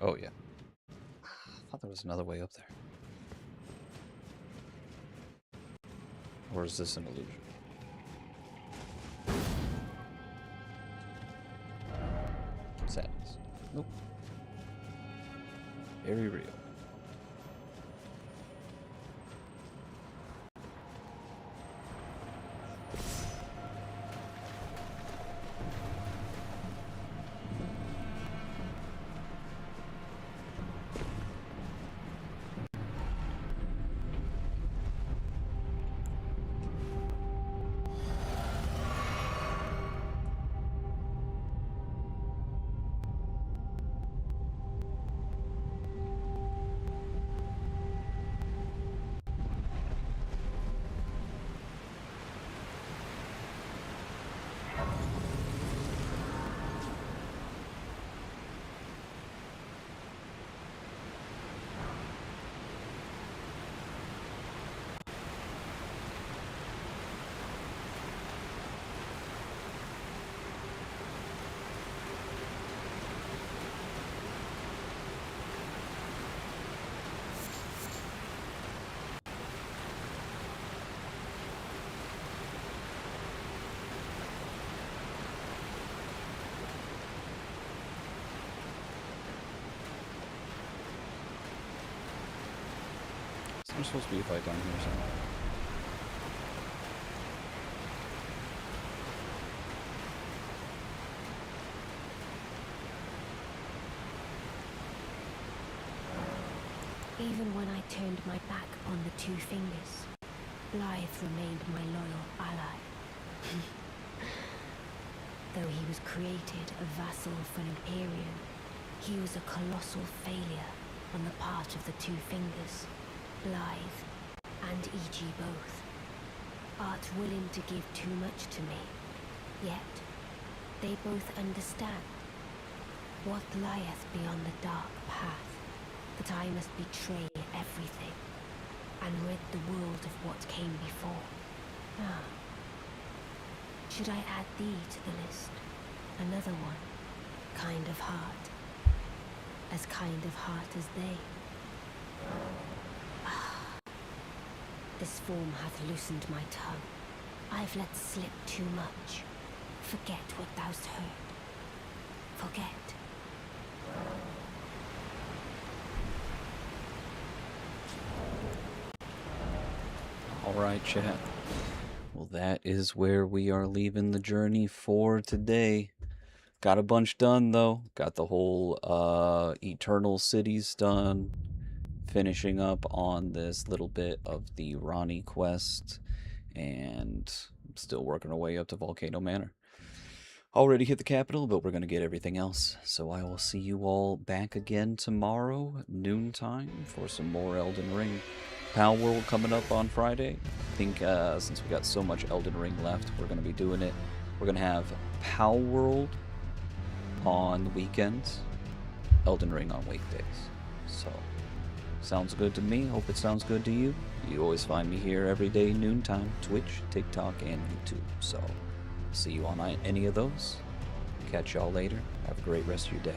Oh, yeah. I thought there was another way up there. Or is this an illusion? Sadness. Nope. Very real. There's supposed to be a fight down here somewhere. Even when I turned my back on the Two Fingers, Blythe remained my loyal ally. Though he was created a vassal for an Imperium, he was a colossal failure on the part of the Two Fingers, Blythe and E.G. both. Art willing to give too much to me, yet they both understand what lieth beyond the dark path, that I must betray everything and rid the world of what came before. Ah. Should I add thee to the list? Another one. Kind of heart. As kind of heart as they. Ah. This form hath loosened my tongue. I've let slip too much. Forget what thou'st heard. Forget. Alright, chat. Well, that is where we are leaving the journey for today. Got a bunch done, though. Got the whole Eternal Cities done. Finishing up on this little bit of the Ronnie quest. And still working our way up to Volcano Manor. Already hit the capital, but we're going to get everything else. So I will see you all back again tomorrow, noontime, for some more Elden Ring. Pal World coming up on Friday. I think since we got so much Elden Ring left, we're going to be doing it. We're going to have Pal World on the weekends, Elden Ring on weekdays. So, sounds good to me. Hope it sounds good to you. You always find me here every day, noontime, Twitch, TikTok, and YouTube. So, see you on any of those. Catch y'all later. Have a great rest of your day.